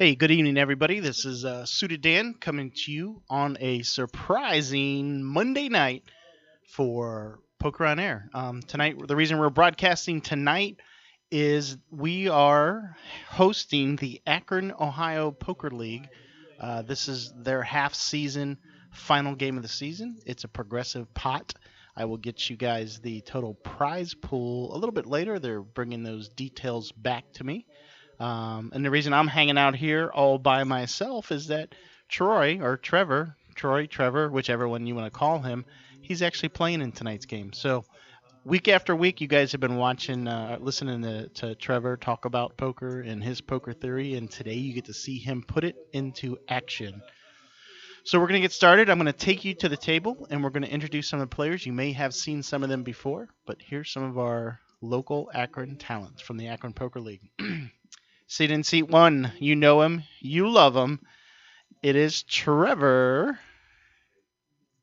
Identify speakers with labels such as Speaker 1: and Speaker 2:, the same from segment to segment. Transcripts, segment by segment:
Speaker 1: Hey, good evening, everybody. This is Suited Dan coming to you on a surprising Monday night for Poker on Air. Tonight, the reason we're broadcasting tonight is we are hosting the Akron, Ohio Poker League. This is their half-season final game of the season. It's a progressive pot. I will get you guys the total prize pool a little bit later. They're bringing those details back to me. And the reason I'm hanging out here all by myself is that Troy, or Trevor, Trevor, whichever one you want to call him, he's actually playing in tonight's game. So week after week, you guys have been watching, listening to Trevor talk about poker and his poker theory, and today you get to see him put it into action. So we're going to get started. I'm going to take you to the table, and we're going to introduce some of the players. You may have seen some of them before, but here's some of our local Akron talents from the Akron Poker League. Seated in seat one, you know him, you love him. It is Trevor.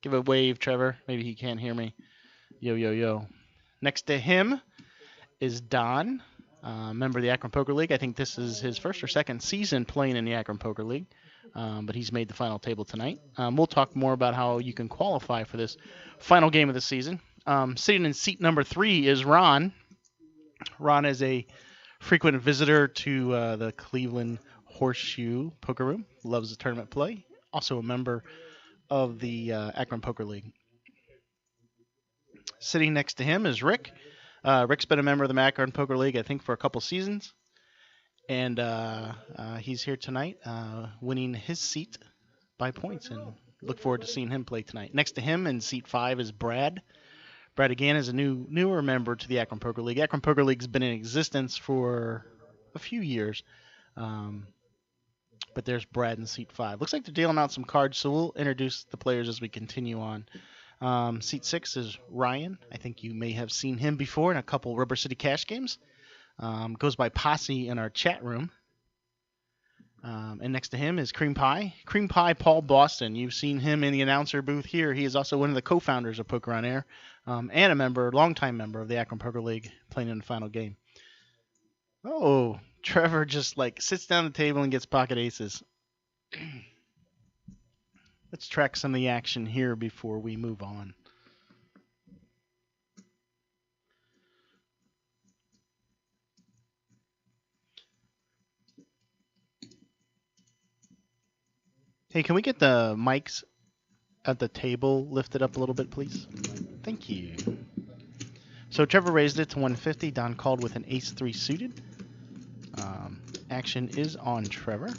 Speaker 1: Give a wave, Trevor. Maybe he can't hear me. Yo, yo, yo. Next to him is Don, member of the Akron Poker League. I think this is his first or second season playing in the Akron Poker League, but he's made the final table tonight. We'll talk more about how you can qualify for this final game of the season. Sitting in seat number 3 is Ron. Ron is a frequent visitor to the Cleveland Horseshoe Poker Room. Loves the tournament play. Also a member of the Akron Poker League. Sitting next to him is Rick. Rick's been a member of the Akron Poker League, I think, for a couple seasons. And he's here tonight winning his seat by points. And look forward to seeing him play tonight. Next to him in seat 5 is Brad. Brad, again, is a newer member to the Akron Poker League. Akron Poker League's been in existence for a few years. But there's Brad in seat 5. Looks like they're dealing out some cards, so we'll introduce the players as we continue on. Seat 6 is Ryan. I think you may have seen him before in a couple Rubber City Cash games. Goes by Posse in our chat room. And next to him is Cream Pie. Cream Pie Paul Boston. You've seen him in the announcer booth here. He is also one of the co-founders of Poker on Air, and a longtime member of the Akron Poker League, playing in the final game. Oh, Trevor just sits down at the table and gets pocket aces. Let's track some of the action here before we move on. Hey, can we get the mics at the table lifted up a little bit, please? Thank you. So Trevor raised it to 150. Don called with an ace-3 suited. Action is on Trevor.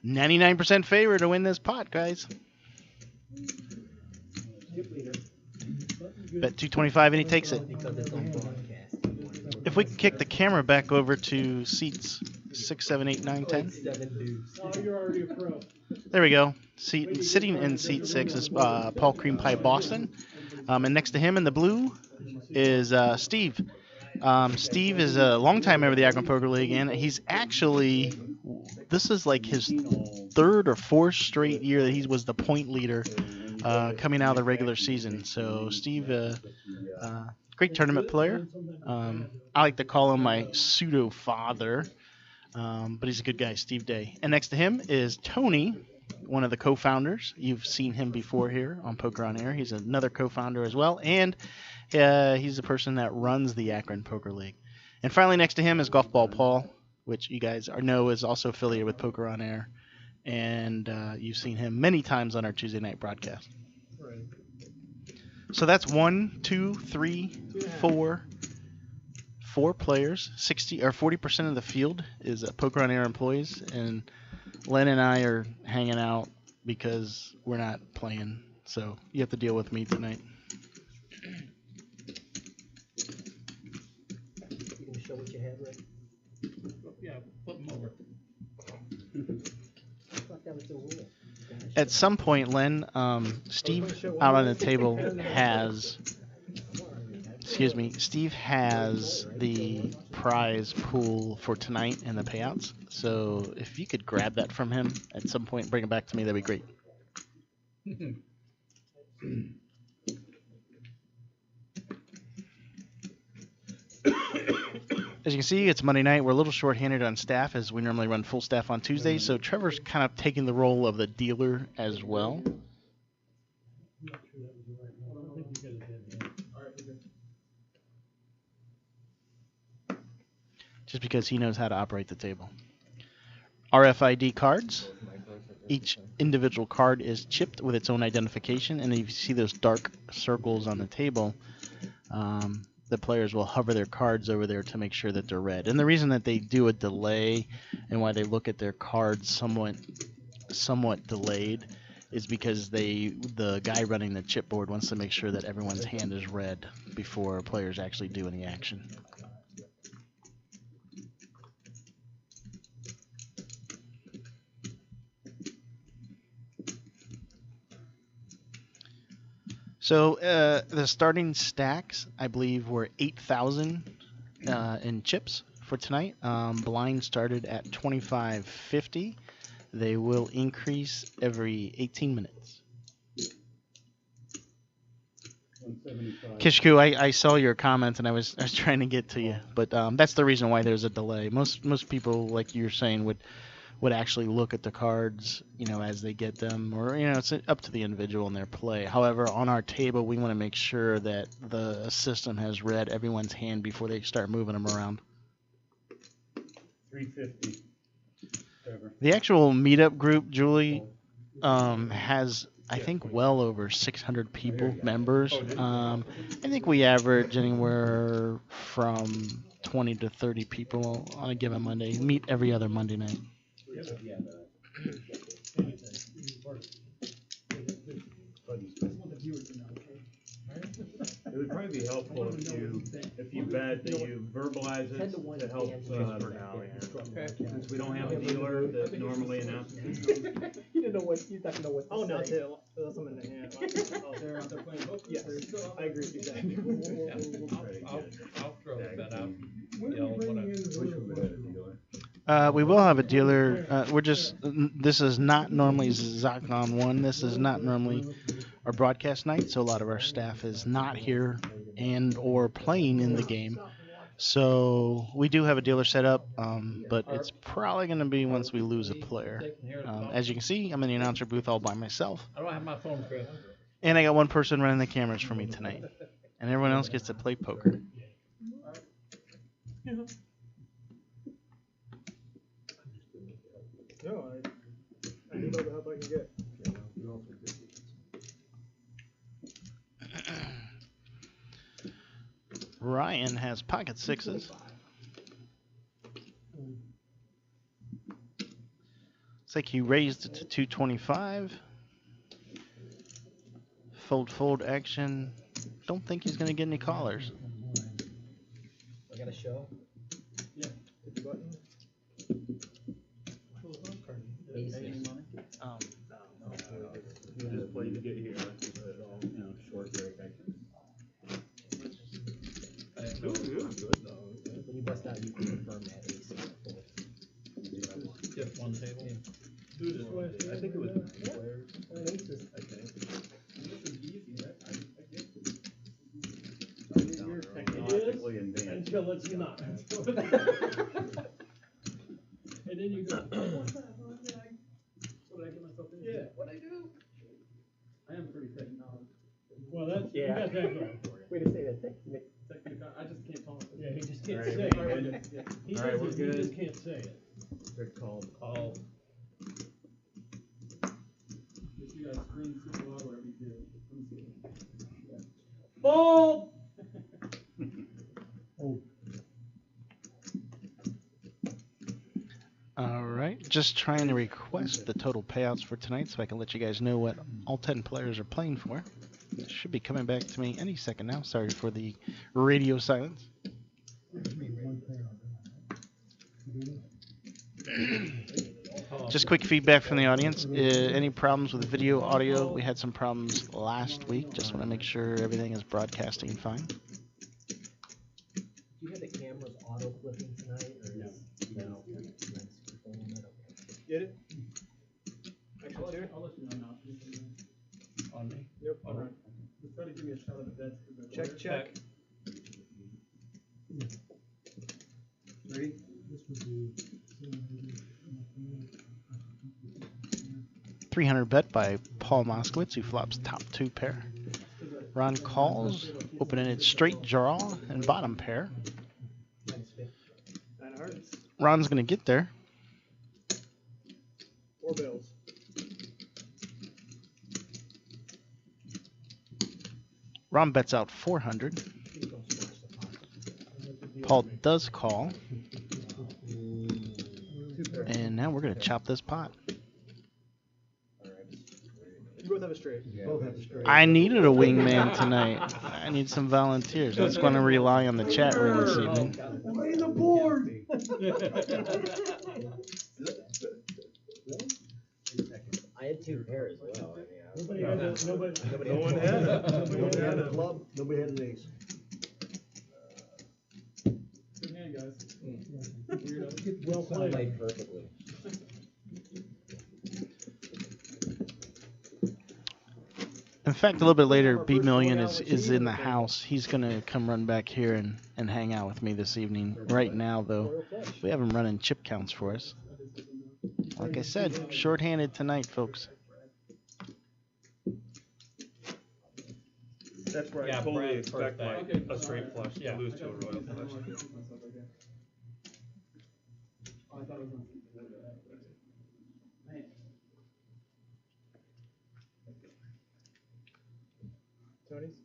Speaker 1: 99% favor to win this pot, guys. Bet 225 and he takes it. If we can kick the camera back over to seats 6, 7, 8, 9, 10.
Speaker 2: Oh, you're already a pro.
Speaker 1: There we go. Sitting in seat 6 is Paul Cream Pie Boston. And next to him in the blue is Steve. Steve is a longtime member of the Akron Poker League, and he's actually, this is like his 3rd or 4th straight year that he was the point leader coming out of the regular season. So Steve, great tournament player. I like to call him my pseudo father, but he's a good guy, Steve Day. And next to him is Tony, one of the co-founders. You've seen him before here on Poker on Air. He's another co-founder as well, and he's the person that runs the Akron Poker League. And finally, next to him is Golf Ball Paul, which you guys know is also affiliated with Poker on Air, and you've seen him many times on our Tuesday night broadcast.
Speaker 2: Right.
Speaker 1: So that's 1, 2, 3, 4 players. 40% of the field is Poker on Air employees, and Len and I are hanging out because we're not playing, so you have to deal with me tonight.
Speaker 3: You gonna show what you had, Rick?
Speaker 2: Yeah, flip them over.
Speaker 3: I thought that was the rule.
Speaker 1: At some point, Len, Steve out on the table has, Steve has the prize pool for tonight and the payouts. So if you could grab that from him at some point and bring it back to me, that'd be great. As you can see, it's Monday night. We're a little short-handed on staff as we normally run full staff on Tuesdays, so Trevor's kind of taking the role of the dealer as well. Just because he knows how to operate the table. RFID cards. Each individual card is chipped with its own identification, and if you see those dark circles on the table, the players will hover their cards over there to make sure that they're red. And the reason that they do a delay and why they look at their cards somewhat delayed is because the guy running the chipboard wants to make sure that everyone's hand is red before players actually do any action. So the starting stacks, I believe, were 8,000 in chips for tonight. Blind started at 25.50. They will increase every 18 minutes. Kishku, I saw your comment and I was trying to get to you, but that's the reason why there's a delay. Most people, like you're saying, would actually look at the cards, as they get them, or it's up to the individual in their play. However, on our table, we want to make sure that the system has read everyone's hand before they start moving them around.
Speaker 2: 350.
Speaker 1: The actual meetup group, Julie, has, I think, well over 600 members. I think we average anywhere from 20 to 30 people on a given Monday. Meet every other Monday night.
Speaker 4: It would probably be helpful if you bet that you verbalize it to help for now. Since we don't have a dealer that normally announces it.
Speaker 3: You didn't know what you thought know what.
Speaker 5: Oh no, that's something in the hand. They're playing both. Yes, I agree with you.
Speaker 2: I'll throw that out.
Speaker 1: We will have a dealer. This is not normally Zacon 1. This is not normally our broadcast night, so a lot of our staff is not here and or playing in the game. So we do have a dealer set up, but it's probably going to be once we lose a player. As you can see, I'm in the announcer booth all by myself.
Speaker 2: I don't have my phone, Chris.
Speaker 1: And I got one person running the cameras for me tonight. And everyone else gets to play poker.
Speaker 5: No, I need all the help I can get.
Speaker 1: Ryan has pocket sixes. Looks like he raised it to 225. Fold action. Don't think he's going to get any callers.
Speaker 3: I got a show.
Speaker 5: Yeah. Hit the button.
Speaker 4: You just play to get here. Short break.
Speaker 3: When you bust out, you can confirm that ace.
Speaker 2: Just one table.
Speaker 4: I think it was players.
Speaker 3: Aces.
Speaker 4: I think.
Speaker 5: You're
Speaker 4: Technologically advanced.
Speaker 5: until it's not. And then you go, what's that? What did I get myself into? Yeah, what'd I do? I am pretty technological. Well, that's, you
Speaker 3: Yeah.
Speaker 5: got that going for you.
Speaker 3: Way to say that.
Speaker 5: I just can't talk. Yeah, he just can't
Speaker 4: All right,
Speaker 5: say
Speaker 4: we're
Speaker 5: it.
Speaker 4: good.
Speaker 5: He
Speaker 4: All right, we're
Speaker 5: doesn't, he
Speaker 4: good.
Speaker 5: just can't say it.
Speaker 4: Good call.
Speaker 5: Oh. If you guys scream super loud, whatever you do. Let me see. Fold!
Speaker 1: All right. Just trying to request the total payouts for tonight so I can let you guys know what all 10 players are playing for. It should be coming back to me any second now. Sorry for the radio silence. Just quick feedback from the audience. Any problems with video, audio? We had some problems last week. Just want to make sure everything is broadcasting fine.
Speaker 3: Do you have the cameras auto flipping tonight, or no? No.
Speaker 5: Get it? Actually, I'll let you know now.
Speaker 2: On me?
Speaker 5: Yep. All right. Just try to give me a shot of the bets.
Speaker 3: Check.
Speaker 1: $300 bet by Paul Moskowitz, who flops top 2 pair. Ron calls, opening it straight draw and bottom pair. Ron's going to get there.
Speaker 5: 4 bills.
Speaker 1: Ron bets out 400. Paul does call. And now we're going to chop this pot.
Speaker 5: You both have a straight. Both have a straight.
Speaker 1: I needed a wingman tonight. I need some volunteers. That's going to rely on the chat room this evening.
Speaker 5: Lay the board.
Speaker 3: I had 2 pairs as well.
Speaker 5: Nobody had a, nobody
Speaker 4: No one had it.
Speaker 5: Nobody had a
Speaker 3: club. Nobody had an ace.
Speaker 5: Good hand, guys. Weirdo. Well played.
Speaker 3: Perfectly.
Speaker 1: In fact, a little bit later, B Million is in the house. He's going to come run back here and hang out with me this evening. Right now, though, we have him running chip counts for us. Like I said, shorthanded tonight, folks.
Speaker 4: That's where I
Speaker 2: Yeah,
Speaker 4: fully
Speaker 2: Brad
Speaker 4: expect
Speaker 2: first
Speaker 4: like a straight flush to
Speaker 2: Yeah.
Speaker 4: lose to a royal flush.
Speaker 5: I thought it was on. Tony's?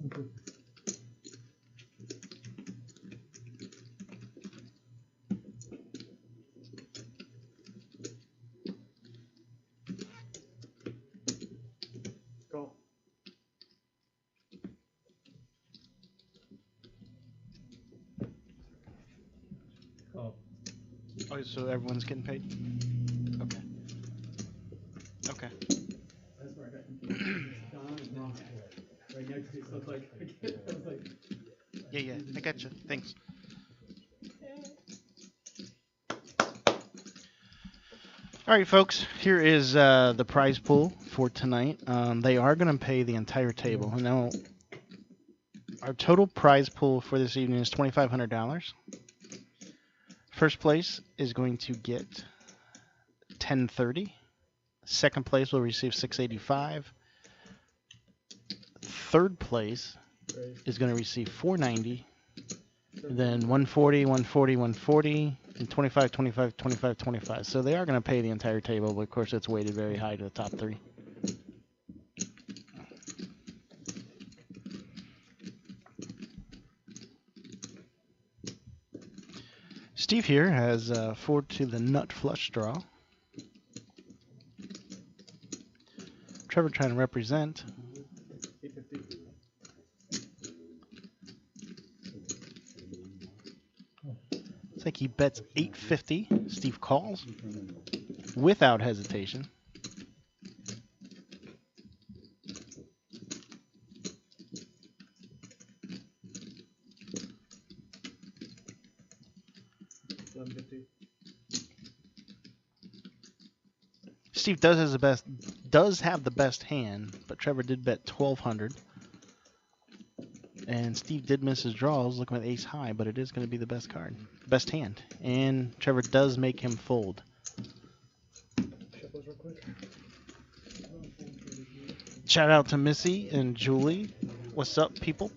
Speaker 5: We're good?
Speaker 4: Call.
Speaker 2: Oh,
Speaker 1: Oh, so everyone's getting paid? Okay. Okay.
Speaker 5: That's where I got confused. Don and Ron. Right next to you, so it's like, I was like.
Speaker 1: Yeah, I got you. Thanks. All right, folks. Here is the prize pool for tonight. They are going to pay the entire table. Now, our total prize pool for this evening is $2,500. First place is going to get $1030. Second place will receive $685. Third place is going to receive $490. Then 140, 140, 140, and 25, 25, 25, 25. So they are going to pay the entire table, but of course it's weighted very high to the top 3. Steve here has 4 to the nut flush draw. Trevor trying to represent.
Speaker 5: 850.
Speaker 1: Looks like he bets 850. Steve calls without hesitation. Steve does have the best hand, but Trevor did bet 1,200. And Steve did miss his draws, looking at ace high, but it is going to be the best card, best hand. And Trevor does make him fold.
Speaker 5: Shuffles real quick.
Speaker 1: Shout out to Missy and Julie. What's up, people?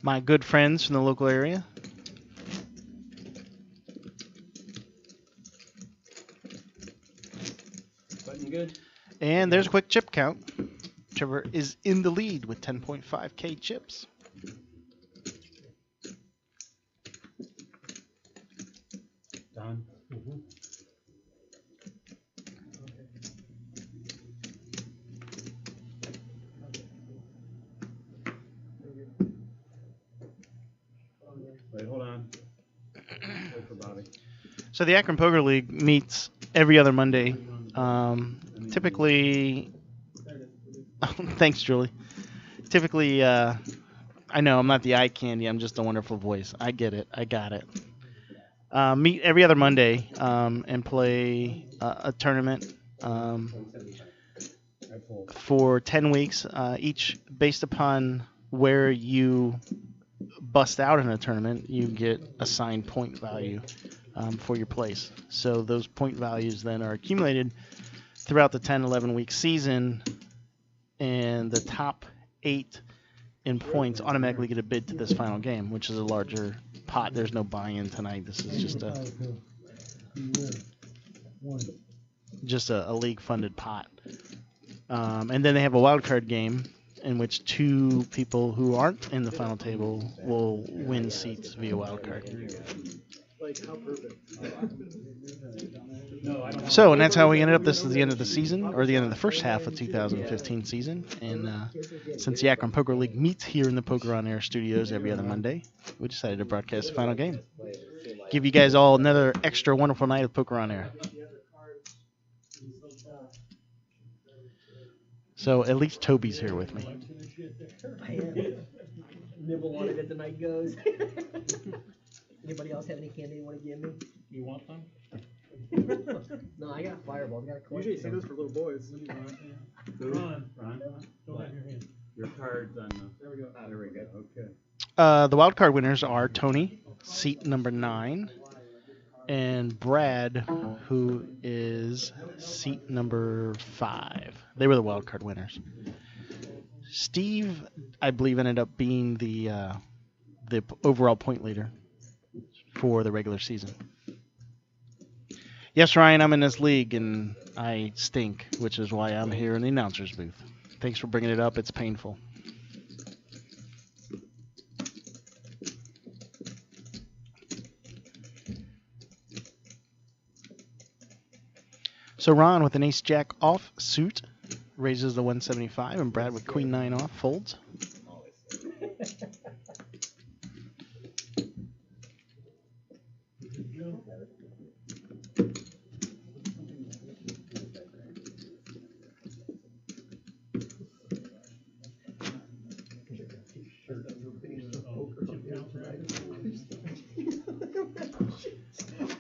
Speaker 1: My good friends from the local area.
Speaker 2: button good?
Speaker 1: And there's a quick chip count. Trevor is in the lead with 10.5K chips.
Speaker 4: Done. Wait, hold on. Wait for Bobby.
Speaker 1: So the Akron Poker League meets every other Monday. Typically, thanks, Julie. Typically, I know I'm not the eye candy. I'm just a wonderful voice. I get it. I got it. meet every other Monday and play a tournament for 10 weeks, each based upon where you bust out in a tournament. You get assigned point value for your place. So those point values then are accumulated throughout the 10-11 week season, and the top 8 in points automatically get a bid to this final game, which is a larger pot. There's no buy-in tonight. This is just a league-funded pot. And then they have a wild card game in which 2 people who aren't in the final table will win seats via wild card. So, and that's how we ended up. This is the end of the season, or the end of the first half of 2015 season. And since the Akron Poker League meets here in the Poker on Air studios every other Monday, we decided to broadcast the final game. Give you guys all another extra wonderful night of Poker on Air. So at least Toby's here with me.
Speaker 3: I am. Nibble on it as the night goes. Anybody else have any candy you want to give me?
Speaker 4: You want some?
Speaker 3: No, I got fireballs. I got a
Speaker 5: Usually you say this for little boys.
Speaker 4: Ron.
Speaker 5: Don't have your hand.
Speaker 4: Your card's on the...
Speaker 5: There we go.
Speaker 4: There we go, okay.
Speaker 1: The wild card winners are Tony, seat number 9, and Brad, who is seat number 5. They were the wild card winners. Steve, I believe, ended up being the overall point leader for the regular season. Yes, Ryan, I'm in this league, and I stink, which is why I'm here in the announcer's booth. Thanks for bringing it up. It's painful. So Ron with an ace-jack off suit raises the 175, and Brad with queen-9 off folds.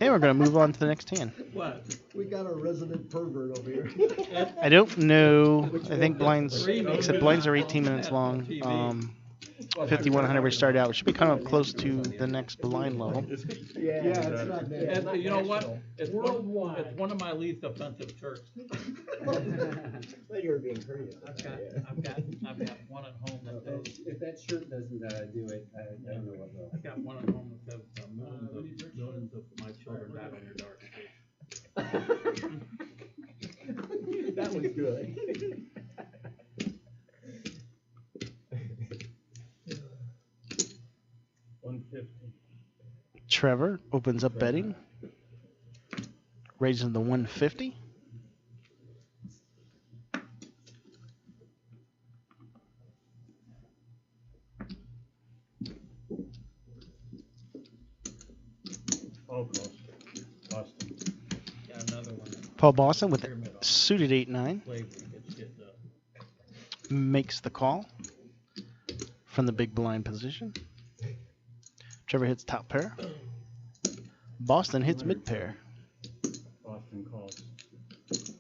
Speaker 1: And we're going to move on to the next hand.
Speaker 2: What?
Speaker 3: We got a resident pervert over here.
Speaker 1: I don't know. I think blinds, except blinds are 18 minutes long. 5100 we started out. We should be kind of close to the next blind level.
Speaker 3: Yeah, it's not bad.
Speaker 2: And you know what? It's one of my least offensive shirts.
Speaker 3: Well, you're being courteous.
Speaker 2: I've got one at home that says.
Speaker 6: If that shirt doesn't do it, I don't know what will.
Speaker 2: I've got one at home that says millions of my children died on your dark stage.
Speaker 3: That was good.
Speaker 1: Trevor opens up betting, raising the 150. Paul Boston with a suited 8-9 makes the call from the big blind position. Trevor hits top pair. Boston hits mid pair.
Speaker 4: Boston calls.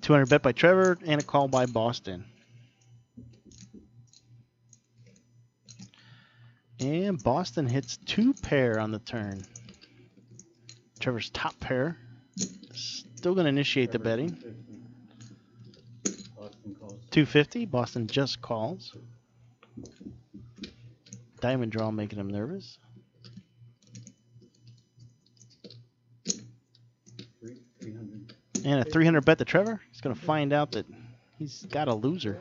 Speaker 1: 200 bet by Trevor and a call by Boston. And Boston hits 2 pair on the turn. Trevor's top pair. Still going to initiate the betting.
Speaker 4: Boston calls.
Speaker 1: 250. Boston just calls. Diamond draw making him nervous.
Speaker 4: 300.
Speaker 1: And a 300 bet to Trevor. He's going to find out that he's got a loser.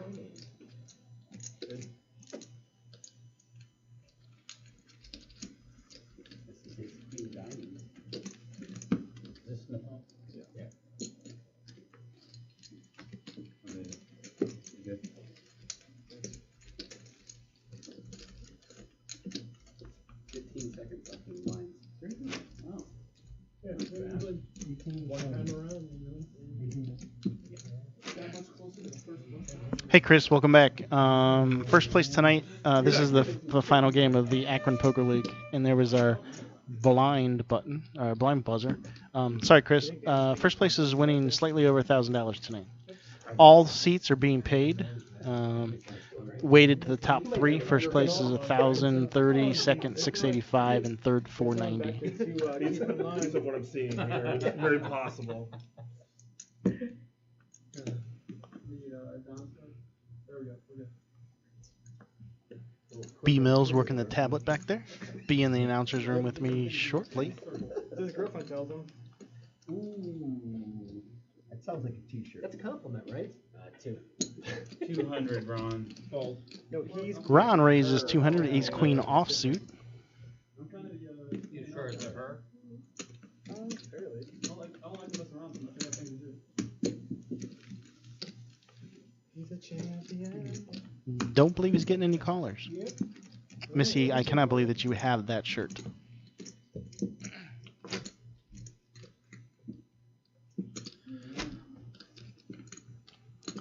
Speaker 1: Hey Chris, welcome back. First place tonight. This is the final game of the Akron Poker League, and there was our blind button, blind buzzer. Sorry, Chris. First place is winning slightly over $1,000 tonight. All seats are being paid. Weighted to the top three. First place is 1,030, second 685, and third 490.
Speaker 4: These lines of what I'm seeing here. It's very possible.
Speaker 5: The downstairs. There we go. We're good.
Speaker 1: B Mills working the tablet back there. Be in the announcer's room with me shortly.
Speaker 4: His girlfriend tells him.
Speaker 6: Ooh, that sounds like a t-shirt.
Speaker 3: That's a compliment, right? 2.
Speaker 4: 200, Ron.
Speaker 5: Oh,
Speaker 3: No, he's.
Speaker 1: Ron raises 200. Ace Queen offsuit.
Speaker 5: I'm kind of
Speaker 2: You sure it's a her?
Speaker 4: Fairly.
Speaker 5: I don't like to mess around so much. I got things to do.
Speaker 4: He's a champion.
Speaker 1: Don't believe he's getting any callers. Missy, I cannot believe that you have that shirt.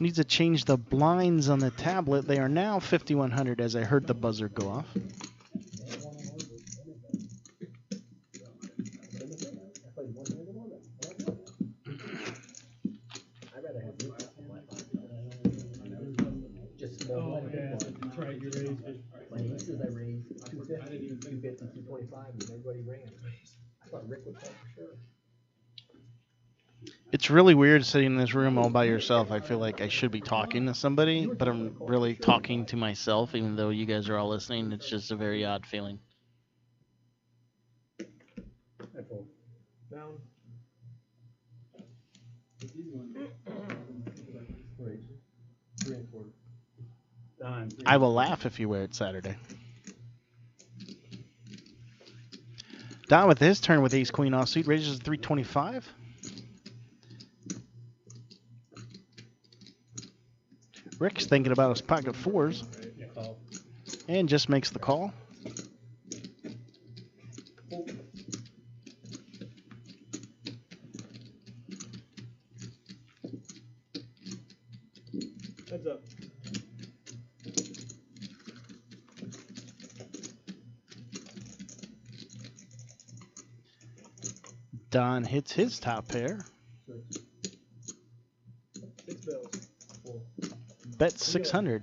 Speaker 1: Needs to change the blinds on the tablet. They are now 5,100 as I heard the buzzer go off.
Speaker 3: Just small.
Speaker 5: Oh, yeah, that's right. You raised it.
Speaker 3: My aces I raised 250,
Speaker 5: I didn't even think
Speaker 3: 250, 225, and everybody ran. I thought Rick would call for sure.
Speaker 1: It's really weird sitting in this room all by yourself. I feel like I should be talking to somebody, but I'm really talking to myself, even though you guys are all listening. It's just a very odd feeling.
Speaker 4: Down.
Speaker 5: Wait.
Speaker 4: 3 1/4. Done.
Speaker 1: I will laugh if you wear it Saturday. Don with his turn with Ace Queen offsuit raises 325. Rick's thinking about his pocket fours and just makes the call.
Speaker 4: Heads up.
Speaker 1: Don hits his top pair.
Speaker 4: 6 bills.
Speaker 1: Bet 600.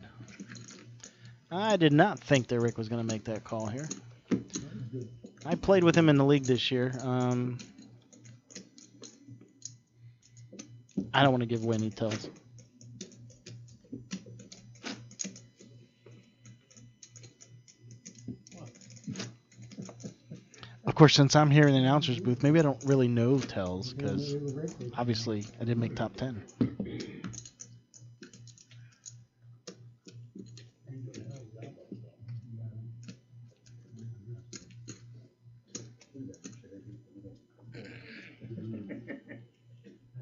Speaker 1: I did not think that Rick was going to make that call here. I played with him in the league this year. I don't want to give away any tells. Of course, since I'm here in the announcer's booth, maybe I don't really know tells because obviously I didn't make top 10.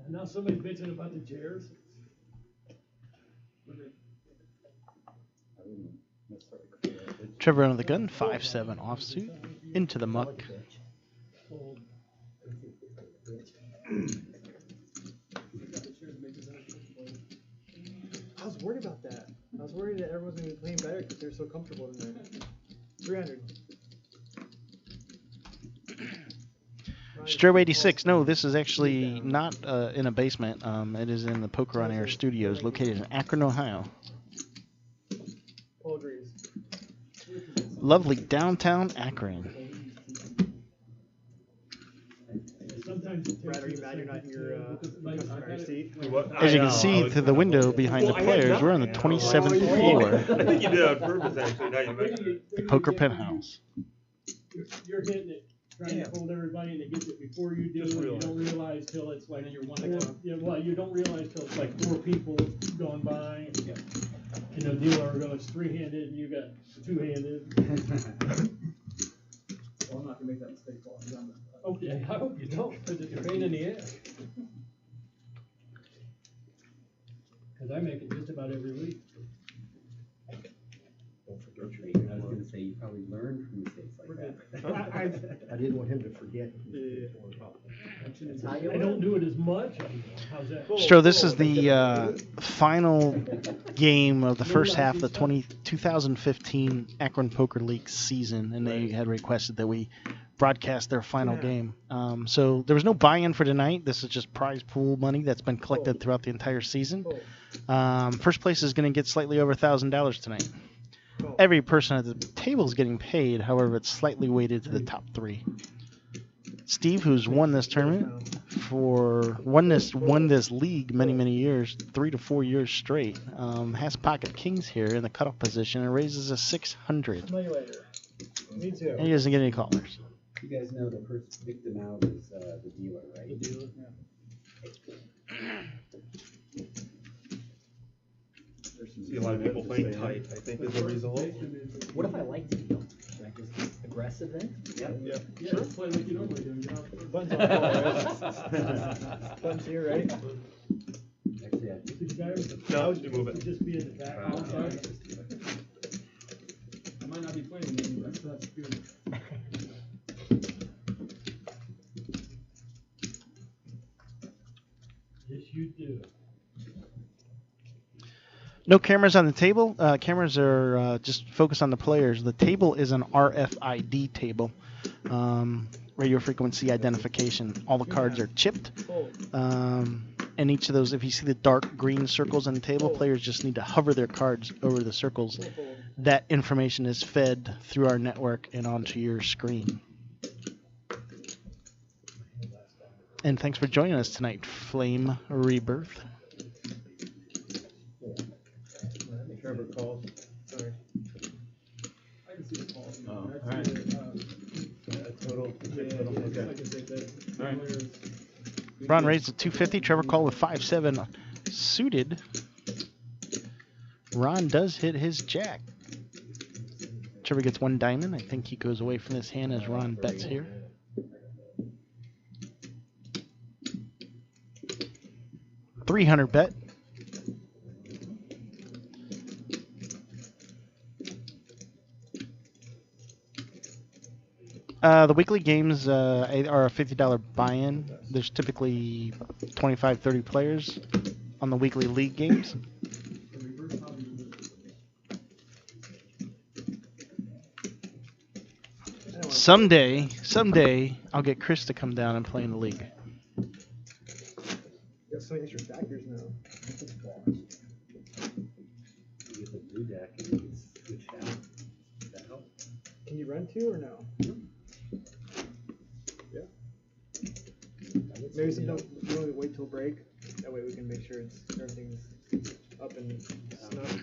Speaker 5: Now somebody's bitching about the chairs.
Speaker 1: Trevor under the gun, 5-7 offsuit, into the muck.
Speaker 4: I was worried about that. I was worried that everyone's going to be playing better because they're so comfortable in there. 300.
Speaker 1: Strobe 86. No, this is actually not in a basement. It is in the Poker on Air studios located in Akron, Ohio.
Speaker 4: Paul agrees.
Speaker 1: Lovely downtown Akron.
Speaker 5: Sometimes it
Speaker 4: Brad, are you mad you're not in your customary seat?
Speaker 1: As you can see through the window behind the players, we're on the 27th floor,
Speaker 4: I think you did it on purpose, actually. Now you mention it.
Speaker 1: the Poker Penthouse.
Speaker 5: You're hitting it, trying to hold everybody, and it gets it before you do, and you don't realize till it's like you're 1 o'clock. Yeah, well, you don't realize till it's like 4 people going by, and you know, dealer goes 3-handed, and you got 2-handed. Well, I'm not gonna make that mistake, Paul. Okay, I hope you don't, because it's a pain in the ass. Because I make it just about every week.
Speaker 6: Don't forget your I was gonna say, you probably learned from mistakes like that.
Speaker 3: I didn't want him to forget.
Speaker 5: I don't do it as much anymore. How's that?
Speaker 1: Stro, this is the final game of the first half of the 2015 Akron Poker League season, and they had requested that we broadcast their final game. So there was no buy-in for tonight. This is just prize pool money that's been collected throughout the entire season. First place is going to get slightly over $1,000 tonight. Every person at the table is getting paid. However, it's slightly weighted to the top 3. Steve, who's won this tournament won this league many years, 3 to 4 years straight, has pocket kings here in the cutoff position and raises a 600.
Speaker 5: Smell you later. Me too.
Speaker 1: And he doesn't get any callers.
Speaker 6: You guys know the first victim out is the dealer, right?
Speaker 5: The dealer,
Speaker 4: See a lot of people playing tight, I think, as a result.
Speaker 3: What if I like to deal? Should I just be aggressive then?
Speaker 5: Yeah, sure. Play like you normally do. You know?
Speaker 2: Buttons on the right? Buttons here, right?
Speaker 6: Actually, I
Speaker 5: Did you guys?
Speaker 4: No, you move it.
Speaker 5: Just be in the back. I might not be playing with you, but I still have security. Yes, you do.
Speaker 1: No cameras on the table. Cameras are just focused on the players. The table is an RFID table, radio frequency identification. All the cards are chipped. And each of those, if you see the dark green circles on the table, players just need to hover their cards over the circles. That information is fed through our network and onto your screen. And thanks for joining us tonight, Flame Rebirth.
Speaker 2: Trevor calls. Sorry.
Speaker 5: I can see the call.
Speaker 4: Oh,
Speaker 5: I
Speaker 4: all right.
Speaker 5: see
Speaker 2: Total.
Speaker 5: it.
Speaker 4: All right.
Speaker 1: Ron raised to 250. Trevor called with 5-7 suited. Ron does hit his jack. Trevor gets 1 diamond. I think he goes away from this hand as Ron bets here. $300 bet. The weekly games are a $50 buy-in. There's typically 25, 30 players on the weekly league games. Someday, I'll get Chris to come down and play in the league.
Speaker 2: Got some extra stackers now.
Speaker 6: you get the blue deck and you can switch out. Does that help?
Speaker 2: Can you run 2 or no? Yeah. Maybe some don't really wait till break. That way we can make sure everything's up and snuff.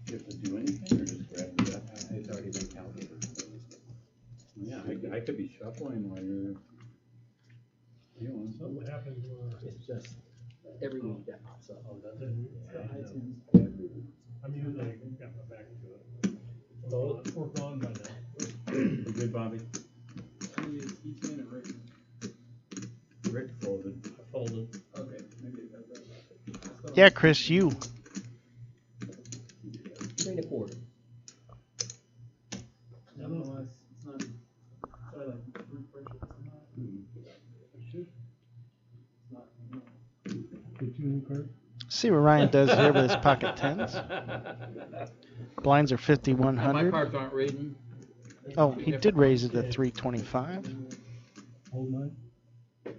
Speaker 4: You have to do anything or just grab the deck?
Speaker 6: It's already been calculated.
Speaker 4: Yeah, I could be shuffling while you're doing
Speaker 5: So
Speaker 4: something.
Speaker 5: what happens
Speaker 3: It's just every week that pops up.
Speaker 5: I'm usually got my back to it. We're gone by now.
Speaker 4: You good, Bobby?
Speaker 5: Each man and Rick.
Speaker 4: Rick folded.
Speaker 5: I folded. Okay, maybe it does that.
Speaker 1: Yeah, Chris, you.
Speaker 3: 3 1/4.
Speaker 5: Nevertheless, it's not. So I like refresh it. It should. It's not. Get you a new card.
Speaker 1: See what Ryan does here with his pocket tens. Blinds are 5,100.
Speaker 7: My cards aren't rating.
Speaker 1: Oh, he did raise it to 325.
Speaker 5: Hold mine.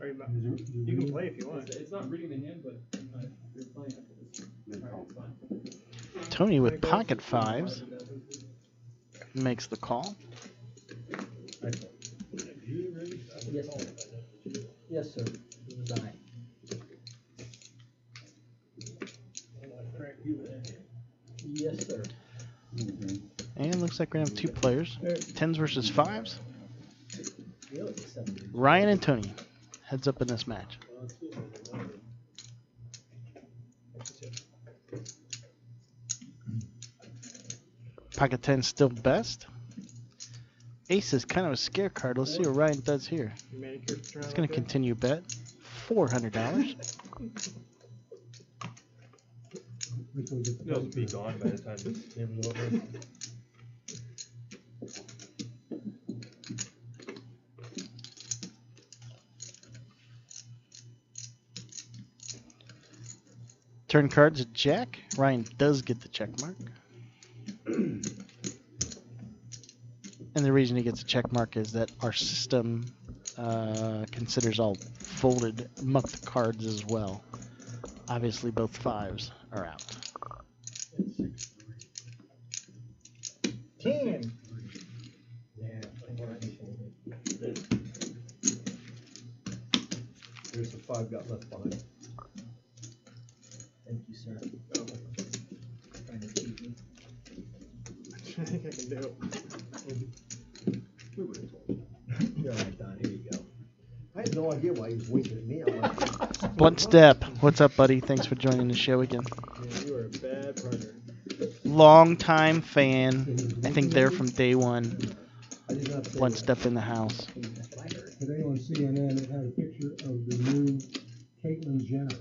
Speaker 2: Or you can play if you want.
Speaker 5: It's not reading the hand, but you're playing after this. Alright, fine.
Speaker 1: Tony with pocket fives makes the call.
Speaker 3: Yes, sir. Yes, sir. It was I. Yes, sir.
Speaker 1: And looks like we're going to have 2 players. Tens versus fives.
Speaker 3: Really? 7.
Speaker 1: Ryan and Tony heads up in this match. Pocket 10 still best. Ace is kind of a scare card. Let's see what Ryan does here. He's going to continue bet. $400.
Speaker 2: They'll be gone by the time this game is over.
Speaker 1: Turn cards at Jack. Ryan does get the check mark. And And the reason he gets a check mark is that our system considers all folded mucked cards as well. Obviously, both 5s are out.
Speaker 7: 10.
Speaker 3: Yeah.
Speaker 6: There's a 5 got left behind.
Speaker 3: Thank you, sir.
Speaker 7: Oh.
Speaker 3: Trying to cheat me.
Speaker 7: I think I can do it.
Speaker 6: We would have told you.
Speaker 3: You're all right, Don. Here you go.
Speaker 6: I had no idea why he was winking at me. I'm like,
Speaker 1: Blunt Step, what's up, buddy? Thanks for joining the show again.
Speaker 7: Yeah, you are a bad partner.
Speaker 1: Long-time fan. I think they're from day one.
Speaker 6: I did not say
Speaker 1: Blunt
Speaker 6: that.
Speaker 1: Step in the house.
Speaker 3: That's what I heard.
Speaker 8: Today on CNN, it had a picture of the new Caitlyn Jenner.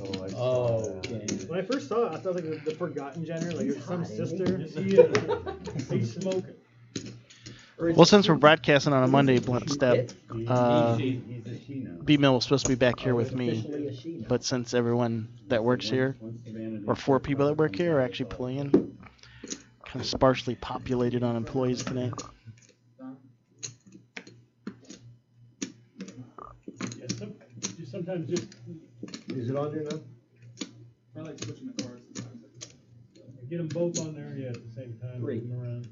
Speaker 6: Oh, I saw
Speaker 3: Oh,
Speaker 6: that.
Speaker 3: okay.
Speaker 7: When I first saw it, I thought like the forgotten Jenner, like
Speaker 3: He's
Speaker 7: some
Speaker 3: hot, ain't he?
Speaker 7: sister.
Speaker 5: Yes, he is. He's smoking.
Speaker 1: Well, since we're broadcasting on a Monday, Blunt Step,
Speaker 4: He's a she now.
Speaker 1: B-Mill was supposed to be back here with me.
Speaker 3: Officially a she now.
Speaker 1: But since everyone that works here, or 4 people that work here, are actually playing, kind of sparsely populated on employees today.
Speaker 5: Yeah, sometimes just
Speaker 6: Is it on there now?
Speaker 2: I like switching the cars sometimes.
Speaker 5: get them both on there, yeah, at the same time.
Speaker 3: Great.
Speaker 5: Move 'em around.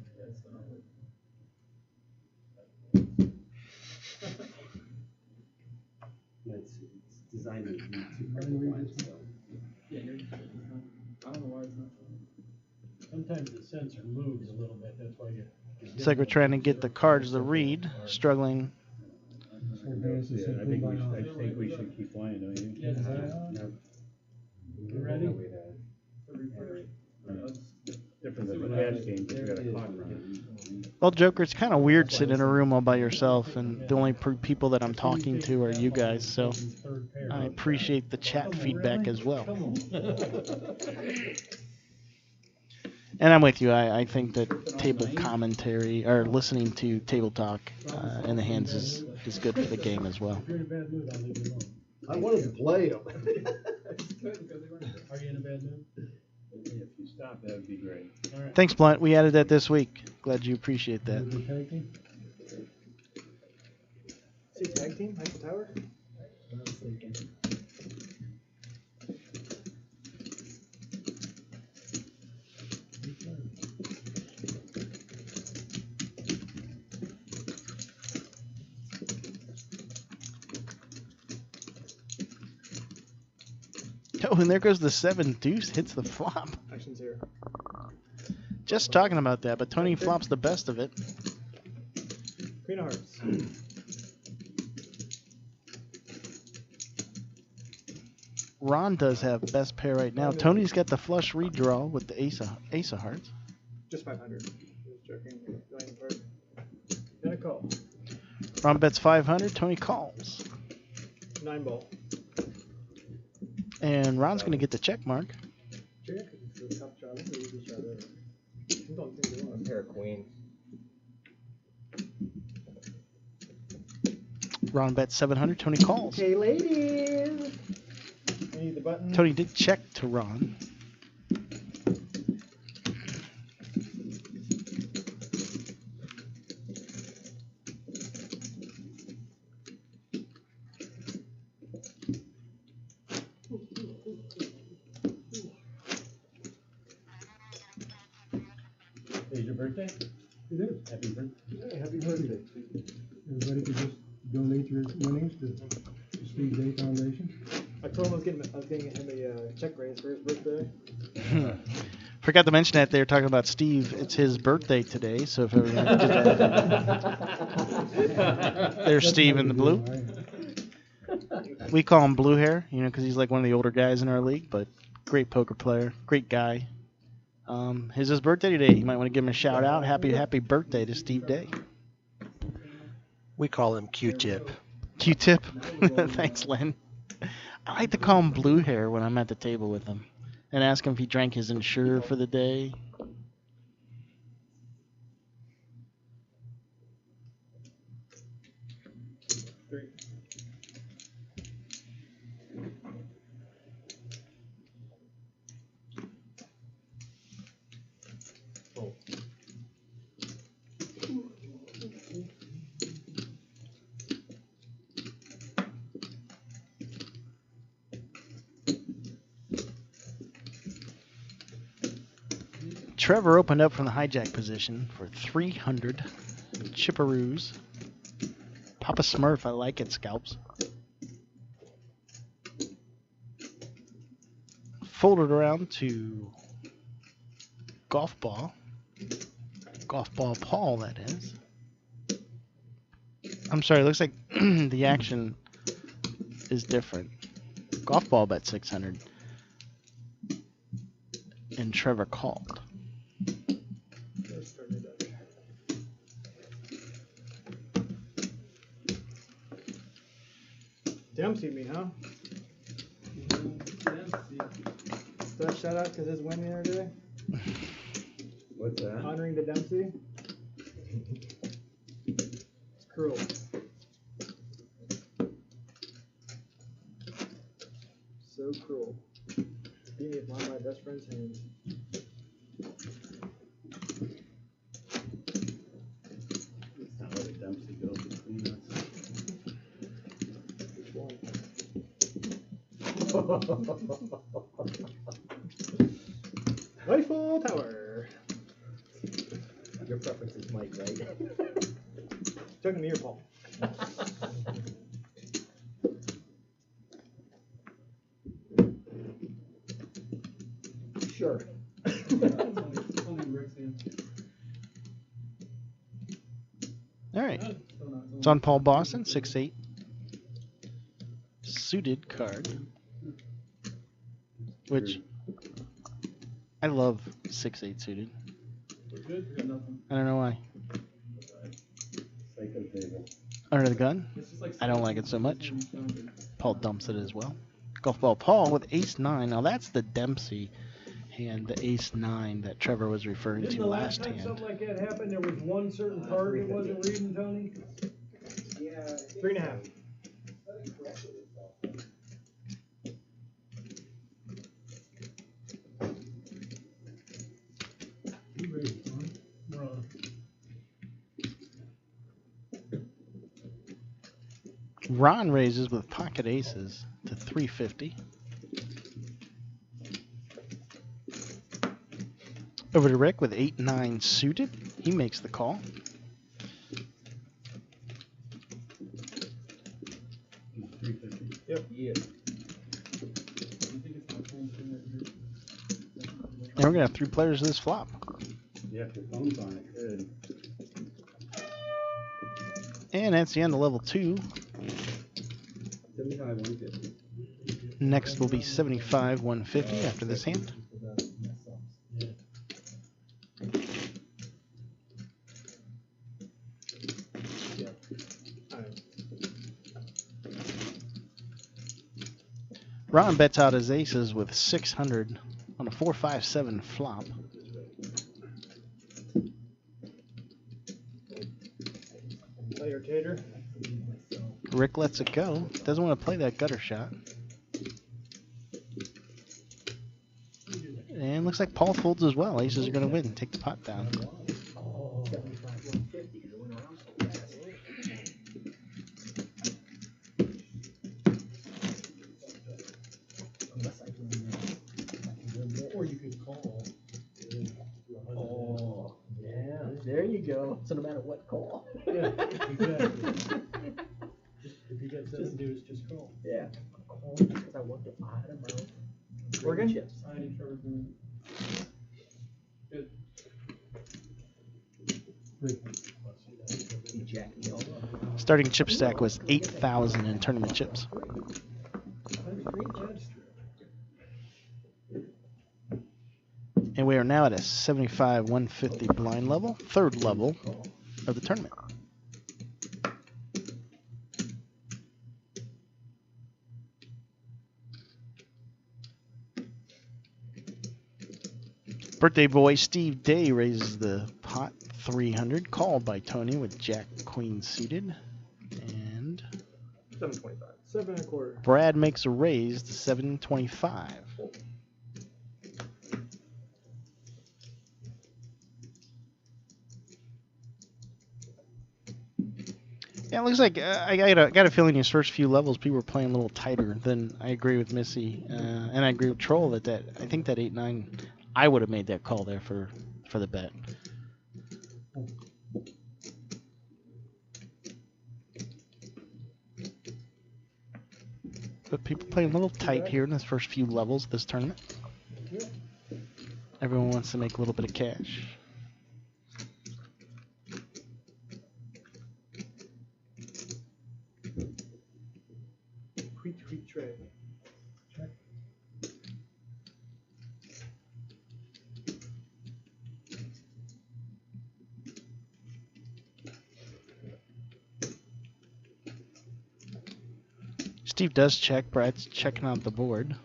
Speaker 6: It's designed with YouTube compliance, so.
Speaker 2: Yeah, you're, I don't know why it's not.
Speaker 5: Sometimes the sensor moves a little bit, that's why you.
Speaker 1: It's like we're trying to get the cards to read, struggling.
Speaker 4: Yeah, I think we should keep playing, don't you?
Speaker 2: Yeah, it's
Speaker 5: You ready?
Speaker 4: Different than the cash games, you got a clock running.
Speaker 1: Well, Joker, it's kind of weird sitting in a room all by yourself, and the only people that I'm talking to are you guys, so I appreciate the chat feedback as well.
Speaker 5: Come on.
Speaker 1: And I'm with you. I think that table commentary, or listening to table talk in the hands is good for the game as well.
Speaker 5: If you're in a bad mood, I'll leave you alone.
Speaker 6: I wanted to play them.
Speaker 5: Are you in a bad mood?
Speaker 4: If you stop, that would be great.
Speaker 5: All right.
Speaker 1: Thanks, Blunt. We added that this week. Glad you appreciate that.
Speaker 8: Is it taken?
Speaker 7: See, tag team, Eiffel Tower?
Speaker 3: I was thinking.
Speaker 1: Oh, and there goes the 7 deuce, hits the flop.
Speaker 7: Action's here.
Speaker 1: Just talking about that, but Tony flops the best of it.
Speaker 7: Queen of Hearts.
Speaker 1: Ron does have best pair right now. Tony's got the flush redraw with the ace of hearts.
Speaker 7: Just 500. Just joking. Going apart. And a call.
Speaker 1: Ron bets 500. Tony calls.
Speaker 7: 9 ball.
Speaker 1: And Ron's going to get the check mark.
Speaker 7: Check. It's the top shot. It's the easy shot ever. I'm going 3-1.
Speaker 3: A pair of queens.
Speaker 1: Ron bets 700. Tony calls.
Speaker 7: Okay, ladies. I need the button.
Speaker 1: Tony did check to Ron.
Speaker 5: Is your birthday?
Speaker 8: It is.
Speaker 5: Happy birthday.
Speaker 6: Hey, happy birthday.
Speaker 8: Everybody could just donate your winnings to the Steve Day Foundation.
Speaker 7: I told him I was getting him a check raise for his birthday.
Speaker 1: Forgot to mention that they were talking about Steve. It's his birthday today, so if everyone could there's Steve in the blue. We call him Blue Hair, because he's like one of the older guys in our league, but great poker player, great guy. It's his birthday today. You might want to give him a shout out. Happy birthday to Steve Day.
Speaker 9: We call him Q-Tip.
Speaker 1: Q-tip. Thanks, Len. I like to call him Blue Hair when I'm at the table with him and ask him if he drank his Ensure for the day. Trevor opened up from the hijack position for 300 chipperoos. Papa Smurf, I like it, scalps. Folded around to golf ball. Golf ball Paul, that is. I'm sorry, it looks like the action is different. Golf ball bet 600. And Trevor called.
Speaker 7: Dempsey me, huh? That shout out because his win the other day.
Speaker 6: What's that?
Speaker 7: Honoring the Dempsey. It's cruel. So cruel. Being with one of my best friend's hands.
Speaker 6: It's not like Dempsey goes between us.
Speaker 7: Which one? Eiffel Tower.
Speaker 3: Your preference is Mike, right?
Speaker 7: Talking to your Paul.
Speaker 3: Sure.
Speaker 1: All right. It's on Paul Boston, 6-8. Suited card. Which I love 6-8 suited. I don't know why.
Speaker 6: Psycho table.
Speaker 1: Under the gun. I don't like it so much. Paul dumps it as well. Golf ball Paul with ace-9. Now that's the Dempsey hand, the ace-9 that Trevor was referring
Speaker 5: Didn't
Speaker 1: to
Speaker 5: the last
Speaker 1: last
Speaker 5: time
Speaker 1: hand.
Speaker 5: something like that happened, there was one certain card it wasn't reading, Tony?
Speaker 7: Yeah. 3.5.
Speaker 1: Ron raises with pocket aces to 350. Over to Rick with 8-9 suited. He makes the call.
Speaker 7: Yep.
Speaker 3: Yeah.
Speaker 1: And we're going to have 3 players of this flop.
Speaker 6: Yeah, if your phone's on it, good.
Speaker 1: And that's the end of level 2.
Speaker 6: 75, 150.
Speaker 1: Next will be 75, 150 after this hand. Ron bets out his aces with 600 on a 4-5-7 flop.
Speaker 7: Player Tater.
Speaker 1: Rick lets it go. Doesn't want to play that gutter shot. And looks like Paul folds as well. Aces are going to win. Take the pot down.
Speaker 3: 75, 150. You're going around so fast. Unless I can win more. Or you could call. Oh, yeah. There you go. So no matter what, call.
Speaker 5: Yeah, exactly. If you get 7 deuce, just call.
Speaker 3: Yeah. Call because I want the odd amount of
Speaker 7: Oregon?
Speaker 3: chips.
Speaker 5: I need Trevor's move. Good.
Speaker 3: You jack me all up.
Speaker 1: Starting chip stack was 8,000 in tournament chips. And we are now at a 75, 150 blind level, 3rd level of the tournament. Birthday boy Steve Day raises the pot 300, called by Tony with Jack Queen suited. And
Speaker 7: 725. 7 1/4.
Speaker 1: Brad makes a raise to 725. Yeah, it looks like I got a feeling his first few levels people were playing a little tighter than I agree with Missy, and I agree with Troll that I think that 8-9 I would have made that call there for for the bet. But people playing a little tight here in the first few levels of this tournament. Everyone wants to make a little bit of cash.
Speaker 7: Tweet trade.
Speaker 1: Steve does check. Brad's checking out the board.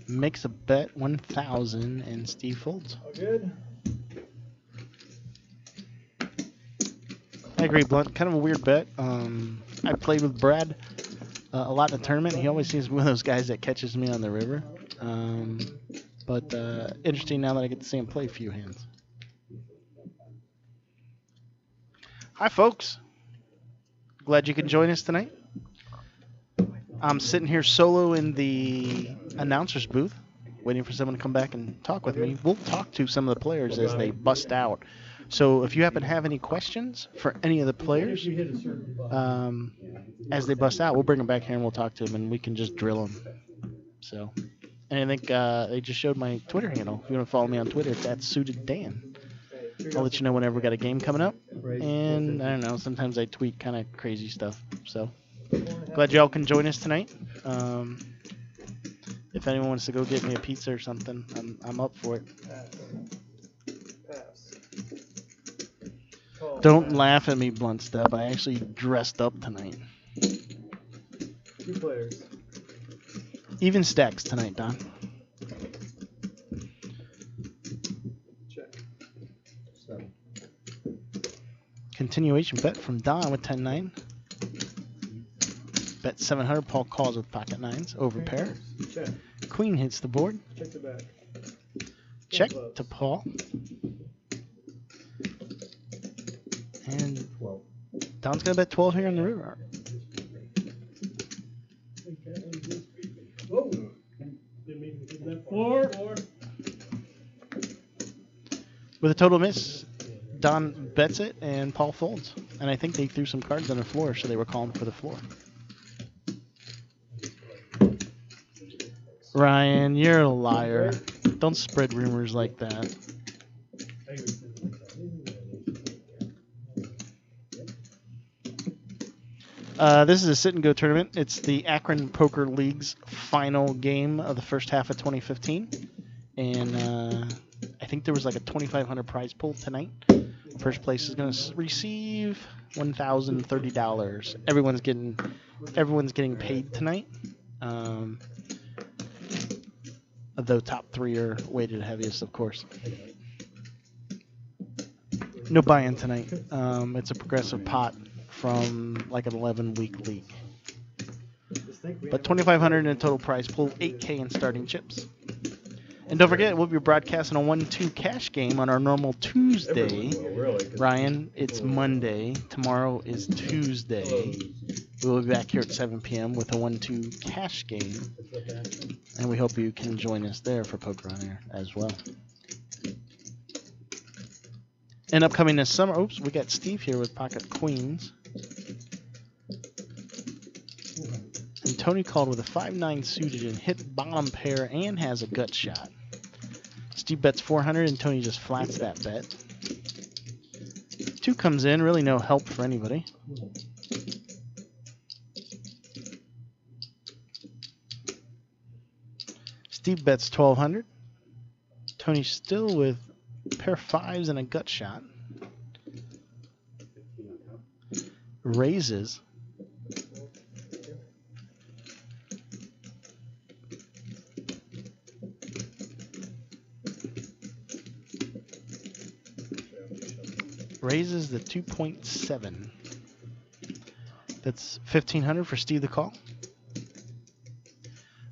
Speaker 1: Makes a bet 1,000 and Steve folds.
Speaker 7: All good.
Speaker 1: I agree, Blunt. Kind of a weird bet. I played with Brad a lot in the tournament. He always seems to be one of those guys that catches me on the river. But interesting now that I get to see him play a few hands. Hi, folks. Glad you can join us tonight. I'm sitting here solo in the announcer's booth, waiting for someone to come back and talk with me. We'll talk to some of the players as they bust out. So if you happen to have any questions for any of the players, as they bust out, we'll bring them back here and we'll talk to them and we can just drill them. So, and I think they just showed my Twitter handle. If you want to follow me on Twitter, it's @SuitedDan. I'll let you know whenever we got a game coming up. And I don't know, sometimes I tweet kind of crazy stuff. So glad y'all can join us tonight. If anyone wants to go get me a pizza or something, I'm up for it.
Speaker 7: Pass.
Speaker 1: Don't laugh at me, Blunt Step. I actually dressed up tonight.
Speaker 7: 2 players.
Speaker 1: Even stacks tonight, Don.
Speaker 7: Check.
Speaker 1: Continuation bet from Don with 10-9. Bet 700. Paul calls with pocket nines. Over pair.
Speaker 7: Check.
Speaker 1: Queen hits the board.
Speaker 7: Check the back.
Speaker 1: Check to Paul. And Don's going to bet 12 here on the river.
Speaker 5: Whoa. Four.
Speaker 1: With a total miss, Don bets it and Paul folds. And I think they threw some cards on the floor, so they were calling for the floor. Ryan, you're a liar. Don't spread rumors like that. This is a sit-and-go tournament. It's the Akron Poker League's final game of the first half of 2015. And I think there was like a $2,500 prize pool tonight. First place is going to receive $1,030. Everyone's getting paid tonight. Though top 3 are weighted heaviest, of course. No buy-in tonight. It's a progressive pot from like an 11-week league. But $2,500 in a total prize pool, $8K in starting chips. And don't forget, we'll be broadcasting a 1-2 cash game on our normal Tuesday. Ryan, it's Monday. Tomorrow is Tuesday. We'll be back here at 7 p.m. with a 1-2 cash game. And we hope you can join us there for Poker on Air as well. And upcoming this summer, oops, we got Steve here with pocket queens. And Tony called with a 5-9 suited and hit bottom pair and has a gut shot. Steve bets 400 and Tony just flats that bet. 2 comes in, really no help for anybody. Steve bets 1,200. Tony's still with pair 5s and a gut shot. Raises. Raises the 2.7. That's 1,500 for Steve the call.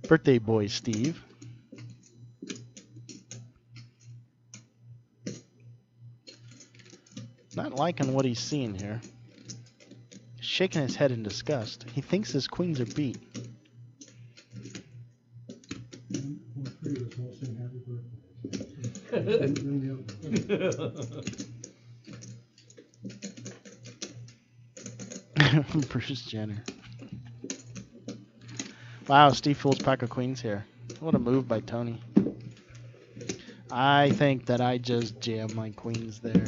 Speaker 1: Birthday boy Steve. Not liking what he's seeing here. Shaking his head in disgust. He thinks his queens are beat.
Speaker 8: All 3 of us will sing happy birthday. Then the other one.
Speaker 1: Bruce Jenner. Wow, Steve Fool's pack of queens here. What a move by Tony. I think that I just jammed my queens there.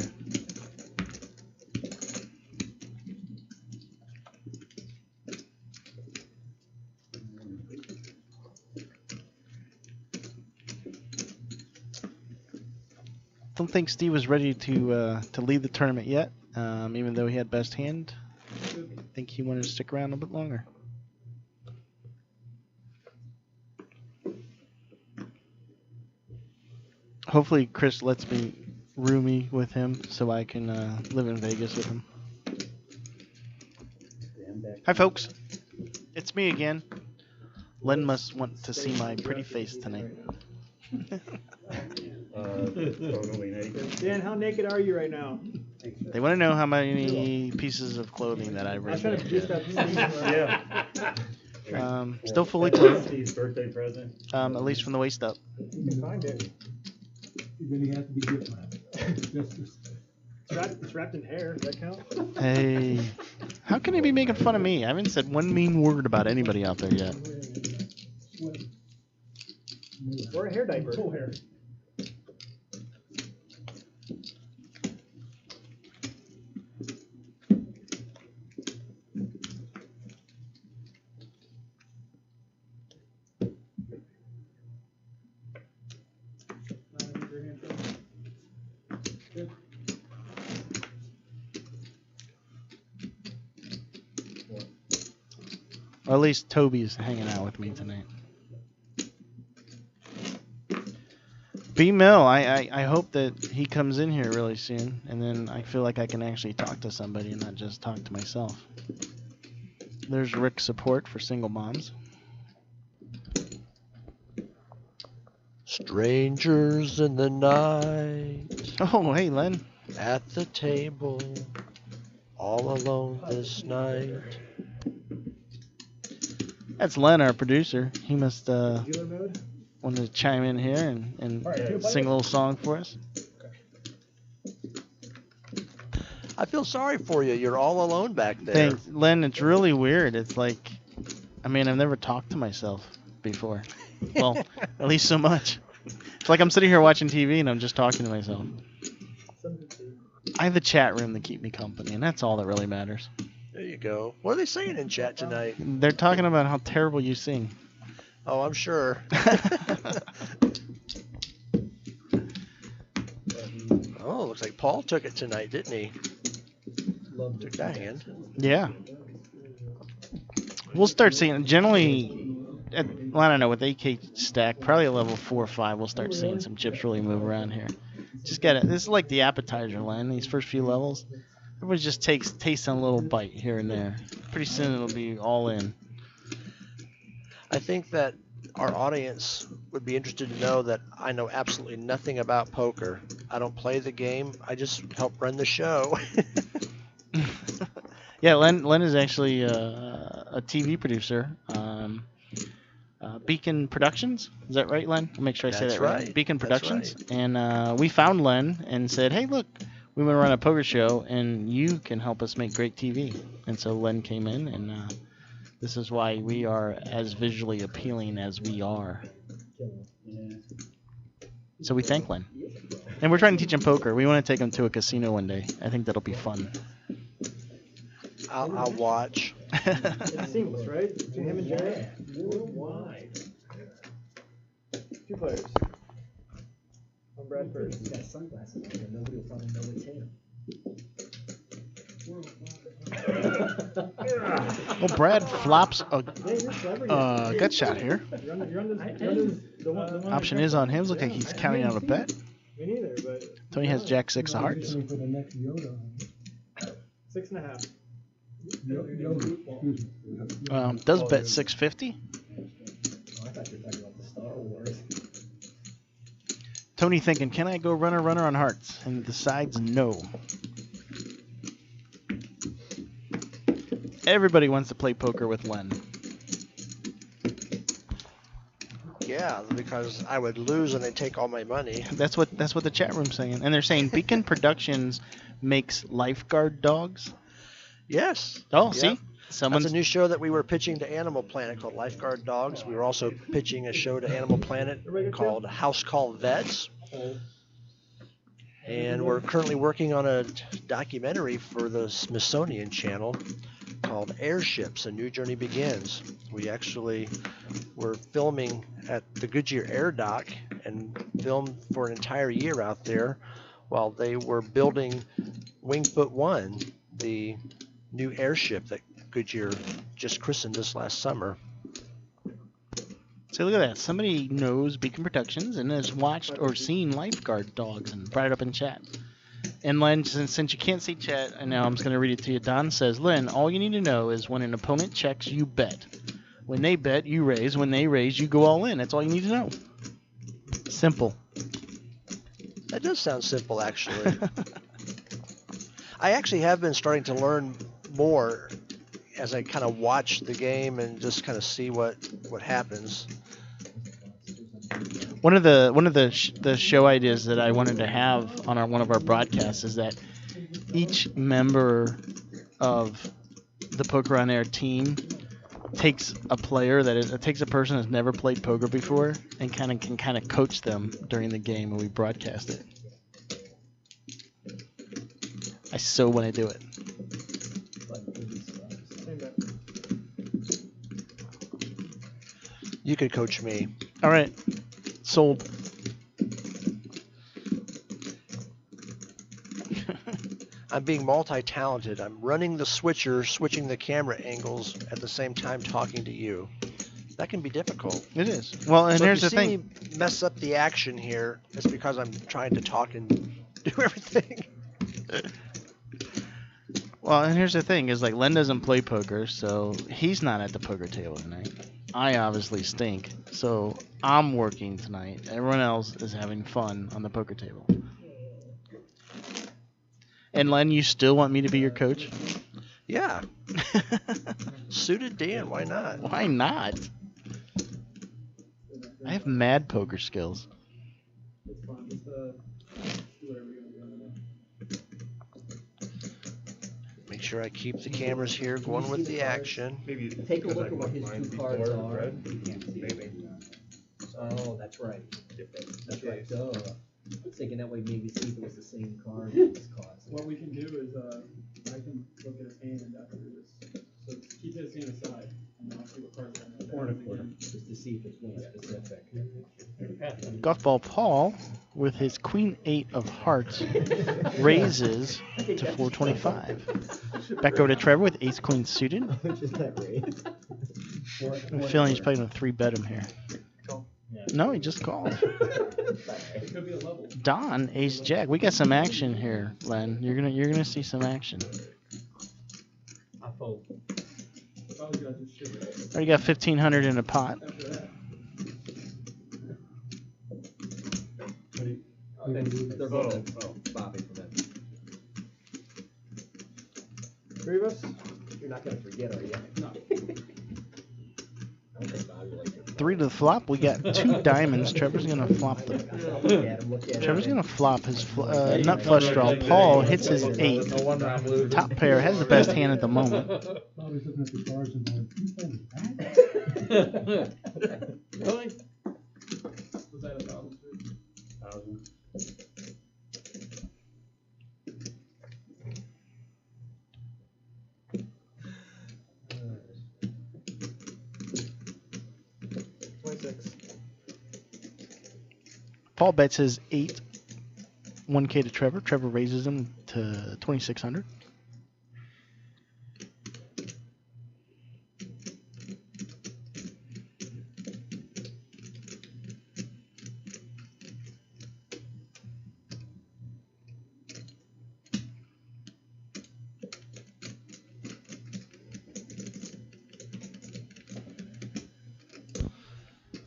Speaker 1: Don't think Steve was ready to lead the tournament yet, even though he had best hand. I think he wanted to stick around a bit longer. Hopefully Chris lets me roomie with him so I can live in Vegas with him. Hi folks, it's me again. Len must want to see my pretty face tonight.
Speaker 4: Totally naked.
Speaker 7: Dan, how naked are you right now?
Speaker 1: They want to know how many pieces of clothing that I
Speaker 7: I was trying to produce
Speaker 1: removed.
Speaker 7: that scene.
Speaker 4: Yeah.
Speaker 1: Still fully clothed,
Speaker 4: Steve's birthday present.
Speaker 1: at least from the waist up.
Speaker 7: You can find it.
Speaker 8: Then you have to be gift wrapped.
Speaker 7: It's wrapped in hair. Does that count?
Speaker 1: Hey, how can he be making fun of me? I haven't said one mean word about anybody out there yet.
Speaker 7: Or a hair diaper.
Speaker 5: Full hair.
Speaker 1: Or at least Toby's hanging out with me tonight. B Mill, I hope that he comes in here really soon, and then I feel like I can actually talk to somebody and not just talk to myself. There's Rick's support for single moms.
Speaker 9: Strangers in the night,
Speaker 1: Oh, hey, Len.
Speaker 9: at the table, all alone this night.
Speaker 1: That's Len, our producer. He must
Speaker 7: Dealer mode.
Speaker 1: want to chime in here and
Speaker 7: All right,
Speaker 1: sing a little song for us.
Speaker 9: I feel sorry for you. You're all alone back there.
Speaker 1: Thanks, Len. It's really weird. It's like, I mean, I've never talked to myself before. Well, at least so much. It's like I'm sitting here watching TV and I'm just talking to myself. I have a chat room to keep me company, and that's all that really matters.
Speaker 9: There you go. What are they saying in chat tonight?
Speaker 1: They're talking about how terrible you sing.
Speaker 9: Oh, I'm sure. Oh, looks like Paul took it tonight, didn't he? Took that hand.
Speaker 1: Yeah. We'll start seeing, generally, well, I don't know, with AK stack, probably at level 4 or 5, we'll start seeing some chips really move around here. Just get it. This is like the appetizer, Len, these first few levels. Everybody just tasting a little bite here and there. Pretty soon it'll be all in.
Speaker 9: I think that our audience would be interested to know that I know absolutely nothing about poker. I don't play the game. I just help run the show.
Speaker 1: Yeah, Len is actually a TV producer. Beacon Productions, is that right, Len? I'll make sure I say
Speaker 9: That's
Speaker 1: that right.
Speaker 9: right.
Speaker 1: Beacon
Speaker 9: That's
Speaker 1: Productions.
Speaker 9: right.
Speaker 1: And we found Len and said, hey, look, we want to run a poker show, and you can help us make great TV. And so Len came in, and this is why we are as visually appealing as we are. So we thank Len. And we're trying to teach him poker. We want to take him to a casino one day. I think that'll be fun.
Speaker 9: I'll watch.
Speaker 7: It's seamless, right? Between him and Jared?
Speaker 3: Worldwide.
Speaker 7: 2 players. On Brad first.
Speaker 3: He's got sunglasses on, and nobody will probably know it's him.
Speaker 1: Well, Brad flops a
Speaker 7: Hey, you're clever.
Speaker 1: gut shot here.
Speaker 7: You're on the one
Speaker 1: Option is on him. Looks like he's counting out a bet.
Speaker 7: Me neither, but
Speaker 1: Tony has Jack 6 of hearts.
Speaker 8: For the next Yoda.
Speaker 7: 6.5.
Speaker 8: Yoda, excuse me.
Speaker 1: Does bet 650.
Speaker 3: Oh, I thought you were talking about the Star Wars.
Speaker 1: Tony thinking, can I go runner on hearts? And decides no. Everybody wants to play poker with Len.
Speaker 9: heck yeah, because I would lose and they'd take all my money.
Speaker 1: That's what the chat room's saying, and they're saying Beacon Productions makes lifeguard dogs.
Speaker 9: Yes.
Speaker 1: Oh,
Speaker 9: Yeah.
Speaker 1: see,
Speaker 9: That's
Speaker 1: someone's
Speaker 9: a new show that we were pitching to Animal Planet called Lifeguard Dogs. We were also pitching a show to Animal Planet called House Call Vets. And we're currently working on a documentary for the Smithsonian Channel called Airships, A New Journey Begins. We actually were filming at the Goodyear Air Dock and filmed for an entire year out there while they were building Wingfoot 1, the new airship that Goodyear just christened this last summer.
Speaker 1: So look at that. Somebody knows Beacon Productions and has watched or seen lifeguard dogs and brought it up in chat. And Len, since you can't see chat, and now I'm just going to read it to you. Don says, Len, all you need to know is when an opponent checks, you bet. When they bet, you raise. When they raise, you go all in. That's all you need to know. Simple.
Speaker 9: That does sound simple, actually. I actually have been starting to learn more as I kind of watch the game and just kind of see what happens.
Speaker 1: One of the show ideas that I wanted to have on one of our broadcasts is that each member of the Poker on Air team takes a person that's never played poker before and can coach them during the game when we broadcast it. I so want to do it.
Speaker 9: You could coach me.
Speaker 1: All right, sold.
Speaker 9: I'm being multi-talented. I'm running the switcher, switching the camera angles at the same time talking to you. That can be difficult.
Speaker 1: It is. Well, and
Speaker 9: So
Speaker 1: here's the
Speaker 9: if you see
Speaker 1: thing.
Speaker 9: me mess up the action here, it's because I'm trying to talk and do everything.
Speaker 1: Well, and here's the thing is like Len doesn't play poker, so he's not at the poker table tonight. I obviously stink, so I'm working tonight. Everyone else is having fun on the poker table. And Len, you still want me to be your coach?
Speaker 9: Yeah. Suited Dan, why not?
Speaker 1: Why not? I have mad poker skills.
Speaker 5: It's fun. Just, do whatever you want to do.
Speaker 9: Make sure I keep the cameras here going with the action.
Speaker 6: Maybe
Speaker 3: Take a look at what his
Speaker 6: mine
Speaker 3: two
Speaker 6: before
Speaker 3: cards are.
Speaker 6: red. Maybe.
Speaker 3: Oh, that's right.
Speaker 6: Different.
Speaker 3: That's right. Duh. I was thinking that way maybe see if it was the same card that was causing.
Speaker 5: What we can do is, I can look at his hand after this. So keep his hand aside, and I'll see what cards are in there.
Speaker 6: Four and a quarter.
Speaker 3: Just to see if it's one specific.
Speaker 1: Golf ball Paul with his Queen 8 of Hearts raises to 425. Back over to Trevor with Ace Queen suited.
Speaker 3: Which is that raised?
Speaker 1: I'm feeling he's playing a 3-bet him here. No, he just called.
Speaker 5: It could be a level.
Speaker 1: Don, Ace Jack. We got some action here, Len. You're gonna see some action.
Speaker 6: I fold.
Speaker 5: If I was gonna just ship it
Speaker 1: Already got 1,500 in a pot.
Speaker 5: after that.
Speaker 3: They're both Bobby for that.
Speaker 7: Three of us?
Speaker 3: You're not gonna forget, are you?
Speaker 5: No.
Speaker 3: I don't think Bobby likes it.
Speaker 1: 3 to the flop. We got 2 diamonds. Trevor's gonna flop them.
Speaker 3: Look at him, look at him.
Speaker 1: Trevor's gonna flop his nut flush draw. Paul hits his 8.
Speaker 7: No wonder I'm losing.
Speaker 1: Top pair has the best hand at the moment.
Speaker 8: Bobby's looking at the cards and going, "You folded that?"
Speaker 7: Really?
Speaker 5: Was that 1,000 too?
Speaker 6: 1,000.
Speaker 1: Paul bets his 8, 1K to Trevor. Trevor raises him to 2,600.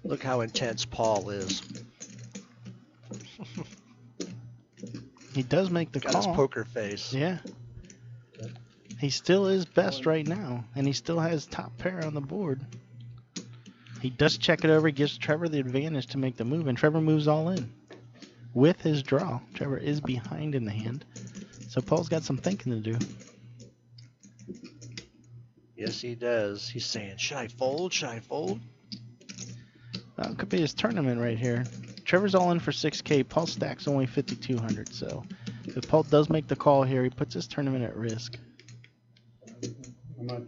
Speaker 9: Look how intense Paul is.
Speaker 1: He does make the
Speaker 9: Got
Speaker 1: call.
Speaker 9: his poker face.
Speaker 1: Yeah. He still is best right now, and he still has top pair on the board. He does check it over. He gives Trevor the advantage to make the move, and Trevor moves all in with his draw. Trevor is behind in the hand, so Paul's got some thinking to do.
Speaker 9: Yes, he does. He's saying, should I fold? Should I fold?
Speaker 1: It could be his tournament right here. Trevor's all in for 6K. Paul stacks only 5,200. So if Paul does make the call here, he puts his tournament at risk.
Speaker 2: How much?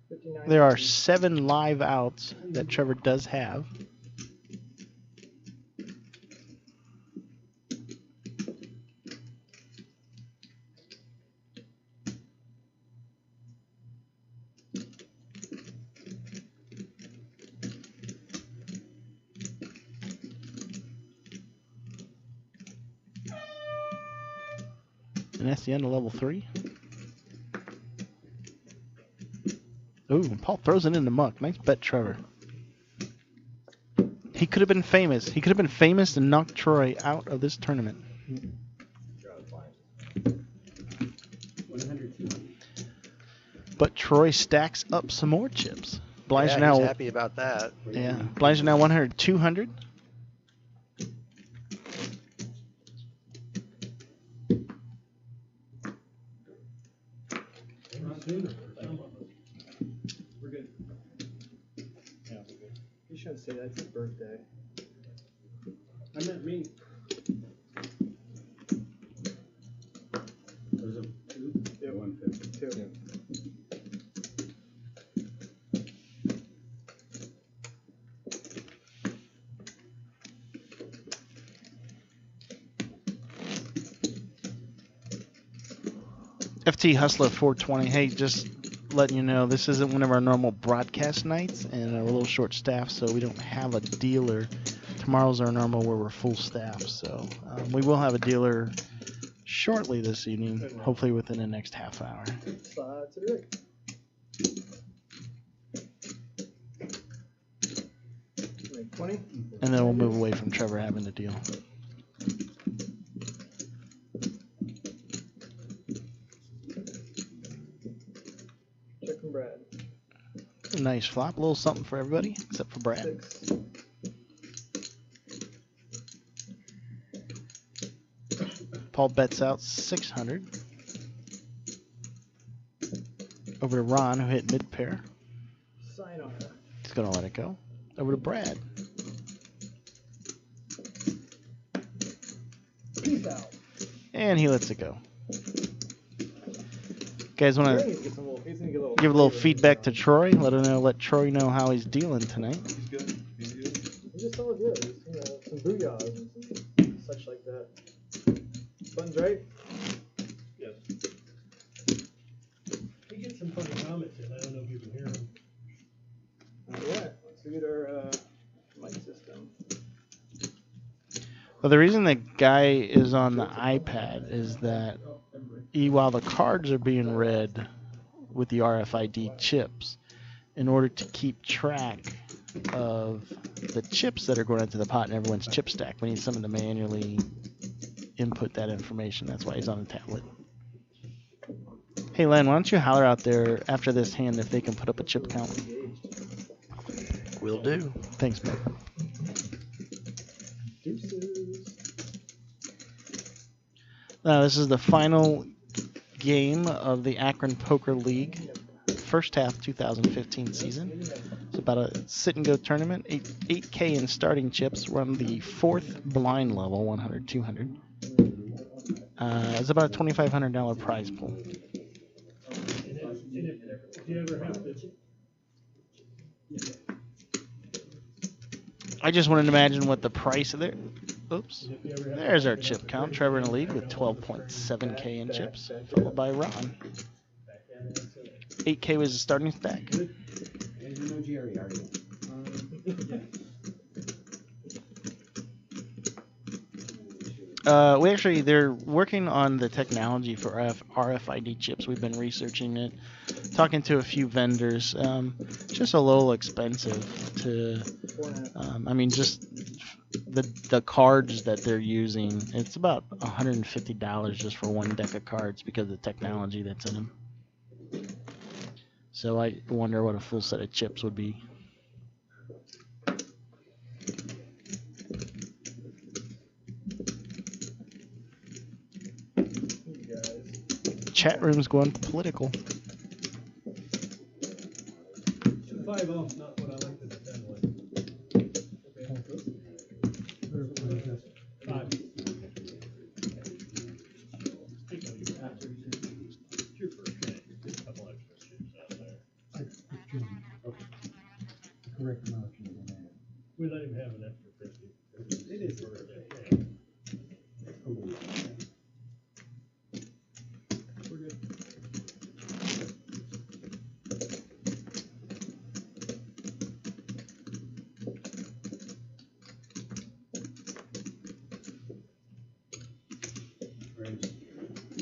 Speaker 3: 59.
Speaker 1: There are 7 live outs that Trevor does have. And that's the end of level 3. Ooh, Paul throws it in the muck. Nice bet, Trevor. He could have been famous. He could have been famous and knocked Troy out of this tournament.
Speaker 2: 100, 200.
Speaker 1: But Troy stacks up some more chips. Blinds
Speaker 9: Yeah,
Speaker 1: are now,
Speaker 9: he's happy about that.
Speaker 1: yeah, blinds are now 100, 200.
Speaker 5: We're good. Yeah, we're good.
Speaker 7: You shouldn't say that's his birthday.
Speaker 5: I meant me.
Speaker 2: There's a 2? Yeah, 150.
Speaker 7: Too.
Speaker 1: FT Hustler 420. Hey, just letting you know, this isn't one of our normal broadcast nights, and we're a little short staffed, so we don't have a dealer. Tomorrow's our normal where we're full staff, so we will have a dealer shortly this evening, hopefully within the next half hour.
Speaker 7: Slide to the right. Like 20.
Speaker 1: And then we'll move away from Trevor having to deal.
Speaker 7: Check from Brad.
Speaker 1: Nice flop, a little something for everybody except for Brad.
Speaker 7: 6.
Speaker 1: Paul bets out 600. Over to Ron, who hit mid pair.
Speaker 7: Sayonara.
Speaker 1: He's gonna let it go. Over to Brad.
Speaker 7: Peace out.
Speaker 1: And he lets it go. Guys want
Speaker 7: He's
Speaker 1: to
Speaker 7: gonna get some little, he's gonna get a little
Speaker 1: give a little
Speaker 7: flavor.
Speaker 1: feedback to Troy? Let Troy know how he's dealing tonight.
Speaker 2: He's good. He's good.
Speaker 7: He's just all good. Just, you know, some booyahs and such like that. Buttons right?
Speaker 5: Yes. He gets some funny comments in. I don't know if you can hear them.
Speaker 7: Alright, let's look at our mic system.
Speaker 1: Well, the reason the guy is on the iPad is that while the cards are being read with the RFID chips, in order to keep track of the chips that are going into the pot in everyone's chip stack, we need someone to manually input that information. That's why he's on the tablet. Hey, Len, why don't you holler out there after this hand if they can put up a chip count?
Speaker 9: Will do.
Speaker 1: Thanks, man. This is the final game of the Akron Poker League first half 2015 season. It's about a sit-and-go tournament. 8K in starting chips. We're on the 4th blind level, 100, 200. It's about a $2,500 prize pool.
Speaker 5: And if you ever have to.
Speaker 1: I just wanted to imagine what the price of there. Oops. There's our chip count. Trevor in the lead with 12.7K in chips, followed by Ron. 8K was the starting stack.
Speaker 6: There's no Jerry, are you?
Speaker 1: They're working on the technology for RFID chips. We've been researching it, talking to a few vendors. Just a little expensive to, just the cards that they're using. It's about $150 just for one deck of cards because of the technology that's in them. So I wonder what a full set of chips would be. Chat room's going political.
Speaker 5: 5-0's not what I like to defend with. Five. Your first hit. Just a couple extra chips out there.
Speaker 8: Correct amount you can add.
Speaker 5: We let him have an extra 50.
Speaker 6: It is.
Speaker 5: We're good.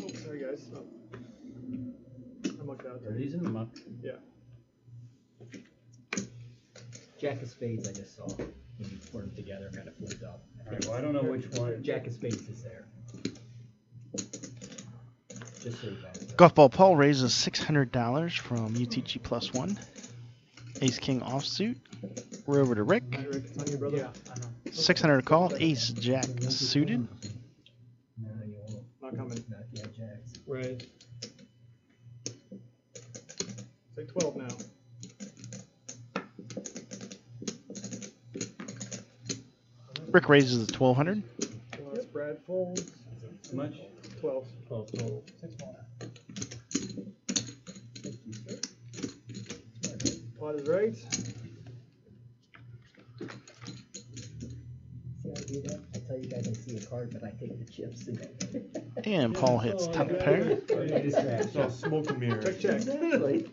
Speaker 7: Oh, sorry guys. Oh. I mucked out.
Speaker 6: Are these in the muck?
Speaker 7: Yeah.
Speaker 3: Jack of spades I just saw. When you put them together, kind of flipped up.
Speaker 4: Alright, well, I don't know which one.
Speaker 3: Jack of spades is there. Just so you guys know.
Speaker 1: Golf Ball Paul raises $600 from UTG plus one. Ace King offsuit. We're over to Rick.
Speaker 7: Hi, Rick. It's on you, brother.
Speaker 3: Yeah, I know.
Speaker 1: 600 call. Ace Jack suited.
Speaker 3: No, you won't.
Speaker 7: Not coming.
Speaker 3: Not yet, Jacks.
Speaker 7: Right. It's like 12 now.
Speaker 1: Rick raises the 1200.
Speaker 7: Brad folds.
Speaker 4: How much?
Speaker 7: 12.
Speaker 6: 12.
Speaker 3: 6 more.
Speaker 7: Pot is right.
Speaker 3: See how I do that? I tell you guys I see a card, but I take the chips and
Speaker 1: And Paul hits top pair.
Speaker 6: It's smoke and mirror.
Speaker 7: Check, check.
Speaker 3: Exactly.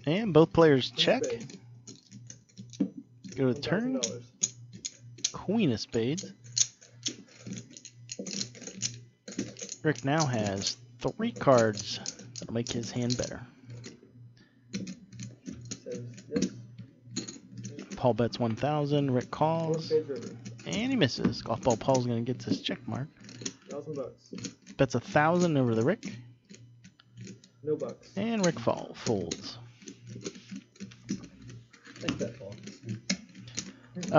Speaker 1: And both players check.
Speaker 7: Spade.
Speaker 1: Go to turn.
Speaker 7: $1,000.
Speaker 1: Queen of spades. Rick now has 3 cards that'll make his hand better.
Speaker 7: Says this.
Speaker 1: Paul bets 1,000. Rick
Speaker 7: 4
Speaker 1: calls.
Speaker 7: spades river.
Speaker 1: And he misses. Golf Ball Paul's going to get this check mark.
Speaker 7: $1,000.
Speaker 1: Bets 1,000 over the Rick.
Speaker 7: No bucks.
Speaker 1: And Rick folds.
Speaker 3: Thanks, that Paul.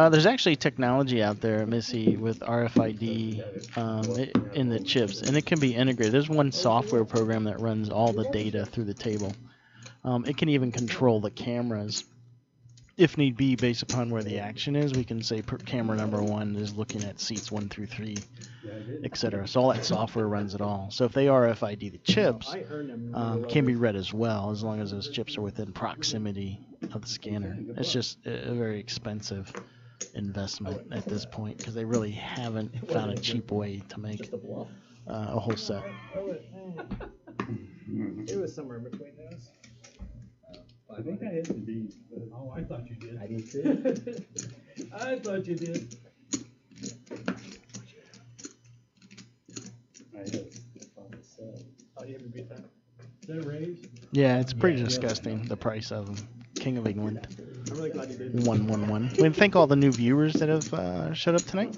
Speaker 1: There's actually technology out there, Missy, with RFID in the chips, and it can be integrated. There's one software program that runs all the data through the table. It can even control the cameras, if need be, based upon where the action is. We can say camera number 1 is looking at seats 1 through 3, etc. So all that software runs it all. So if they RFID the chips,
Speaker 7: I earned them.
Speaker 1: can be read as well, as long as those chips are within proximity of the scanner. It's just a very expensive investment at this point because they really haven't found a cheap way to make
Speaker 3: Just a bluff.
Speaker 1: a whole set.
Speaker 7: It was somewhere in between those.
Speaker 6: I think I hit the D.
Speaker 5: Oh, I thought you did.
Speaker 3: I do too.
Speaker 5: I thought you did.
Speaker 6: I hit on the set.
Speaker 7: Oh, you haven't beat that.
Speaker 5: Is that raised?
Speaker 1: Yeah, it's pretty disgusting, the price of them. King of England,
Speaker 7: I'm really glad you did.
Speaker 1: 111. We thank all the new viewers that have showed up tonight.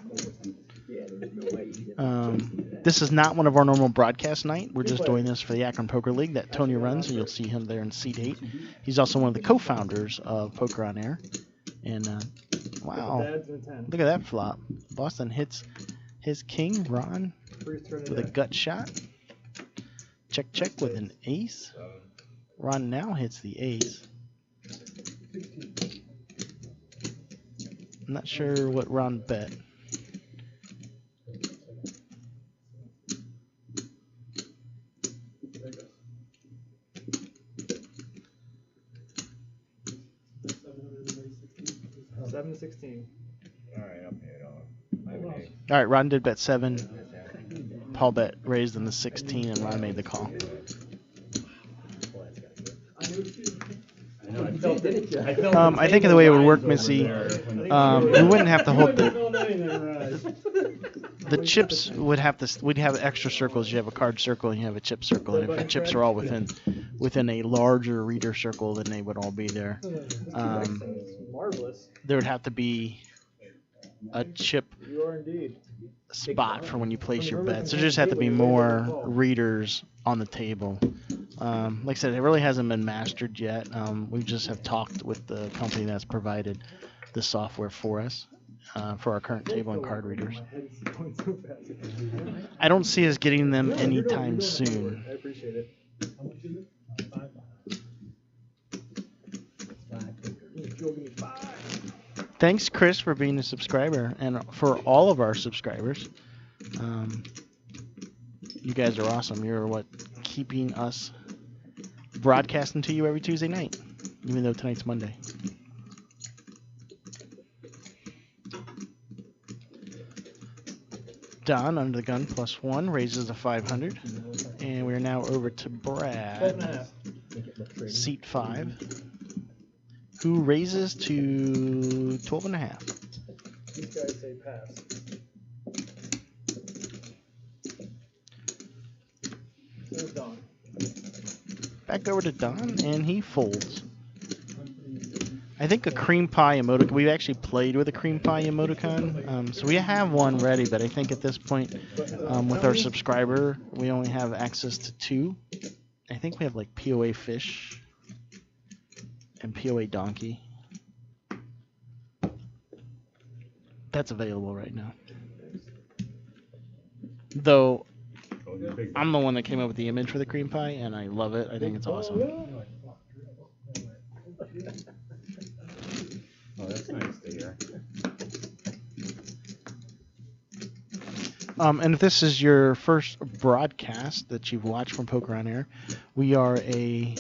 Speaker 3: Yeah, there's no way you did.
Speaker 1: This is not one of our normal broadcast night. We're just doing this for the Akron Poker League that Tony runs, and you'll see him there in seat 8. He's also one of the co-founders of Poker on Air. And wow,
Speaker 7: Dads and a 10.
Speaker 1: look at that flop. Boston hits his king, Ron,
Speaker 7: First turn of
Speaker 1: with a
Speaker 7: deck.
Speaker 1: gut shot. Check, check with an ace. Ron now hits the ace. I'm not sure what Ron bet.
Speaker 7: There it goes. 7-16.
Speaker 6: Alright, I'll pay it off.
Speaker 1: All right, Ron did bet 7. Paul bet raised in the 16, and Ron made the call. I think of the way it would work, Missy, we wouldn't have to hold the chips would have to. We'd have extra circles. You have a card circle and you have a chip circle, and if the chips are all within a larger reader circle, then they would all be there.
Speaker 7: Marvelous.
Speaker 1: There would have to be a chip
Speaker 7: You are indeed.
Speaker 1: spot for when you place your bets. There just have to be more readers on the table. Like I said, it really hasn't been mastered yet. We just have talked with the company that's provided the software for us for our current table and card readers. I don't see us getting them anytime soon.
Speaker 7: I appreciate it.
Speaker 5: How much is it? $5.
Speaker 3: Joe, give me 5.
Speaker 1: Thanks, Chris, for being a subscriber, and for all of our subscribers. You guys are awesome. You're what keeping us broadcasting to you every Tuesday night, even though tonight's Monday. Don under the gun +1 raises to 500, and we're now over to Brad, seat 5, who raises to 12.5.
Speaker 7: These guys say pass. There's Don.
Speaker 1: Back over to Don, and he folds. I think a cream pie emoticon. We've actually played with a cream pie emoticon, so we have one ready. But I think at this point, with our subscriber, we only have access to 2. I think we have like POA fish and POA donkey. That's available right now. Though I'm the one that came up with the image for the cream pie, and I love it. I think it's awesome.
Speaker 4: Oh, that's nice to hear.
Speaker 1: And if this is your first broadcast that you've watched from Poker on Air, we are a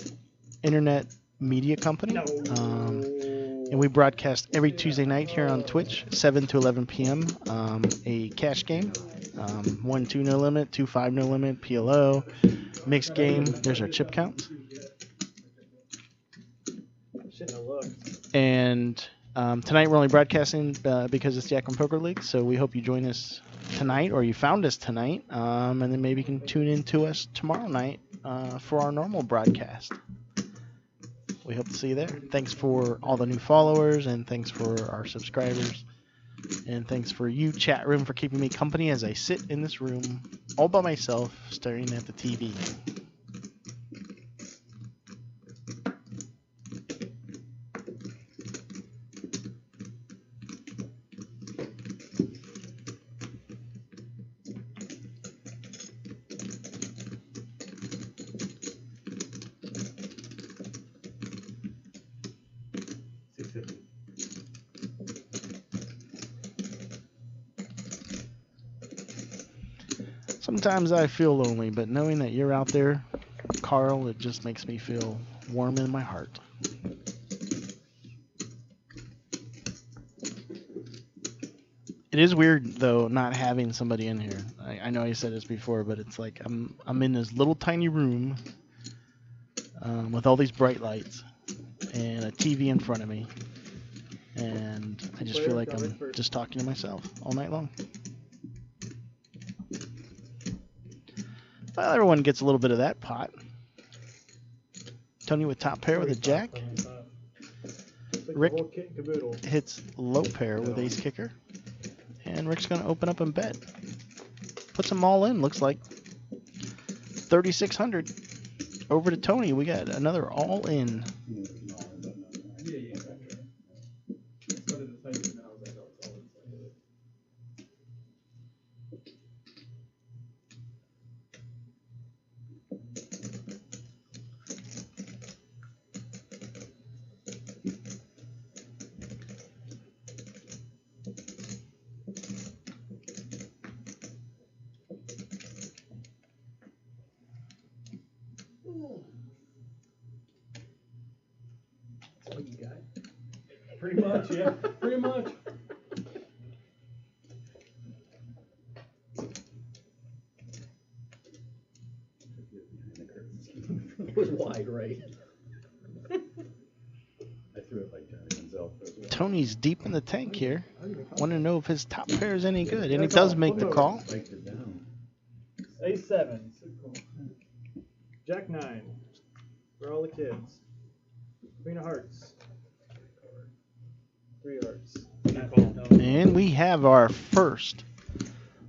Speaker 1: internet media company, and we broadcast every Tuesday night here on Twitch, 7 to 11 p.m. A cash game, 1-2 no limit, 2-5 no limit, PLO, mixed game. There's our chip count.
Speaker 7: Shouldn't have looked.
Speaker 1: And tonight we're only broadcasting because it's the Akron Poker League, so we hope you join us tonight, or you found us tonight, and then maybe you can tune in to us tomorrow night for our normal broadcast. We hope to see you there. Thanks for all the new followers, and thanks for our subscribers, and thanks for you, chat room, for keeping me company as I sit in this room all by myself staring at the TV. Sometimes I feel lonely, but knowing that you're out there, Carl, it just makes me feel warm in my heart. It is weird, though, not having somebody in here. I know I said this before, but it's like I'm in this little tiny room with all these bright lights and a TV in front of me, and I just feel like I'm just talking to myself all night long. Well, everyone gets a little bit of that pot. Tony with top pair with a jack. Rick hits low pair with ace kicker. And Rick's going to open up and bet. Puts them all in, looks like. 3,600. Over to Tony. We got another all in.
Speaker 5: Pretty much, yeah. Pretty much.
Speaker 6: It was wide right. I threw it like Johnny Manziel.
Speaker 1: Tony's deep in the tank here. Want to know if his top pair is any good. And he does make the call.
Speaker 7: Ace 7. Jack 9. For all the kids. Queen of Hearts. 3 hearts.
Speaker 1: And we have our first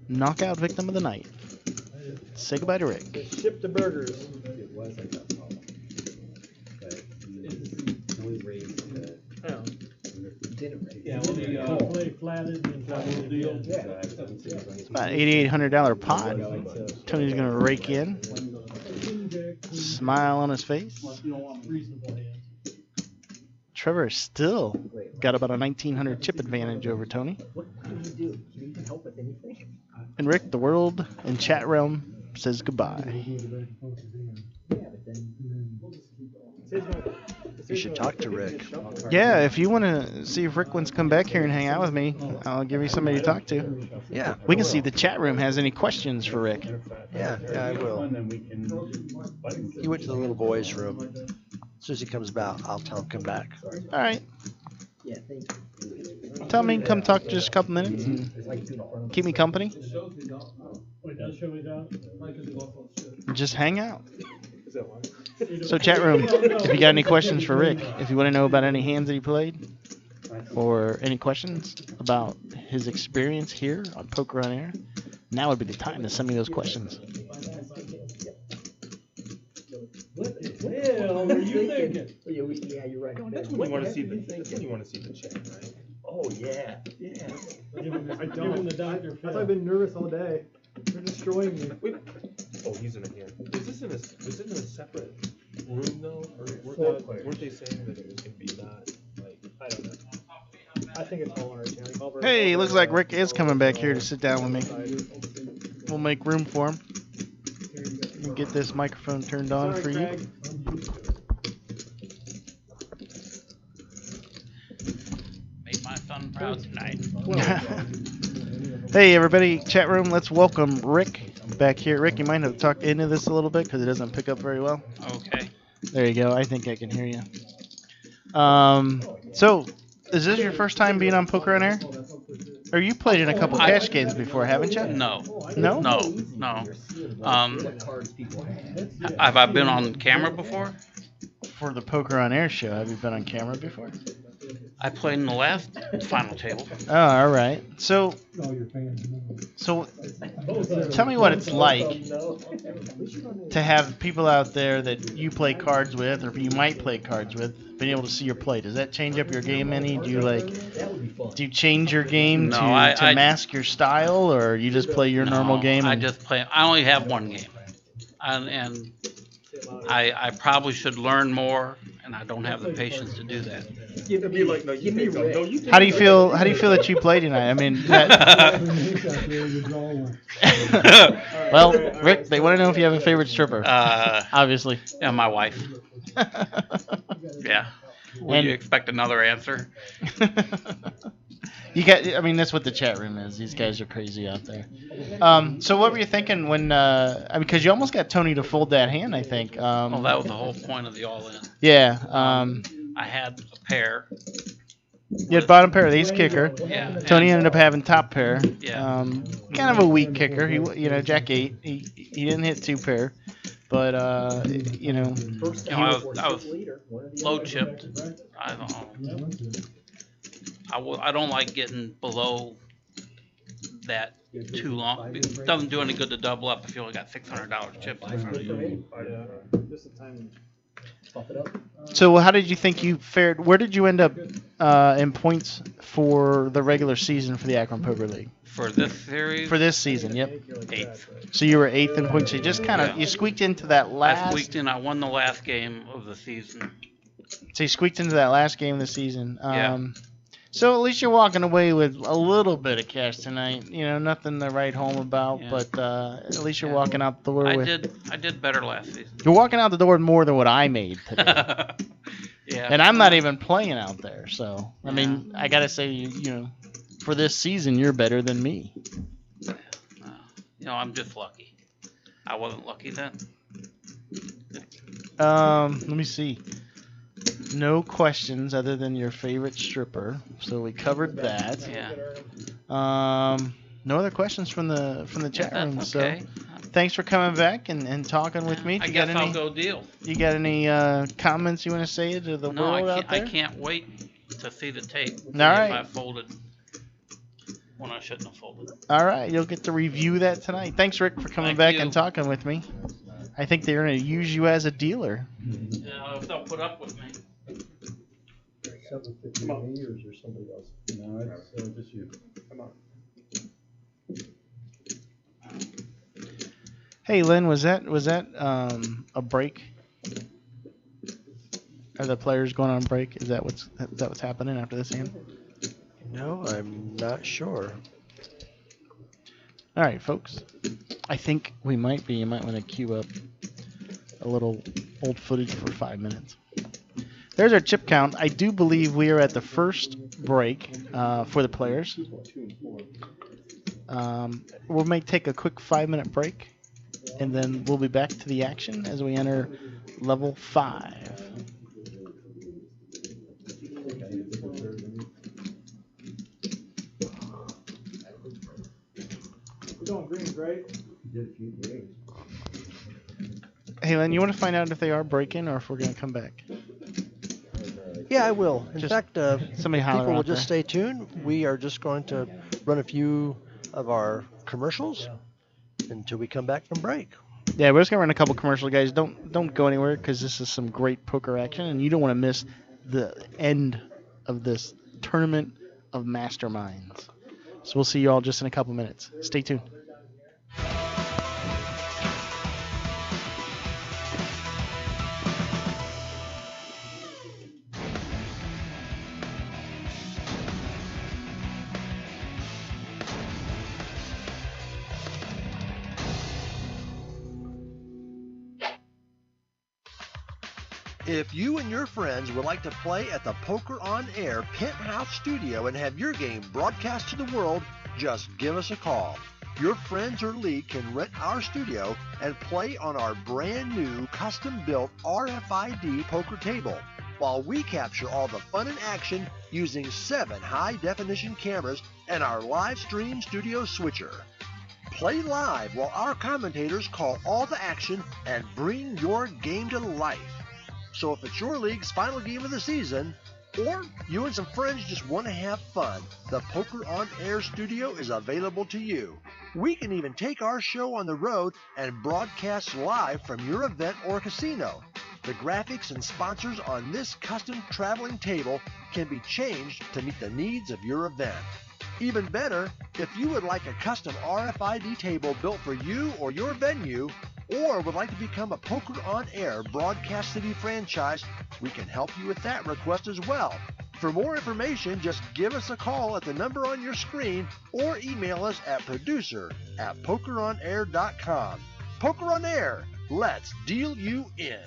Speaker 1: knockout victim of the night. Say goodbye to Rick.
Speaker 7: Ship the burgers.
Speaker 6: It was like that problem. But we raised the.
Speaker 7: Oh.
Speaker 5: Yeah, well, the clay flatted and flatted deal.
Speaker 1: It's about $8,800 pot. Tony's going to rake in. Smile on his face.
Speaker 5: You don't want reasonable hands.
Speaker 1: Trevor still got about a 1900 chip advantage over Tony.
Speaker 3: What can you do? Can you even help with anything?
Speaker 1: And Rick, the world and chat realm says goodbye.
Speaker 3: Yeah, but then
Speaker 9: You should talk to Rick.
Speaker 1: Yeah, if you want to see if Rick wants to come back here and hang out with me, I'll give you somebody to talk to.
Speaker 9: Yeah.
Speaker 1: We can see if the chat room has any questions for Rick.
Speaker 9: Yeah, I will.
Speaker 4: And then we can.
Speaker 9: He went to the little boys' room. As soon as he comes back, I'll tell him to come back.
Speaker 1: All right.
Speaker 3: yeah, thank you.
Speaker 1: Tell me to come talk for just a couple minutes and
Speaker 3: It's like being in front of
Speaker 1: keep me company.
Speaker 5: Wait, does show me that?
Speaker 1: Just hang out.
Speaker 7: Is that one?
Speaker 1: So chat room, if you got any questions for Rick, if you want to know about any hands that he played, or any questions about his experience here on Poker on Air, now would be the time to send me those questions.
Speaker 5: What the hell were you thinking?
Speaker 3: Yeah, you're right.
Speaker 6: That's when you want to see the. That's when you want to see the chat, right?
Speaker 7: Oh yeah. Yeah.
Speaker 5: Give him
Speaker 7: I
Speaker 5: give
Speaker 7: don't.
Speaker 5: him the Dr.
Speaker 7: That's why
Speaker 5: Phil.
Speaker 7: I've been nervous all day. They're destroying me.
Speaker 6: Wait. Oh, he's in here. Was it in a separate room though, or weren't they saying that it was gonna be not like?
Speaker 7: I don't know. I think it's all on our channel.
Speaker 1: Hey, looks like Rick is coming back here to sit down with me. We'll make room for him. We'll get this microphone turned on for you.
Speaker 10: Made my son proud tonight.
Speaker 1: Hey everybody, chat room, let's welcome Rick back here. Rick, you might have to talk into this a little bit because it doesn't pick up very well.
Speaker 10: Okay.
Speaker 1: There you go, I think I can hear you. So, is this your first time being on Poker on Air? Or you played in a couple cash games before, haven't you?
Speaker 10: No.
Speaker 1: No?
Speaker 10: No. Have I been on camera before?
Speaker 1: For the Poker on Air show, have you been on camera before?
Speaker 10: I played in the last final table.
Speaker 1: Oh, all right. So,
Speaker 8: All your fans know.
Speaker 1: tell me what it's like to have people out there that you play cards with, or you might play cards with, being able to see your play. Does that change up your game any? Do you change your game
Speaker 10: No,
Speaker 1: to mask your style, or you just play your normal game?
Speaker 10: I just play. I only have one game, and I probably should learn more, and I don't have the patience to do that.
Speaker 3: Give me Rick.
Speaker 1: How do you feel? How do you feel that you play tonight? I mean, well, Rick, they want to know if you have a favorite stripper. Obviously.
Speaker 10: Yeah, my wife. Yeah. Would you expect another answer?
Speaker 1: You got. I mean, that's what the chat room is. These guys are crazy out there. So what were you thinking when? Because you almost got Tony to fold that hand, I think.
Speaker 10: Well, that was the whole point of the all-in.
Speaker 1: Yeah.
Speaker 10: I had a pair.
Speaker 1: You had bottom pair, the ace kicker.
Speaker 10: Yeah.
Speaker 1: Tony ended up having top pair.
Speaker 10: Yeah.
Speaker 1: Kind of a weak kicker. He, Jack 8. He didn't hit two pair, but
Speaker 10: I was low chipped. I don't know. I don't like getting below that too long. It doesn't do any good to double up if you only got $600 chipped in front of you.
Speaker 1: So how did you think you fared? Where did you end up in points for the regular season for the Akron Poker League?
Speaker 10: For this series?
Speaker 1: For this season, yep.
Speaker 10: 8th.
Speaker 1: So you were 8th in points. So you just kind of you squeaked into that last.
Speaker 10: I squeaked in. I won the last game of the season.
Speaker 1: So you squeaked into that last game of the season.
Speaker 10: Yeah.
Speaker 1: So at least you're walking away with a little bit of cash tonight. Nothing to write home about,
Speaker 10: Yeah.
Speaker 1: but at least you're walking out the door
Speaker 10: I
Speaker 1: with.
Speaker 10: did better last season.
Speaker 1: You're walking out the door with more than what I made today.
Speaker 10: Yeah.
Speaker 1: And I'm not even playing out there, so I mean, I gotta say, for this season, you're better than me.
Speaker 10: I'm just lucky. I wasn't lucky then.
Speaker 1: Let me see. No questions other than your favorite stripper, so we covered that.
Speaker 10: Yeah.
Speaker 1: No other questions from the chat room.
Speaker 10: That's okay.
Speaker 1: So thanks for coming back and talking with me.
Speaker 10: I guess I'll go deal.
Speaker 1: You got any comments you want to say to the
Speaker 10: No,
Speaker 1: world out there?
Speaker 10: I can't wait to see the tape.
Speaker 1: All right.
Speaker 10: If I folded. when I shouldn't have folded.
Speaker 1: All right, you'll get to review that tonight. Thanks, Rick, for coming
Speaker 10: Thank
Speaker 1: back
Speaker 10: you.
Speaker 1: and talking with me. I think they're going to use you as a dealer.
Speaker 10: If they'll put up with me.
Speaker 7: 750 me or is there somebody else?
Speaker 2: No, it's just you.
Speaker 7: Come on.
Speaker 1: Hey, Lynn, was that a break? Are the players going on break? Is that what's happening after this hand?
Speaker 9: No, I'm not sure.
Speaker 1: All right, folks. I think you might want to queue up a little old footage for 5 minutes. There's our chip count. I do believe we are at the first break for the players. We may take a quick 5-minute break, and then we'll be back to the action as we enter level 5.
Speaker 7: We're doing greens, right?
Speaker 2: Did a few games.
Speaker 1: Hey, Len, you want to find out if they are breaking or if we're going to come back?
Speaker 9: Yeah, I will. In
Speaker 1: Just
Speaker 9: fact,
Speaker 1: somebody holler
Speaker 9: people will
Speaker 1: out
Speaker 9: just
Speaker 1: there.
Speaker 9: stay tuned. We are just going to run a few of our commercials until we come back from break.
Speaker 1: Yeah, we're just gonna run a couple commercials, guys. Don't go anywhere because this is some great poker action, and you don't want to miss the end of this tournament of masterminds. So we'll see you all just in a couple minutes. Stay tuned.
Speaker 9: If you and your friends would like to play at the Poker on Air Penthouse Studio and have your game broadcast to the world, just give us a call. Your friends or league can rent our studio and play on our brand new custom-built RFID poker table, while we capture all the fun and action using 7 high-definition cameras and our live stream studio switcher. Play live while our commentators call all the action and bring your game to life. So if it's your league's final game of the season, or you and some friends just want to have fun, the Poker on Air studio is available to you. We can even take our show on the road and broadcast live from your event or casino. The graphics and sponsors on this custom traveling table can be changed to meet the needs of your event. Even better, if you would like a custom RFID table built for you or your venue, or would like to become a Poker on Air Broadcast City franchise, we can help you with that request as well. For more information, just give us a call at the number on your screen or email us at producer@pokeronair.com. Poker on Air, let's deal you in.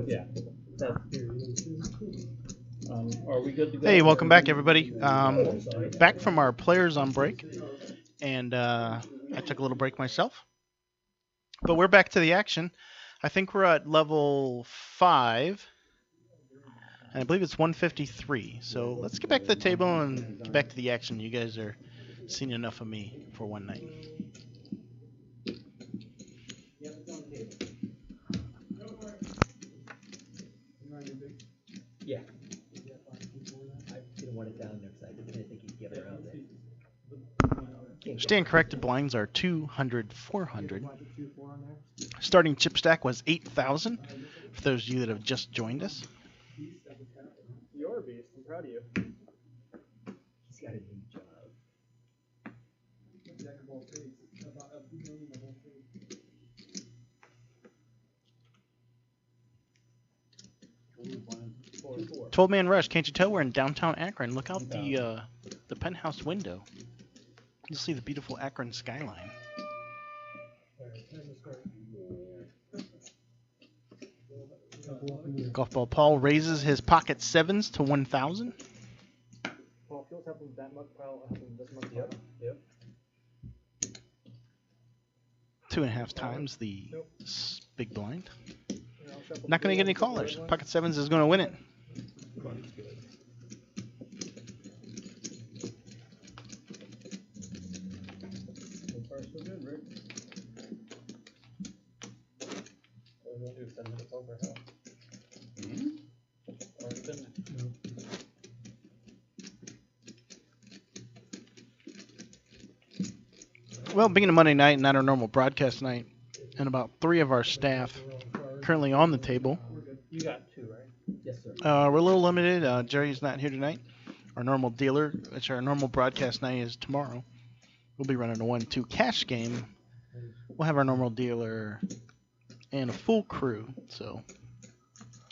Speaker 4: Yeah. Are we good to go?
Speaker 1: Hey, welcome back, everybody. Back from our players on break, and I took a little break myself. But we're back to the action. I think we're at level 5, and I believe it's 153. So let's get back to the table and get back to the action. You guys are seen enough of me for one night.
Speaker 3: Yeah. I didn't want it down there because I didn't think you'd get around it.
Speaker 1: Stand corrected blinds are 200, 400. Starting chip stack was 8,000. For those of you that have just joined us.
Speaker 7: You're a beast. I'm proud of you.
Speaker 3: He's got a new job. Four.
Speaker 1: 12-man rush. Can't you tell we're in downtown Akron? Look out the penthouse window. You'll see the beautiful Akron skyline. Golf ball Paul raises his pocket 7s to 1,000.
Speaker 7: Paul, if you help him that much pile, help him this much pile.
Speaker 6: Yep.
Speaker 1: 2.5 times the big blind. Not going to get any callers. Pocket 7s is going to win it. Well, being a Monday night and not our normal broadcast night, and about 3 of our staff currently on the table.
Speaker 4: You got 2, right?
Speaker 3: Yes, sir.
Speaker 1: We're a little limited. Jerry's not here tonight. Our normal dealer, which our normal broadcast night is tomorrow. We'll be running a 1-2 cash game. We'll have our normal dealer and a full crew. So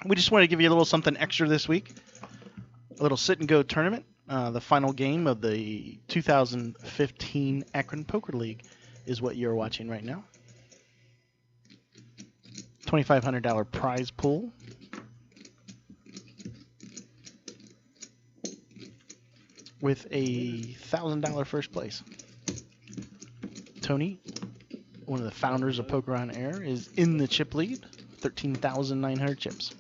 Speaker 1: we just want to give you a little something extra this week. A little sit and go tournament. The final game of the 2015 Akron Poker League is what you're watching right now. $2,500 prize pool. With a $1,000 first place. Tony, one of the founders of Poker on Air, is in the chip lead. 13,900 chips.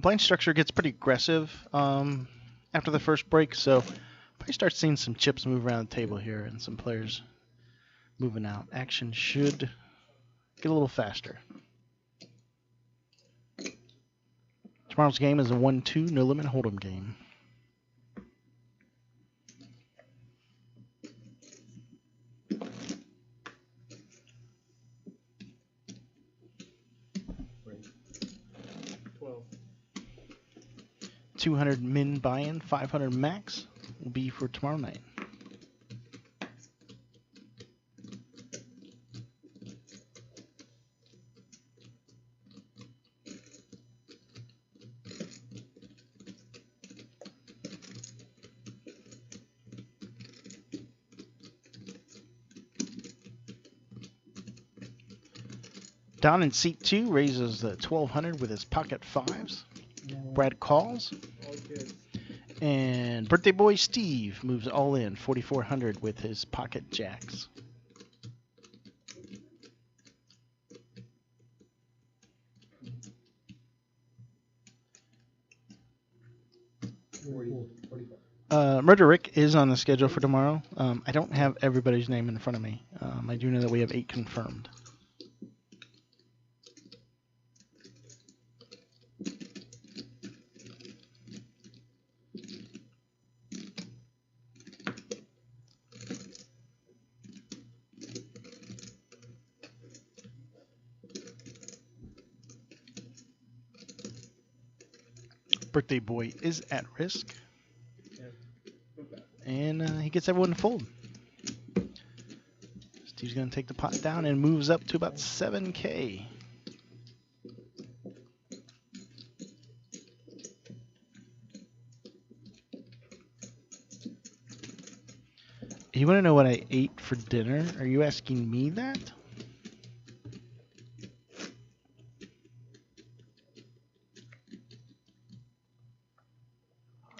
Speaker 1: Blind structure gets pretty aggressive after the first break, so probably start seeing some chips move around the table here and some players moving out. Action should get a little faster. Tomorrow's game is a 1-2 no limit hold'em game. $200 min buy-in, 500 max will be for tomorrow night. Don in seat 2 raises the 1,200 with his pocket 5s. Brad calls. And birthday boy Steve moves all in, 4,400 with his pocket jacks. Murder Rick is on the schedule for tomorrow. I don't have everybody's name in front of me. I do know that we have 8 confirmed. Birthday boy is at risk. And he gets everyone to fold. Steve's going to take the pot down and moves up to about 7K. You want to know what I ate for dinner? Are you asking me that?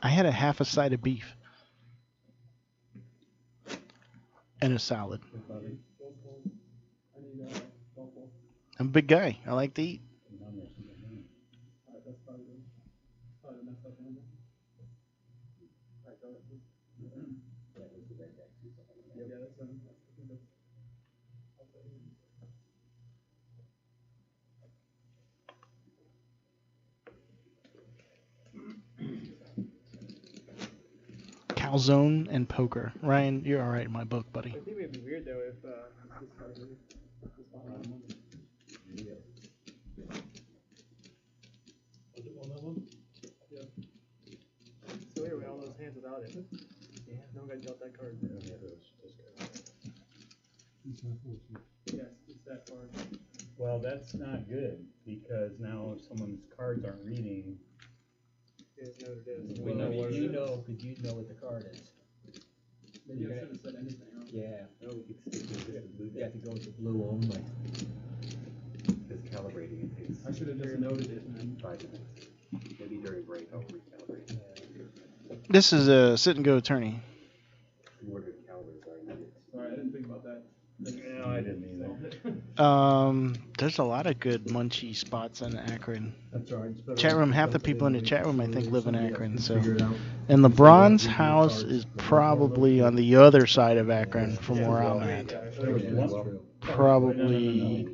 Speaker 1: I had a half a side of beef and a salad. I'm a big guy. I like to eat. Calzone and poker. Ryan, you're all right in my book, buddy.
Speaker 7: I think it'd be weird though if this started.
Speaker 5: Was it on that one? Yeah.
Speaker 7: So weird with all those hands without it. Yeah. No one got dealt that card.
Speaker 5: Yes, it's that card.
Speaker 4: Well, that's not good, because now if someone's cards aren't reading,
Speaker 7: You guys know what it is.
Speaker 3: We know what you know because you know what the card is.
Speaker 5: Maybe I shouldn't have said anything, huh?
Speaker 3: Yeah.
Speaker 2: No, we could stick with the blue
Speaker 3: You have to go with the blue only.
Speaker 2: Because calibrating it takes
Speaker 5: I should have just noted it, man.
Speaker 2: 5 minutes. Maybe during break I'll recalibrate.
Speaker 1: This is a sit-and-go attorney.
Speaker 2: In order to calibrate, sorry.
Speaker 5: Sorry, I didn't think about that.
Speaker 4: no, I didn't either.
Speaker 1: There's a lot of good munchie spots in Akron.
Speaker 8: That's all right.
Speaker 1: Chat room, half the people in the chat room I think live in Akron. So, and LeBron's house is probably on the other side of Akron from where I'm at.
Speaker 4: There was one.
Speaker 1: Probably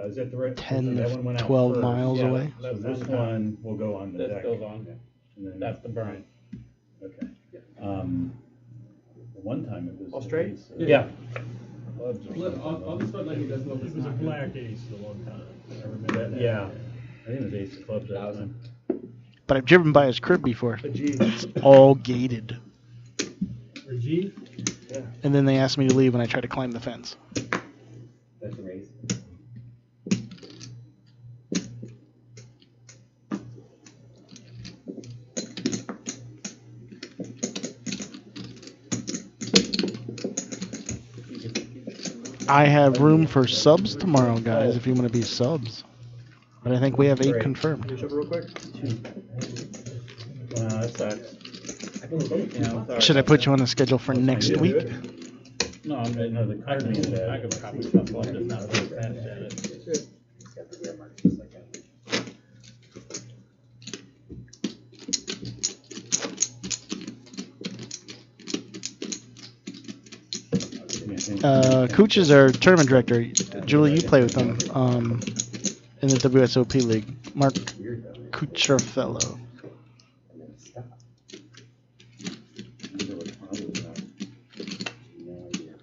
Speaker 4: Is that the right?
Speaker 1: 10
Speaker 4: that
Speaker 1: to
Speaker 4: one went out
Speaker 1: 12
Speaker 4: first.
Speaker 1: miles
Speaker 10: Yeah.
Speaker 1: away.
Speaker 4: So this one will go on the
Speaker 10: That
Speaker 4: deck.
Speaker 10: goes on.
Speaker 4: And then,
Speaker 10: That's the burn.
Speaker 4: okay. One time it was.
Speaker 7: All straight?
Speaker 4: Yeah.
Speaker 5: I'll just start letting you guys know if
Speaker 2: It
Speaker 5: it's
Speaker 2: was a
Speaker 5: not good.
Speaker 2: black ace at one time. I remember that.
Speaker 4: Yeah. I think it was ace of clubs that time.
Speaker 1: But I've driven by his crib before.
Speaker 7: A G.
Speaker 1: It's all gated.
Speaker 2: Or G?
Speaker 1: And then they asked me to leave when I tried to climb the fence.
Speaker 2: That's a race.
Speaker 1: I have room for subs tomorrow, guys, if you want to be subs. But I think we have 8
Speaker 4: Great.
Speaker 1: confirmed.
Speaker 7: Finish up real quick.
Speaker 4: That sucks.
Speaker 10: Yeah, sorry.
Speaker 1: Should I put you on the schedule for next week?
Speaker 4: No, I'm no, the card means that.
Speaker 10: I could probably couple up, just not really fast at it.
Speaker 2: It's got the wear marks just like that.
Speaker 1: Cooch is our tournament director. Julie, you play with him in the WSOP league. Mark
Speaker 2: Weird though.
Speaker 1: Kucherfellow.
Speaker 2: And then it stopped. No idea.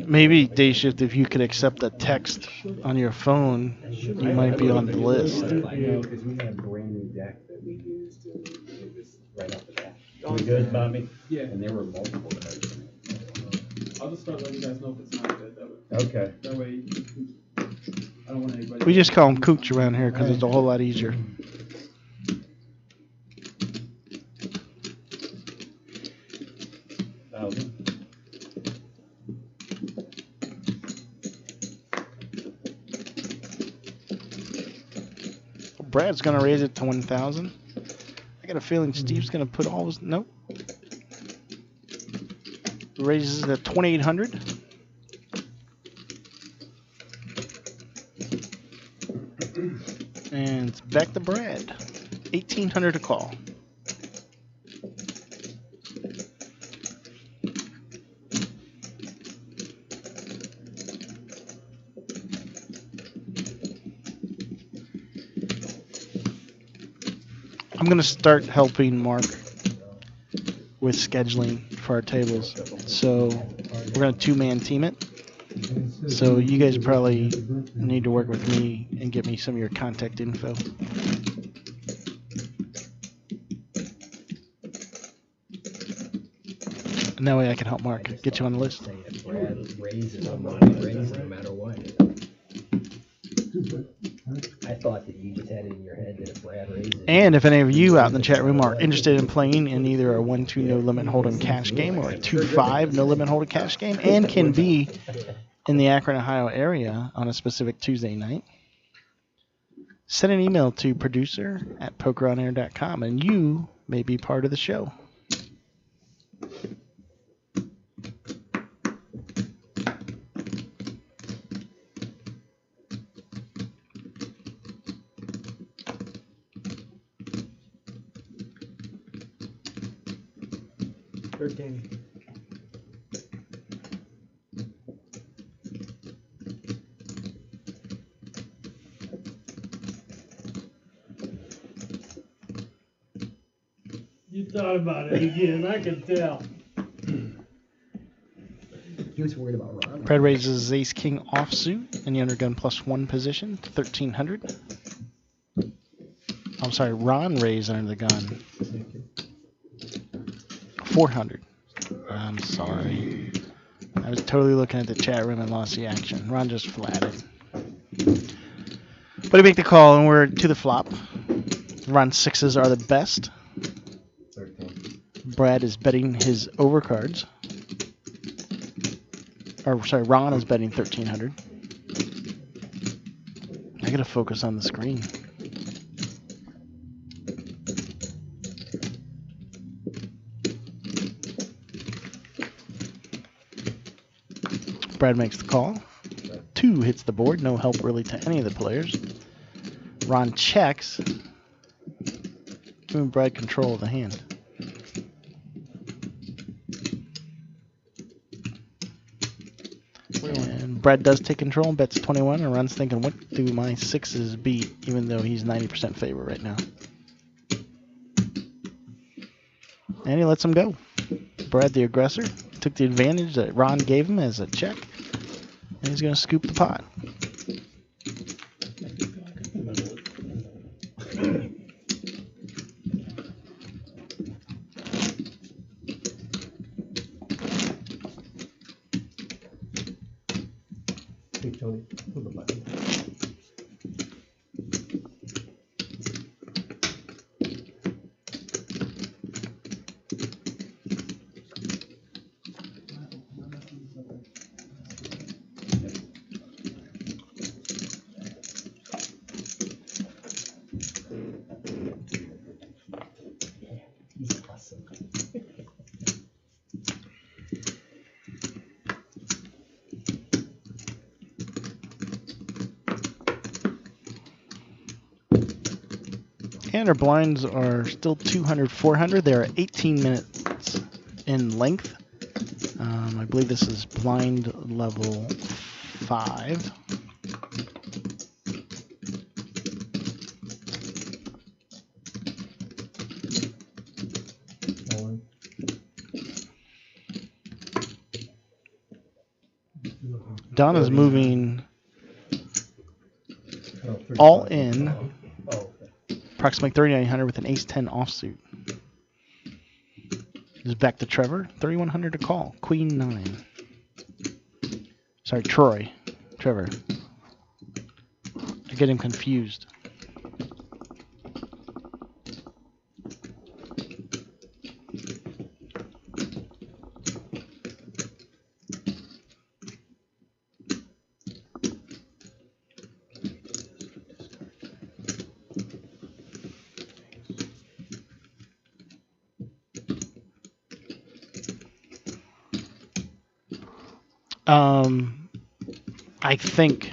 Speaker 1: Maybe day shift, if you could accept a text on your phone, you might be on the list.
Speaker 2: Because we had a brand new deck that we used, and it was right off the bat.
Speaker 4: We good, Bobby?
Speaker 5: Yeah,
Speaker 2: And there were multiple cards in it.
Speaker 5: I'll just start letting you guys know if it's not good.
Speaker 4: Okay.
Speaker 5: That way, I don't want anybody.
Speaker 1: We just call him Cooch around here because it's a whole lot easier.
Speaker 4: $1,000.
Speaker 1: Brad's gonna raise it to 1,000. I got a feeling Steve's gonna put all his nope. Raises it to 2,800. And it's back to Brad. 1,800 to call. I'm gonna start helping Mark with scheduling for our tables. So we're gonna 2-man team it. So you guys probably need to work with me and get me some of your contact info. And that way I can help Mark get you on the list.
Speaker 3: Say if Brad raises, I'm not gonna raise no matter what. I thought that you just had it in your head that if Brad raises.
Speaker 1: And if any of you out in the chat room are interested in playing in either a 1-2 no limit hold'em cash game or a 2-5 no limit hold'em cash game, and can be in the Akron, Ohio area on a specific Tuesday night, send an email to producer@pokeronair.com and you may be part of the show.
Speaker 5: You thought about it again, I can tell.
Speaker 3: He was worried about Ron.
Speaker 1: Brad raises his ace king offsuit in the undergun +1 position to 1300. I'm sorry, Ron raised under the gun 400. I'm sorry. I was totally looking at the chat room and lost the action. Ron just flatted. But he make the call and we're to the flop. Ron's sixes are the best. Brad is betting his overcards. Or sorry, Ron is betting 1300. I gotta focus on the screen. Brad makes the call. 2 hits the board, no help really to any of the players. Ron checks, giving Brad control of the hand. And Brad does take control and bets 21, and Ron's thinking, what do my sixes beat, even though he's 90% favor right now. And he lets him go. Brad, the aggressor, took the advantage that Ron gave him as a check, and he's going to scoop the pot.
Speaker 8: Hey, Tony, pull the button.
Speaker 3: He's awesome.
Speaker 1: And our blinds are still 200, 400. They are 18 minutes in length. I believe this is blind level 5. Donna's moving all in, approximately 3,900 with an ace-10 offsuit. This is back to Trevor, 3,100 to call, queen 9. Sorry, Troy. Trevor. I get him confused. I think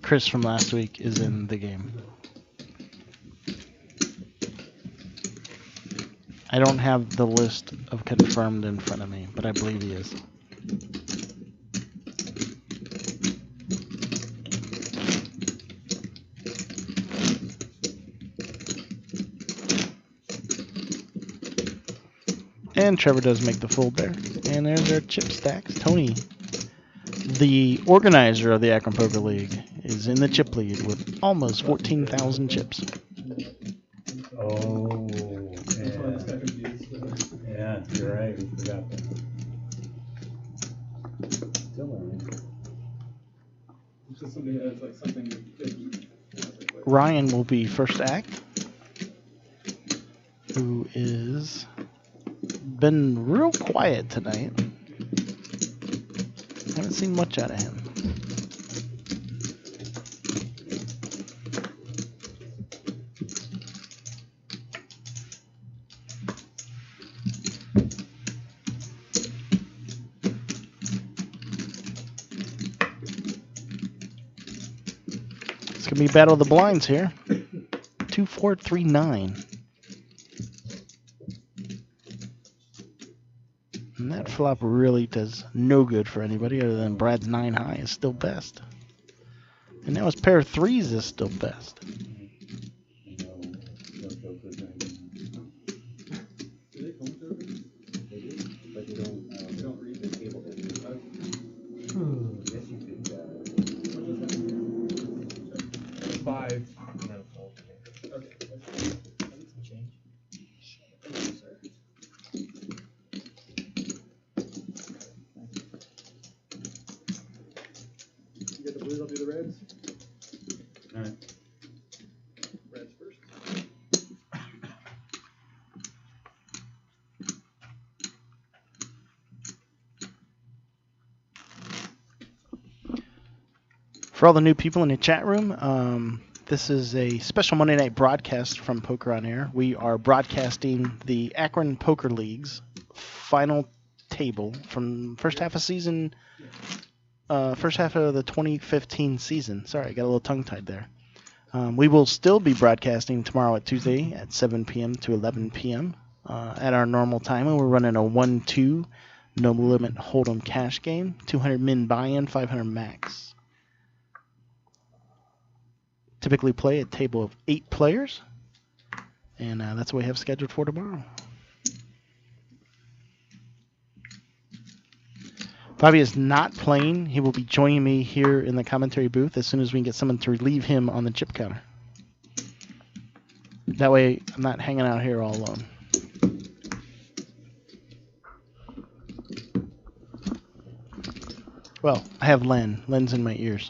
Speaker 1: Chris from last week is in the game. I don't have the list of confirmed in front of me, but I believe he is. And Trevor does make the fold there. And there's our chip stacks. Tony, the organizer of the Akron Poker League, is in the chip lead with almost 14,000 chips.
Speaker 4: Oh, yeah, you're right. We forgot that.
Speaker 2: It's just something that's like something that
Speaker 1: Ryan will be first act, who is been real quiet tonight. Haven't seen much out of him. It's gonna be battle of the blinds here. 2, 4, 3, 9. And that flop really does no good for anybody other than Brad's 9 high is still best. And now his pair of threes is still best.
Speaker 7: I'll do the reds.
Speaker 4: Alright.
Speaker 7: Reds first.
Speaker 1: For all the new people in the chat room, this is a special Monday night broadcast from Poker on Air. We are broadcasting the Akron Poker League's final table from first half of season. First half of the 2015 season. Sorry, I got a little tongue-tied there. We will still be broadcasting tomorrow at Tuesday at 7 p.m. to 11 p.m. At our normal time, and we're running a 1-2 no limit hold'em cash game, 200 min buy-in, 500 max. Typically play a table of 8 players, and that's what we have scheduled for tomorrow. Bobby is not playing. He will be joining me here in the commentary booth as soon as we can get someone to relieve him on the chip counter. That way I'm not hanging out here all alone. Well, I have Len. Len's in my ears.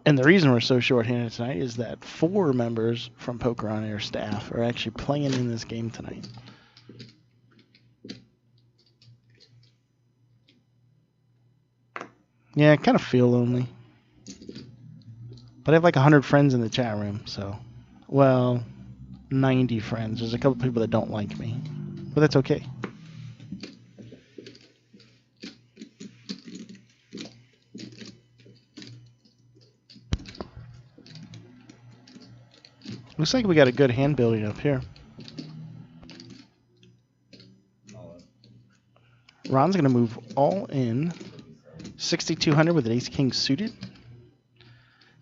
Speaker 1: And the reason we're so short-handed tonight is that 4 members from Poker on Air staff are actually playing in this game tonight. Yeah, I kind of feel lonely. But I have like 100 friends in the chat room, so... Well, 90 friends. There's a couple people that don't like me. But that's okay. Looks like we got a good hand building up here. Ron's going to move all in. 6,200 with an ace-king suited.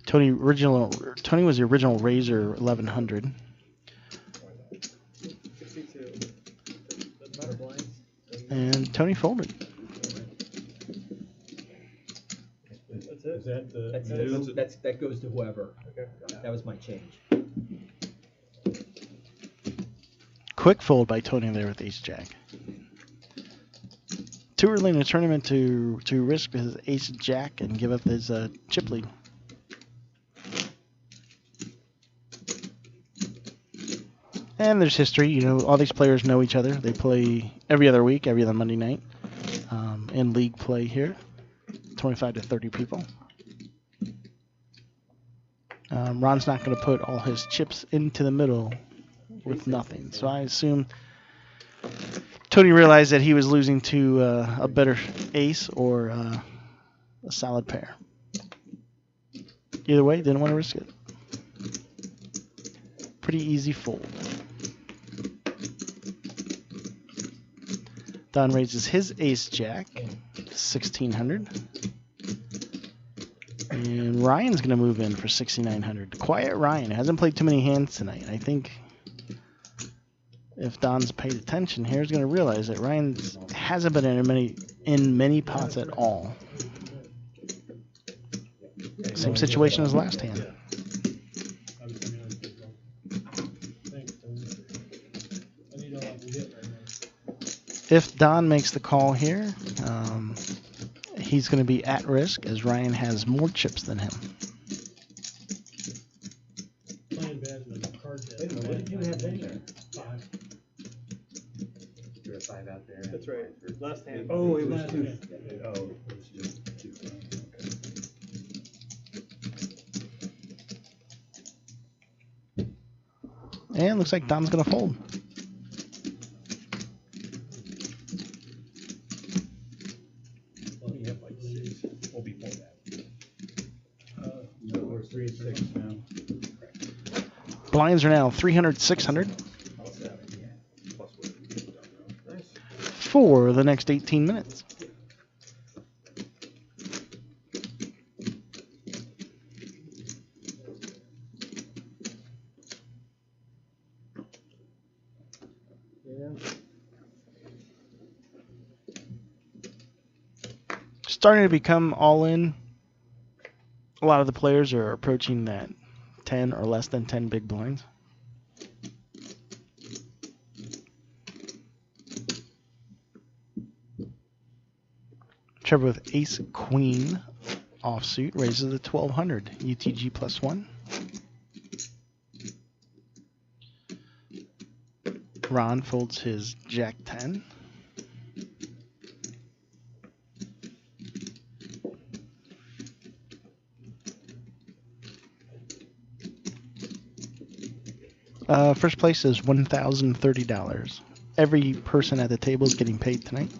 Speaker 1: Tony was the original raiser 1,100.
Speaker 7: 62. Doesn't matter blinds.
Speaker 1: And Tony folded.
Speaker 7: That's it.
Speaker 2: Is that the
Speaker 3: That's,
Speaker 2: new?
Speaker 3: that goes to whoever.
Speaker 7: Okay.
Speaker 3: That was my change.
Speaker 1: Quick fold by Tony there with ace-jack. Too early in the tournament to risk his ace-jack and give up his chip lead. And there's history. You know, all these players know each other. They play every other week, every other Monday night in league play here. 25 to 30 people. Ron's not going to put all his chips into the middle with nothing. So I assume Tony realized that he was losing to a better ace or a solid pair. Either way, didn't want to risk it. Pretty easy fold. Don raises his ace-jack, 1,600. And Ryan's going to move in for 6,900. Quiet Ryan. Hasn't played too many hands tonight. I think if Don's paid attention here, he's going to realize that Ryan hasn't been in many pots at all. Same situation as last hand. If Don makes the call here, he's going to be at risk as Ryan has more chips than him.
Speaker 5: Playing bad with the card deck.
Speaker 2: Wait a minute, what did you have in there?
Speaker 5: 5.
Speaker 2: You were 5 out there.
Speaker 7: That's right. Last hand.
Speaker 2: Oh, it was
Speaker 5: Last
Speaker 2: 2.
Speaker 5: hand.
Speaker 2: Oh, it was just 2.
Speaker 1: And looks like Don's going to fold.
Speaker 2: Well, you have like 6. Well, before that.
Speaker 4: So we're 3-6 now.
Speaker 1: Blinds are now 300, 600
Speaker 2: Plus what we did, nice.
Speaker 1: for the next 18 minutes. Starting to become all in. A lot of the players are approaching that 10 or less than 10 big blinds. Trevor with ace queen offsuit raises the 1200 UTG +1. Ron folds his jack 10. First place is $1,030. Every person at the table is getting paid tonight.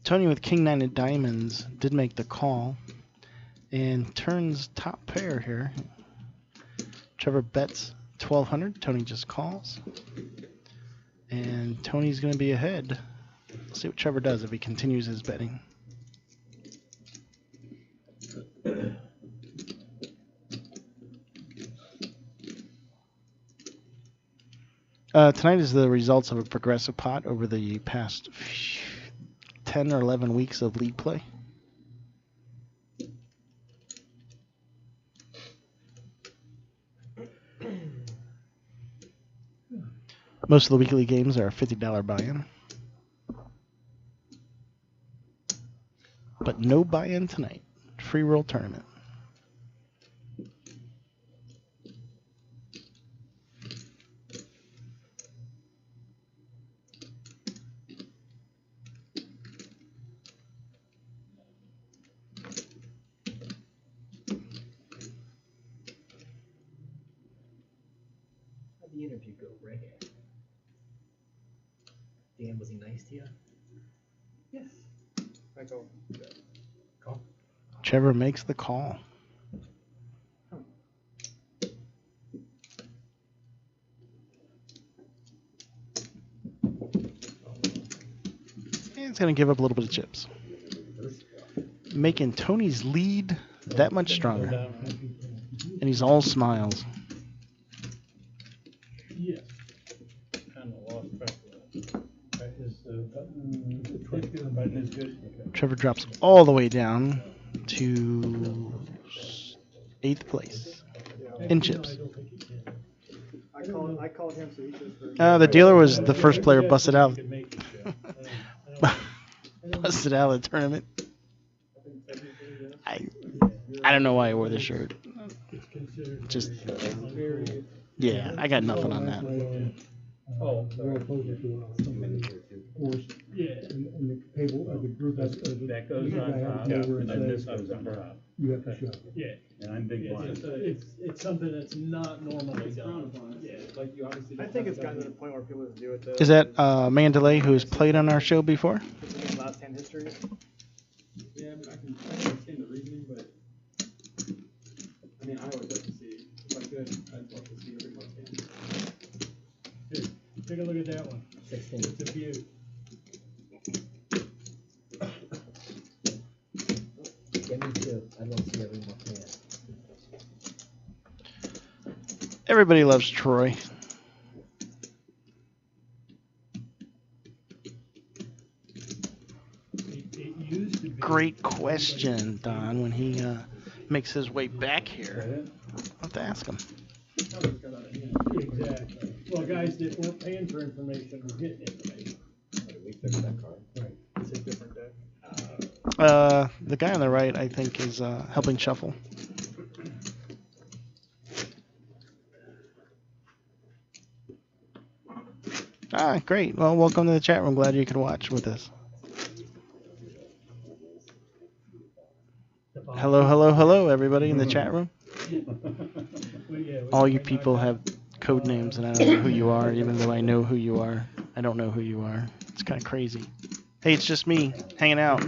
Speaker 1: Tony with King 9 of diamonds did make the call and turns top pair here. Trevor bets 1200. Tony just calls. And Tony's going to be ahead. Let's see what Trevor does if he continues his betting. Tonight is the results of a progressive pot over the past 10 or 11 weeks of league play. Most of the weekly games are a $50 buy-in. But no buy-in tonight. Free roll tournament.
Speaker 3: How'd the interview go, Rick? Dan, was he nice to you?
Speaker 7: Yes. I go.
Speaker 3: Call.
Speaker 1: Trevor makes the call. And it's going to give up a little bit of chips. Making Tony's lead that much stronger. And he's all smiles.
Speaker 5: Yes.
Speaker 2: Kind of lost track of that. Is the button is good? Okay.
Speaker 1: Trevor drops all the way down to 8th place in chips.
Speaker 7: I called him, so he just.
Speaker 1: The dealer was the first player busted out. Busted out of the tournament. I don't know why I wore the shirt. Just yeah, I got nothing on that.
Speaker 2: Oh,
Speaker 8: Very close to course.
Speaker 5: Yeah.
Speaker 8: And the table, the group
Speaker 4: That goes on top, and then this goes on top.
Speaker 8: You have to show.
Speaker 5: Yeah.
Speaker 4: And I'm big blind.
Speaker 5: It's something that's not normally done. Yeah.
Speaker 7: Like you obviously. I think it's gotten to the point where people just do it.
Speaker 1: Is that Mandalay, who's played on our show before?
Speaker 7: Last hand history.
Speaker 2: yeah, I can understand the reasoning, but I mean, I always like to see, if I could, I'd love to see every last hand.
Speaker 5: Take a look at that one.
Speaker 3: 16.
Speaker 5: It's a beaut.
Speaker 3: Get me too. I don't see every more fan.
Speaker 1: Everybody loves Troy.
Speaker 5: It used to be.
Speaker 1: Great question, Don, when he makes his way back here. I'll have to ask him.
Speaker 5: Exactly. Well, guys that weren't paying for information were getting information.
Speaker 7: We fixed that card. Right. It's a different deck.
Speaker 1: The guy on the right, I think, is helping shuffle. Ah, great. Well, welcome to the chat room. Glad you could watch with us. Hello, hello, hello, everybody in the chat room. All you people have code names, and I don't know who you are, even though I know who you are. I don't know who you are. It's kind of crazy. Hey, it's just me hanging out.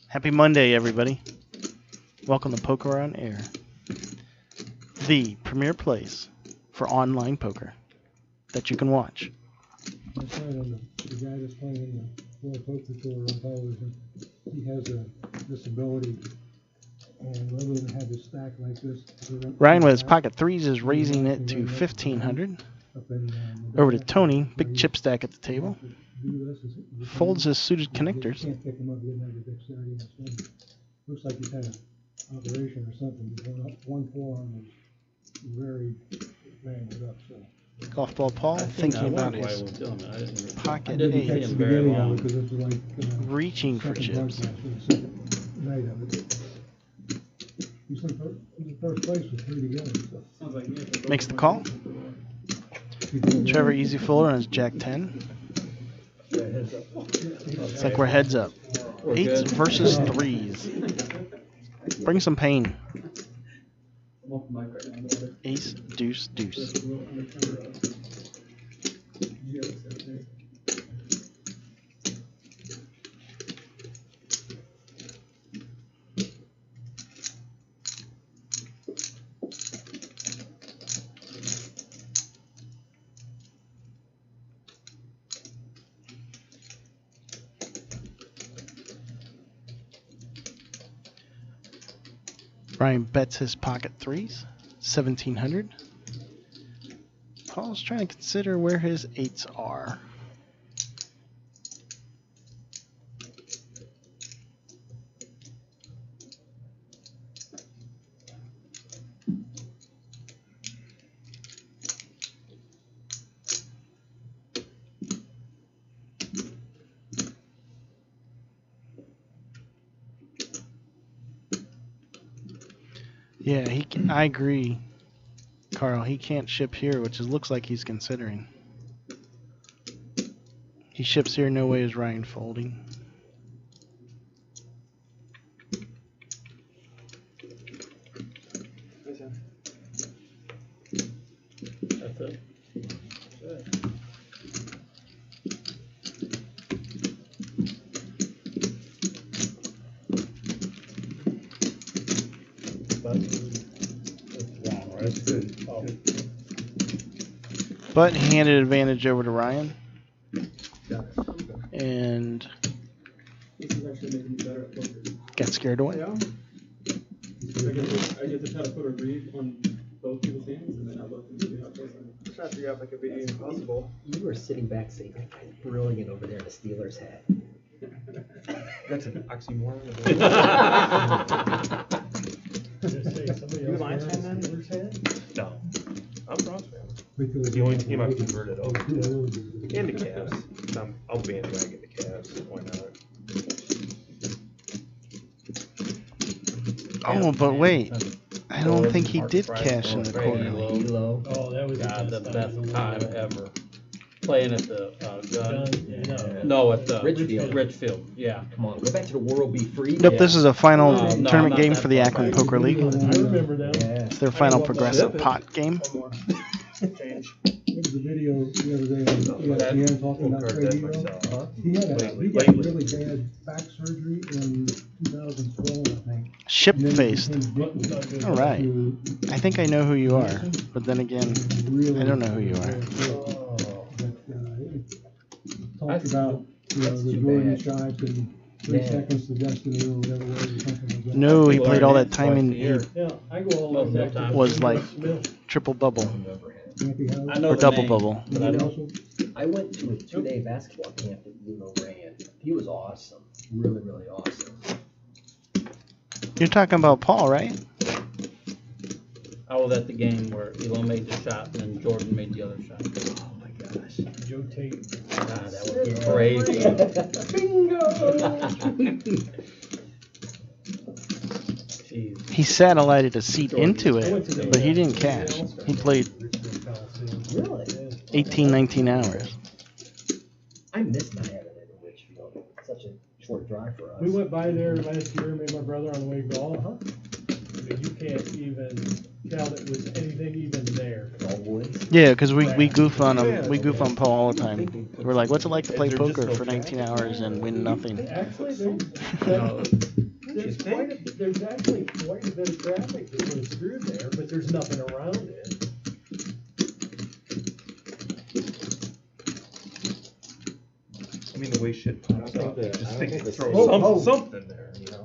Speaker 1: Happy Monday, everybody. Welcome to Poker on Air, the premier place for online poker that you can watch.
Speaker 8: That's right, on the guy that's playing in the World Poker Tour on television, he has a disability, and rather than have his stack like this,
Speaker 1: Ryan with his pocket threes is raising it to 1,500. Over to Tony, big chip stack at the table. Folds his suited connectors.
Speaker 8: Can't pick him up, he didn't have the dexterity in his swing. Looks like he's had an operation or something. One forearm was very banged up. So.
Speaker 1: Golf ball Paul thinking about his pocket eight,
Speaker 8: That's the beginning of it, because it's like
Speaker 1: reaching for
Speaker 8: second
Speaker 1: chips.
Speaker 8: broadcast for the second night of it. He's in first place with 3 together. So.
Speaker 1: Makes the call. Trevor easy folder on his Jack 10. It's like we're heads up. Eights versus threes. Bring some pain. Ace, deuce, deuce. Ryan bets his pocket threes, 1,700. Paul's trying to consider where his eights are. Yeah, I agree, Carl. He can't ship here, which looks like he's considering. He ships here, no way is Ryan folding.
Speaker 6: That's it.
Speaker 2: That's good. Oh.
Speaker 1: But he handed advantage over to Ryan. And got scared away.
Speaker 11: Yeah. I get to try to put a read on both people's hands, and then I look and see how close I am.
Speaker 7: I'm trying to figure out if it could be impossible.
Speaker 3: You were sitting back saying, that guy's brilliant over there in the Steelers hat.
Speaker 6: That's an oxymoron.
Speaker 7: You Lions fan then?
Speaker 6: No. I'm Bronx fan. The only team I've converted over to. And the Cavs. I'll bandwagon the Cavs. Why not?
Speaker 1: Oh, but wait. I don't think he did cash in the quarter.
Speaker 5: Oh, that was
Speaker 10: the best time ever. Playing at the gun.
Speaker 5: No,
Speaker 10: at the
Speaker 3: Ridgefield.
Speaker 10: Ridgefield, yeah.
Speaker 3: Come on, go back to the World Be Free.
Speaker 1: Nope, this is a final
Speaker 10: No,
Speaker 1: tournament
Speaker 10: not
Speaker 1: game
Speaker 10: that
Speaker 1: for the
Speaker 10: far
Speaker 1: Akron
Speaker 10: back.
Speaker 1: Poker League.
Speaker 5: I remember them.
Speaker 3: Yeah.
Speaker 1: It's their final progressive pot game.
Speaker 7: Change.
Speaker 8: There's a video video the other day on ESPN talking about Trey Hero. He had really bad back surgery in 2012, I think.
Speaker 1: Ship-faced. All right. I think I know who you are, but then again, I don't know who you are.
Speaker 8: Talked about the Jordan shots and 3 seconds to destiny or whatever it was, or something like that.
Speaker 1: No, he played all that time in
Speaker 5: Yeah, I go all the way back to
Speaker 1: was like triple bubble
Speaker 3: know
Speaker 1: or
Speaker 3: the
Speaker 1: double
Speaker 3: name,
Speaker 1: bubble.
Speaker 3: but I went to a 2-day basketball camp that Uno ran. He was awesome. Really, really awesome.
Speaker 1: You're talking about Paul, right?
Speaker 10: I was at the game where Elo made the shot and then Jordan made the other shot.
Speaker 3: Oh my gosh.
Speaker 5: Joe Tate.
Speaker 3: God, that was crazy.
Speaker 10: Jeez.
Speaker 1: He satellited a seat into it, but he didn't cash. He played
Speaker 3: Really?
Speaker 1: 18, 19 hours.
Speaker 3: I miss not having it in Richfield. It's such a short drive for us.
Speaker 5: We went by there last year, me and my brother on the way to golf. I mean, you can't even tell it was anything even there.
Speaker 3: All woods.
Speaker 1: Yeah, because we goof on him. We goof on Paul all the time. We're like, what's it like to play poker for 19 hours and win nothing?
Speaker 5: Actually, there's actually quite a bit of traffic that goes through there, but there's nothing around it.
Speaker 6: I mean, the way shit pops up, just think
Speaker 3: the
Speaker 6: throw
Speaker 3: city-
Speaker 6: something there, you know?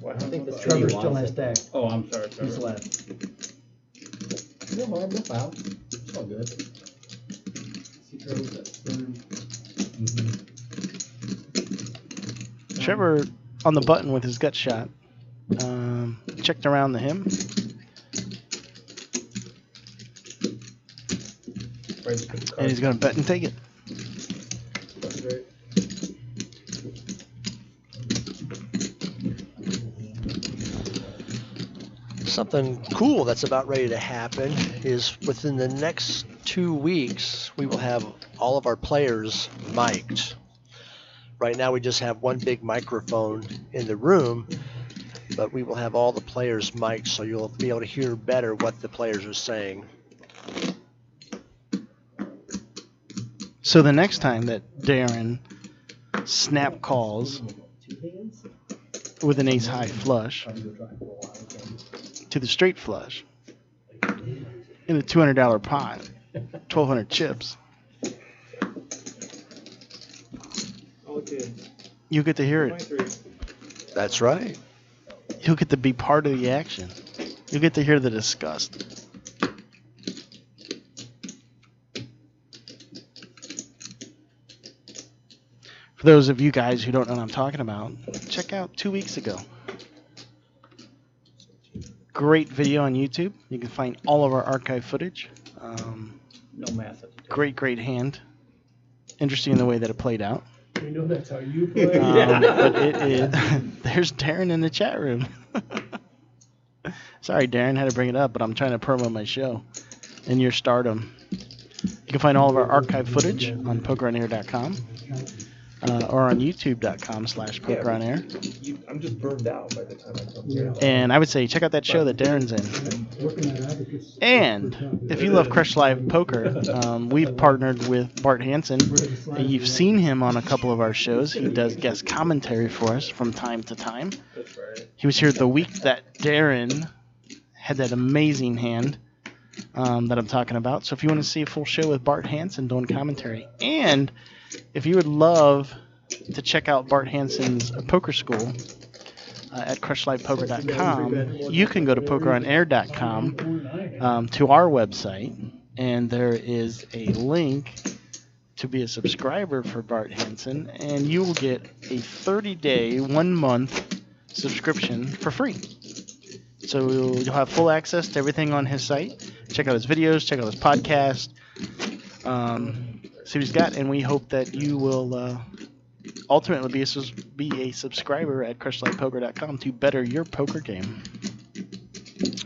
Speaker 3: I think the city
Speaker 7: Trevor
Speaker 3: wants
Speaker 7: still has
Speaker 3: it.
Speaker 7: that.
Speaker 10: Oh, I'm sorry,
Speaker 3: He's
Speaker 10: Trevor.
Speaker 3: left. No harm, no foul. It's all good.
Speaker 11: See Trevor's that stern.
Speaker 1: Trevor on the button with his gut shot. Checked around the him. And he's going to bet and take it.
Speaker 7: That's great.
Speaker 9: Something cool that's about ready to happen is within the next 2 weeks, we will have all of our players mic'd. Right now, we just have one big microphone in the room, but we will have all the players mic'd, so you'll be able to hear better what the players are saying.
Speaker 1: So the next time that Darren snap calls with an ace high flush to the straight flush in a $200 pot, 1,200 chips, you get to hear it.
Speaker 9: That's right.
Speaker 1: You'll get to be part of the action. You'll get to hear the disgust. For those of you guys who don't know what I'm talking about, check out 2 weeks ago. Great video on YouTube. You can find all of our archive footage.
Speaker 10: No math at the table.
Speaker 1: Great hand. Interesting in the way that it played out.
Speaker 5: We know that's how you play.
Speaker 1: But it is. There's Darren in the chat room. Sorry, Darren, had to bring it up, but I'm trying to promo my show and your stardom. You can find all of our archive footage on pokeronair.com or on youtube.com/pokeronair.
Speaker 6: I'm just burned out by the time I come here.
Speaker 1: And I would say check out that show that Darren's in. And if you love Crush Live Poker, we've partnered with Bart Hansen. You've seen him on a couple of our shows. He does guest commentary for us from time to time.
Speaker 6: That's right.
Speaker 1: He was here the week that Darren had that amazing hand that I'm talking about. So if you want to see a full show with Bart Hansen doing commentary, and if you would love to check out Bart Hansen's poker school at crushlivepoker.com, you can go to pokeronair.com to our website, and there is a link to be a subscriber for Bart Hansen, and you will get a 30-day, 1-month subscription for free. So you'll have full access to everything on his site. Check out his videos, check out his podcast, see what he's got, and we hope that you will ultimately be a subscriber at crushlivepoker.com to better your poker game.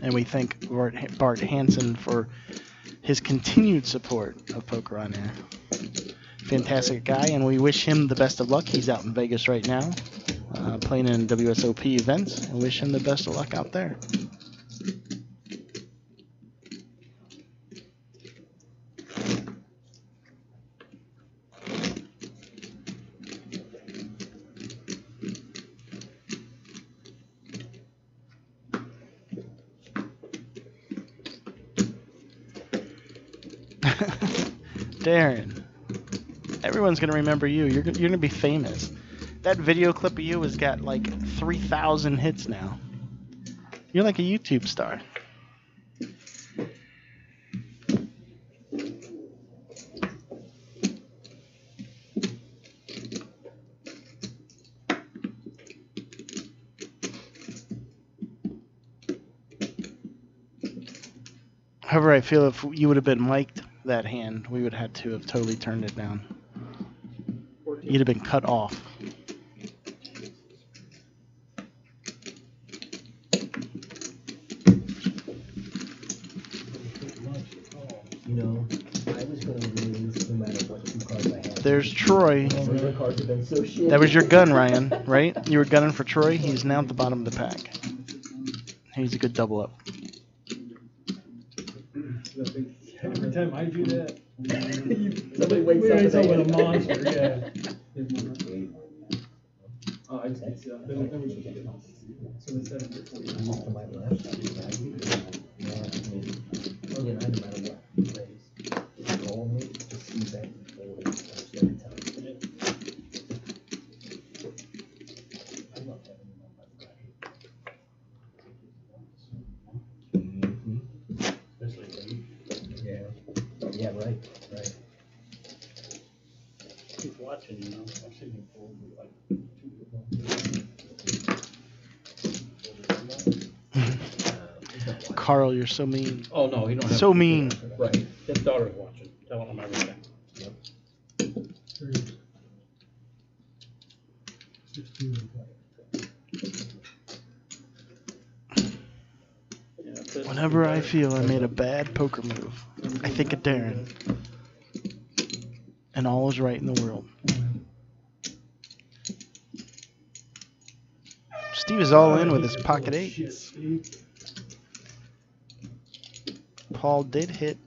Speaker 1: And we thank Bart Hansen for his continued support of Poker on Air. Fantastic guy, and we wish him the best of luck. He's out in Vegas right now, playing in WSOP events, and wish him the best of luck out there. Darren, everyone's gonna remember you. You're gonna be famous. That video clip of you has got like 3,000 hits now. You're like a YouTube star. However, I feel if you would have been mic'd that hand, we would have had to have totally turned it down. You'd have been cut off.
Speaker 3: You know, I was going to lose no matter what 2 cards I had.
Speaker 1: There's Troy.
Speaker 3: The cards have been so shit.
Speaker 1: That was your gun, Ryan, right? You were gunning for Troy. He's now at the bottom of the pack. He's a good double up.
Speaker 5: Every time I do that,
Speaker 3: somebody wakes
Speaker 5: we
Speaker 3: up
Speaker 5: always
Speaker 3: and
Speaker 5: with a monster, yeah.
Speaker 11: Oh, I just think so. Then we should get it. So instead of
Speaker 3: to my left, no matter what plays. Call me to see that before almost every time. I love having him on my side.
Speaker 2: Especially
Speaker 3: Yeah, right.
Speaker 2: he's watching, you know. I've seen him fold with like
Speaker 1: Carl, you're so mean.
Speaker 2: Oh no, he don't have
Speaker 1: So mean.
Speaker 2: Right. His daughter's watching, telling him everything.
Speaker 8: Yep. 16 to play.
Speaker 1: Whenever I feel I made a bad poker move, I think of Darren. And all is right in the world. Steve is all in with his pocket eights. Paul did hit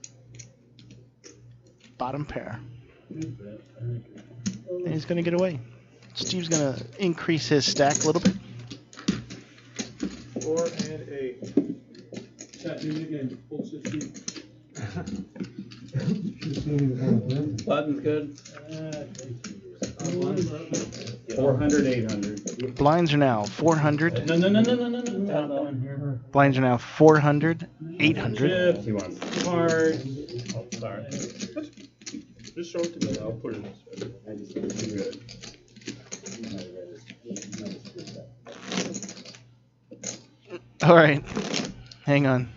Speaker 1: bottom pair. And he's going to get away. Steve's going to increase his stack a little bit.
Speaker 6: 4 and 8.
Speaker 11: Chat, do it again. Full 16.
Speaker 2: Button's good.
Speaker 4: 400, 800.
Speaker 1: Blinds are now 400.
Speaker 2: No.
Speaker 1: Blinds are now 400, 800.
Speaker 4: He wants cards.
Speaker 2: Oh, sorry.
Speaker 6: Just show it to me. I'll put it in this. Good.
Speaker 1: All right. Hang on.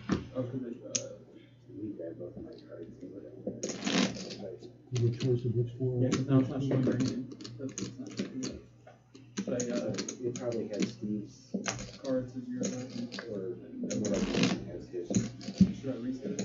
Speaker 8: The choice of which one.
Speaker 11: Yeah, because now it's not showing very good. That's not showing good. But
Speaker 12: You probably had Steve's
Speaker 11: cards as your
Speaker 12: or whatever has his.
Speaker 11: should I reset it?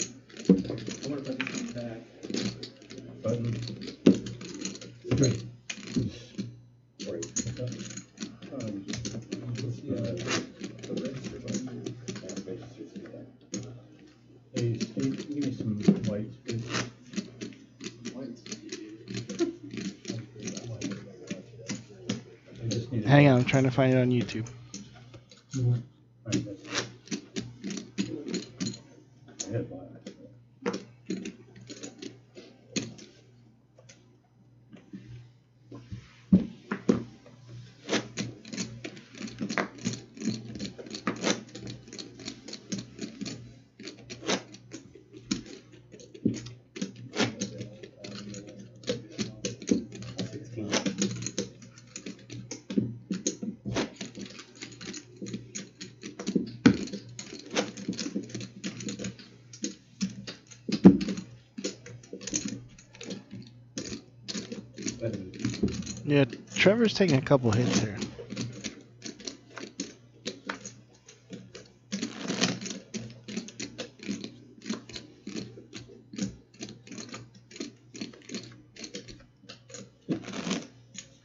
Speaker 11: I wonder if I can come back.
Speaker 4: Button.
Speaker 2: Hey, Steve, give me some whites, please. I just need to-
Speaker 1: Hang on. I'm trying to find it on YouTube.
Speaker 2: I had black.
Speaker 1: Yeah, Trevor's taking a couple hits here.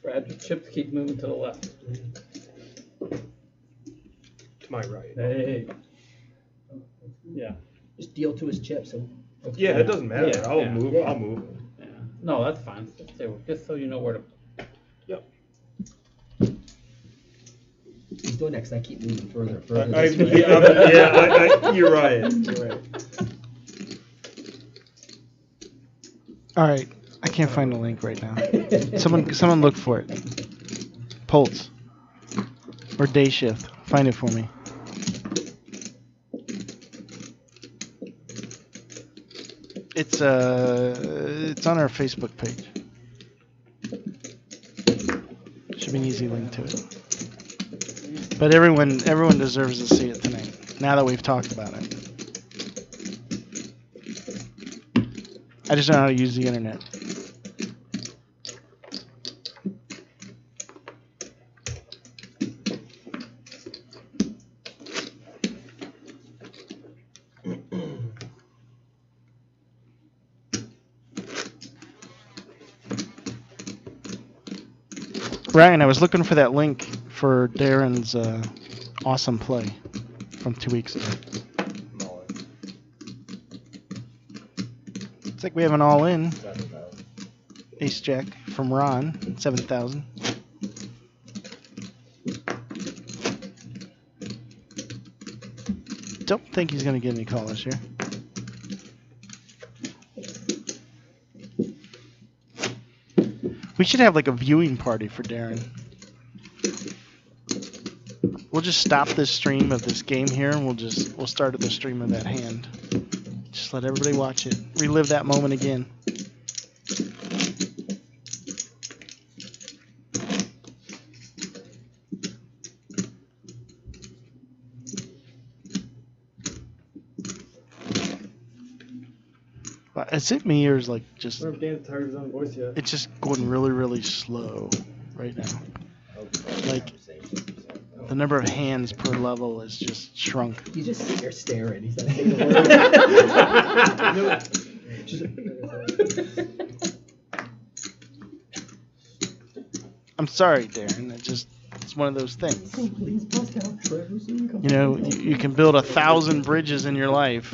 Speaker 2: Brad, the chips keep moving to the left.
Speaker 6: To my right.
Speaker 2: Hey. Yeah.
Speaker 3: Just deal to his chips. And
Speaker 6: Yeah, it doesn't matter.
Speaker 2: Yeah,
Speaker 6: I'll
Speaker 2: yeah.
Speaker 6: move.
Speaker 3: Yeah.
Speaker 6: I'll move.
Speaker 2: Yeah. No, that's fine. Just so you know where to.
Speaker 6: Yep.
Speaker 3: he's doing that because I keep moving further and further.
Speaker 6: I,
Speaker 3: this way.
Speaker 6: you're right. You're right.
Speaker 1: All right, I can't find the link right now. Someone look for it. Pulse or day shift. Find it for me. It's on our Facebook page. Should be an easy link to it. But everyone deserves to see it tonight. Now that we've talked about it. I just don't know how to use the internet. Ryan, I was looking for that link for Darren's awesome play from 2 weeks ago. It's like we have an all-in. Ace Jack from Ron, 7,000. Don't think he's going to get any callers here. We should have like a viewing party for Darren. We'll just stop this stream of this game here, and we'll start at the stream of that hand. Just let everybody watch it. Relive that moment again. Is it me or is like just?
Speaker 7: I don't know if Dan's tired of his own voice yet.
Speaker 1: It's just going really, really slow right now. Like the number of hands per level is just shrunk.
Speaker 3: He's just sitting there staring. He's not saying a word.
Speaker 1: I'm sorry, Darren. It's one of those things.
Speaker 3: Please bust out Trevor so you can
Speaker 1: You know, you can build 1,000 bridges in your life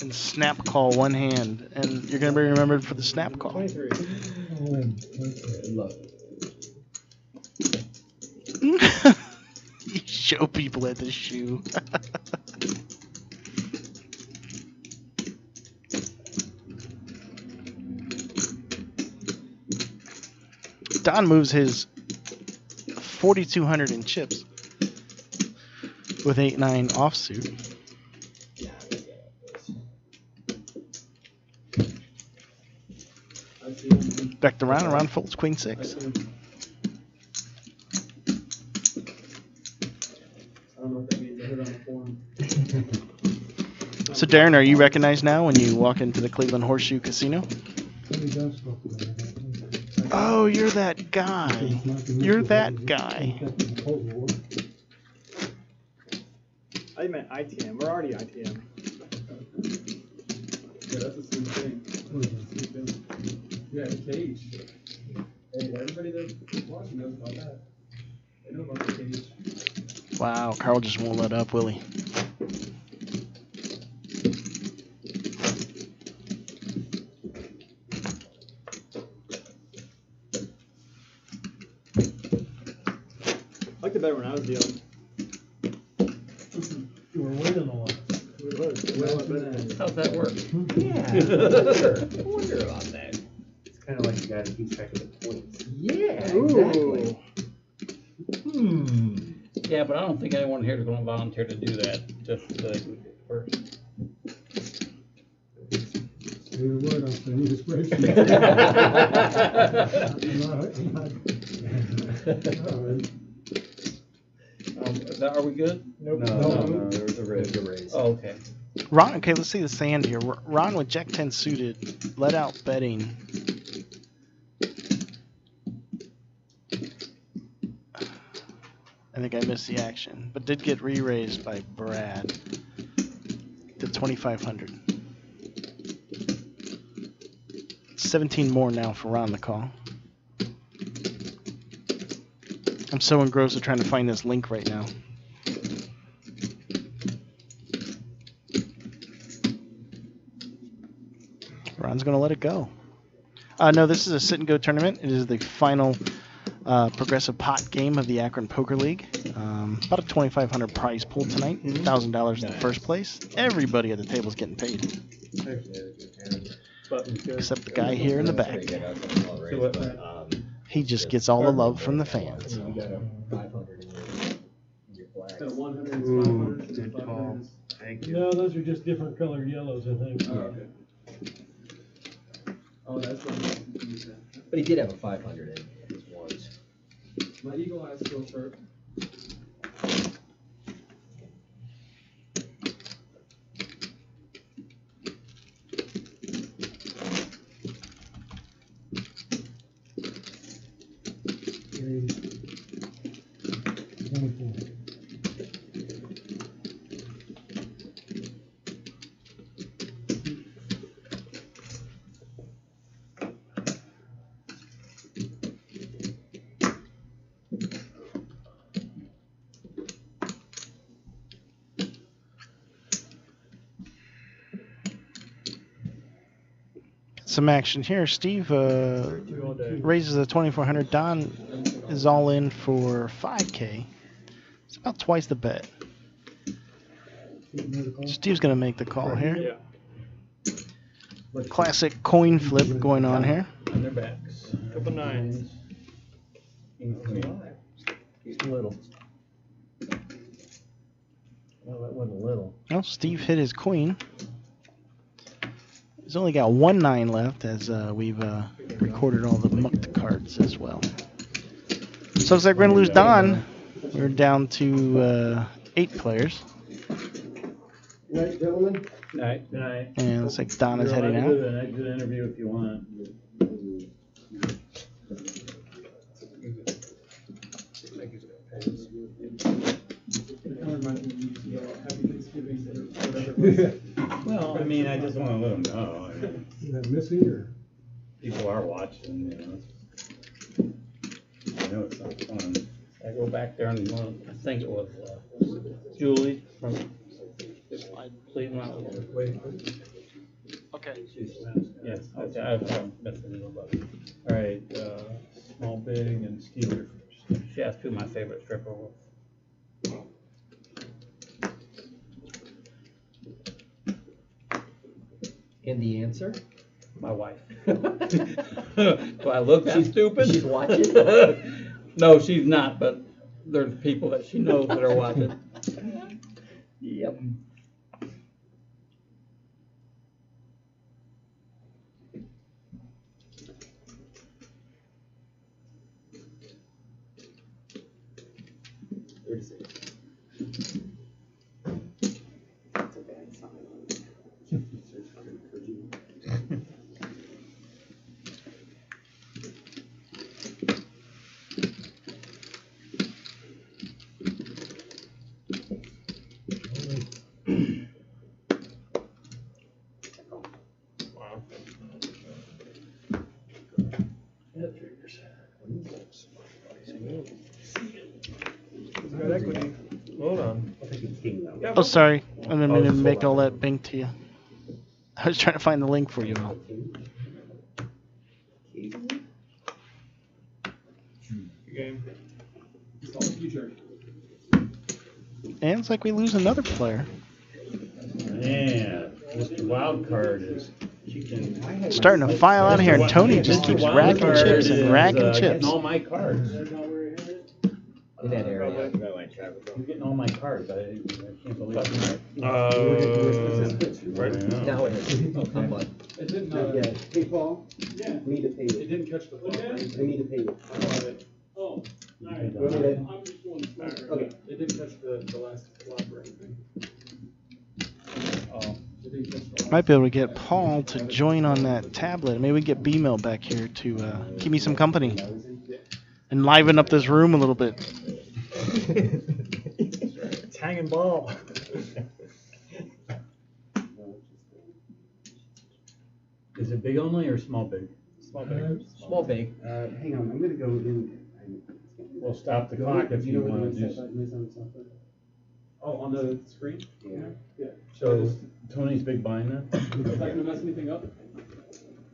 Speaker 1: and snap call one hand, and you're gonna be remembered for the snap call.
Speaker 7: 23.
Speaker 3: love it.
Speaker 1: You show people at the shoe. Don moves his 4,200 in chips with 8-9 offsuit. Back to round folds queen 6.
Speaker 7: I don't know what that means. I heard it on the forum.
Speaker 1: So Darren, are you recognized now when you walk into the Cleveland Horseshoe Casino? Oh, you're that guy. You're that guy.
Speaker 7: I meant ITM. We're already ITM.
Speaker 11: Yeah, that's the same thing. Yeah, the cage. Hey, everybody that's watching knows about that. They know about the cage.
Speaker 1: Wow, Carl just won't let up, will he?
Speaker 7: I liked it better when I was dealing.
Speaker 5: You were winning a lot.
Speaker 2: How's that work?
Speaker 3: Yeah. I wonder about that.
Speaker 12: It's kind of like the guy that keeps track of the points.
Speaker 3: Yeah, exactly.
Speaker 2: Yeah, but I don't think anyone here is going to volunteer to do that. Just first.
Speaker 8: Say the word, I'll send you the spreadsheet.
Speaker 2: Are we good?
Speaker 7: Nope.
Speaker 12: No, there was a raise.
Speaker 2: Oh, okay.
Speaker 1: Ron, okay, let's see the sand here. Ron with Jack 10 suited, let out betting. I think I missed the action, but did get re-raised by Brad to 2,500. 17 more now for Ron the call. I'm so engrossed with trying to find this link right now. Ron's going to let it go. No, this is a sit and go tournament. It is the final progressive pot game of the Akron Poker League. About a $2,500 prize pool tonight. $1,000 in the first place. Everybody at the table is getting paid. Except the guy here in the back. He just gets all the love from the fans.
Speaker 6: Good call. Thank you.
Speaker 5: No, those are just different colored yellows, I think.
Speaker 11: Oh, okay. Oh, that's one.
Speaker 3: But he did have a 500 in his ones.
Speaker 11: My eagle eye still sharp.
Speaker 1: Some action here. Steve raises the 2,400. Don is all in for 5K. It's about twice the bet. Steve's going to make the call here. Classic coin flip going on here.
Speaker 4: On their backs. Couple nines.
Speaker 3: He's little. Well, that wasn't little.
Speaker 1: Well, Steve hit his queen. He's only got 1 9 left as we've recorded all the mucked cards as well. So looks like we're going to lose Don. We're down to 8 players.
Speaker 11: Right, gentlemen?
Speaker 4: Night. Night.
Speaker 1: And looks like Don is heading out.
Speaker 4: An exit interview if you want.
Speaker 11: Happy Thanksgiving.
Speaker 4: Well, I mean, I just want to let them know. I mean,
Speaker 8: Is that Missy or?
Speaker 4: people are watching, you know. I know it's not fun.
Speaker 10: I go back there and I think it was Julie from Cleveland.
Speaker 1: Okay.
Speaker 4: Yes, I'm messing it up. All right, small, big, and Steve are first.
Speaker 10: She asked who my favorite stripper was.
Speaker 3: And the answer?
Speaker 10: My wife. Do I look that stupid?
Speaker 3: She's watching?
Speaker 10: No, she's not, but there's people that she knows that are watching. Yep.
Speaker 11: That's a bad sign.
Speaker 6: Got equity. Hold on.
Speaker 1: Oh, sorry. I didn't mean to make all that bink to you. I was trying to find the link for you all.
Speaker 6: Game.
Speaker 11: It's all future.
Speaker 1: And it's like we lose another player.
Speaker 4: Man, Mr. Wild Card is
Speaker 1: Starting to file out of here, and Tony just keeps racking chips and racking chips.
Speaker 4: Getting all my cards.
Speaker 3: In that area.
Speaker 4: You're getting all my cards. I can't believe it.
Speaker 6: Right.
Speaker 3: Now it is. I'm like,
Speaker 11: It didn't, hey, Paul? Yeah. We need to pay
Speaker 5: It
Speaker 11: you.
Speaker 5: didn't catch the flop, right?
Speaker 11: We need to pay you.
Speaker 5: Oh, all right.
Speaker 11: Go ahead.
Speaker 5: I'm just going to.
Speaker 11: Okay.
Speaker 5: It didn't catch the last flop or anything.
Speaker 4: Oh.
Speaker 5: It didn't catch the last.
Speaker 1: Might be able to get Paul to join on that tablet. Maybe we get B-Mail back here to keep me some company and liven up this room a little bit.
Speaker 6: It's hanging ball.
Speaker 4: Is it big only or small big?
Speaker 6: Small big.
Speaker 3: small big.
Speaker 11: Hang on, I'm gonna go in.
Speaker 4: We'll stop the clock if you want to do.
Speaker 11: Oh, on the screen?
Speaker 12: Yeah.
Speaker 11: Yeah.
Speaker 4: So Tony's big blind then?
Speaker 11: Is that gonna mess anything up?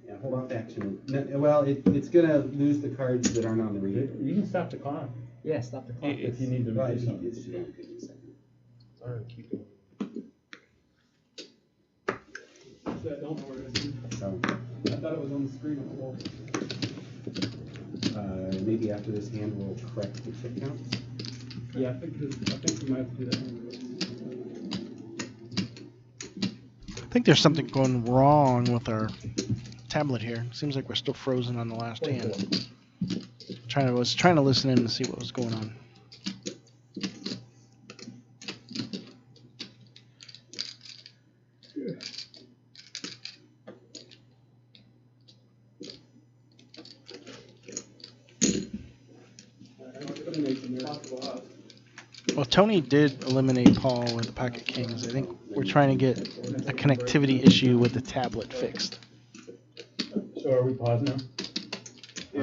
Speaker 12: Yeah, hold off action. No, well, it's gonna lose the cards that aren't on the read.
Speaker 4: You can stop the clock.
Speaker 3: Yeah, stop the clock.
Speaker 4: If you need to
Speaker 12: Well,
Speaker 4: do
Speaker 12: it's
Speaker 4: something.
Speaker 12: just gonna take a second.
Speaker 6: Alright, keep going.
Speaker 11: That don't know where it is.
Speaker 12: So,
Speaker 11: I thought it was on the screen on the wall.
Speaker 12: maybe after this hand we'll correct the chip counts.
Speaker 11: Yeah, I think we might have to do that.
Speaker 1: I think there's something going wrong with our tablet here. Seems like we're still frozen on the last hand. Was trying to listen in to see what was going on. Well, Tony did eliminate Paul with the Pocket Kings. I think we're trying to get a connectivity issue with the tablet fixed.
Speaker 4: So are we paused now?
Speaker 12: Do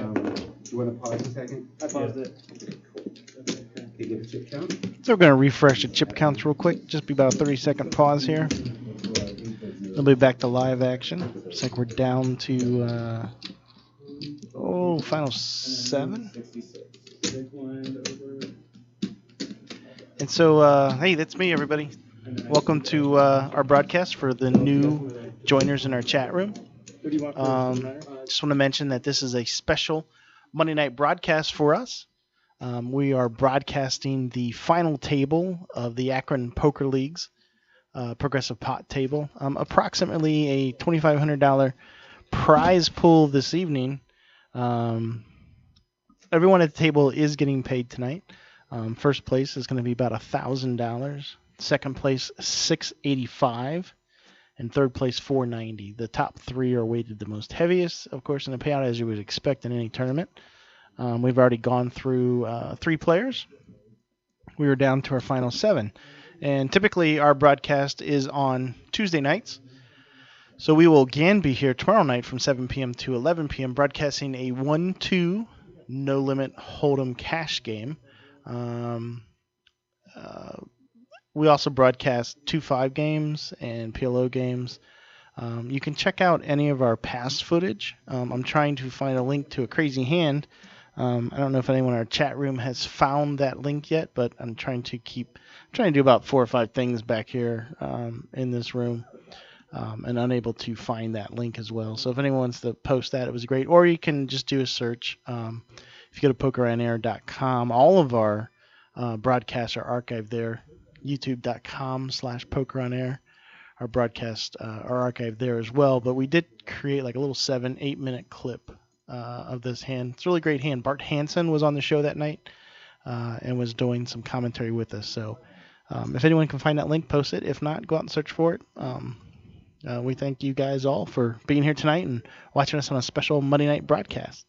Speaker 12: you want to pause a second?
Speaker 7: I paused it.
Speaker 12: Okay, give a chip count.
Speaker 1: So we're going to refresh the chip counts real quick. Just be about a 30-second pause here. We'll be back to live action. Looks like we're down to, final 7. And so, hey, that's me, everybody. Welcome to our broadcast for the new joiners in our chat room. Just want to mention that this is a special Monday night broadcast for us. We are broadcasting the final table of the Akron Poker League's progressive pot table. Approximately a $2,500 prize pool this evening. Everyone at the table is getting paid tonight. First place is going to be about $1,000. Second place, $685, and third place, $490. The top 3 are weighted the most heaviest, of course, in the payout, as you would expect in any tournament. We've already gone through 3 players. We were down to our final 7. And typically our broadcast is on Tuesday nights. So we will again be here tomorrow night from 7 p.m. to 11 p.m. broadcasting a 1-2 no-limit hold'em cash game. We also broadcast 2-5 games and PLO games. You can check out any of our past footage. I'm trying to find a link to a crazy hand. I don't know if anyone in our chat room has found that link yet, but I'm trying to do about 4 or 5 things back here in this room, and unable to find that link as well. So if anyone wants to post that, it was great. Or you can just do a search. If you go to pokeronair.com, all of our broadcasts are archived there. youtube.com/pokeronair. Our broadcasts are archived there as well. But we did create like a little 7-8 minute clip of this hand. It's a really great hand. Bart Hansen was on the show that night and was doing some commentary with us. So if anyone can find that link, post it. If not, go out and search for it. We thank you guys all for being here tonight and watching us on a special Monday night broadcast.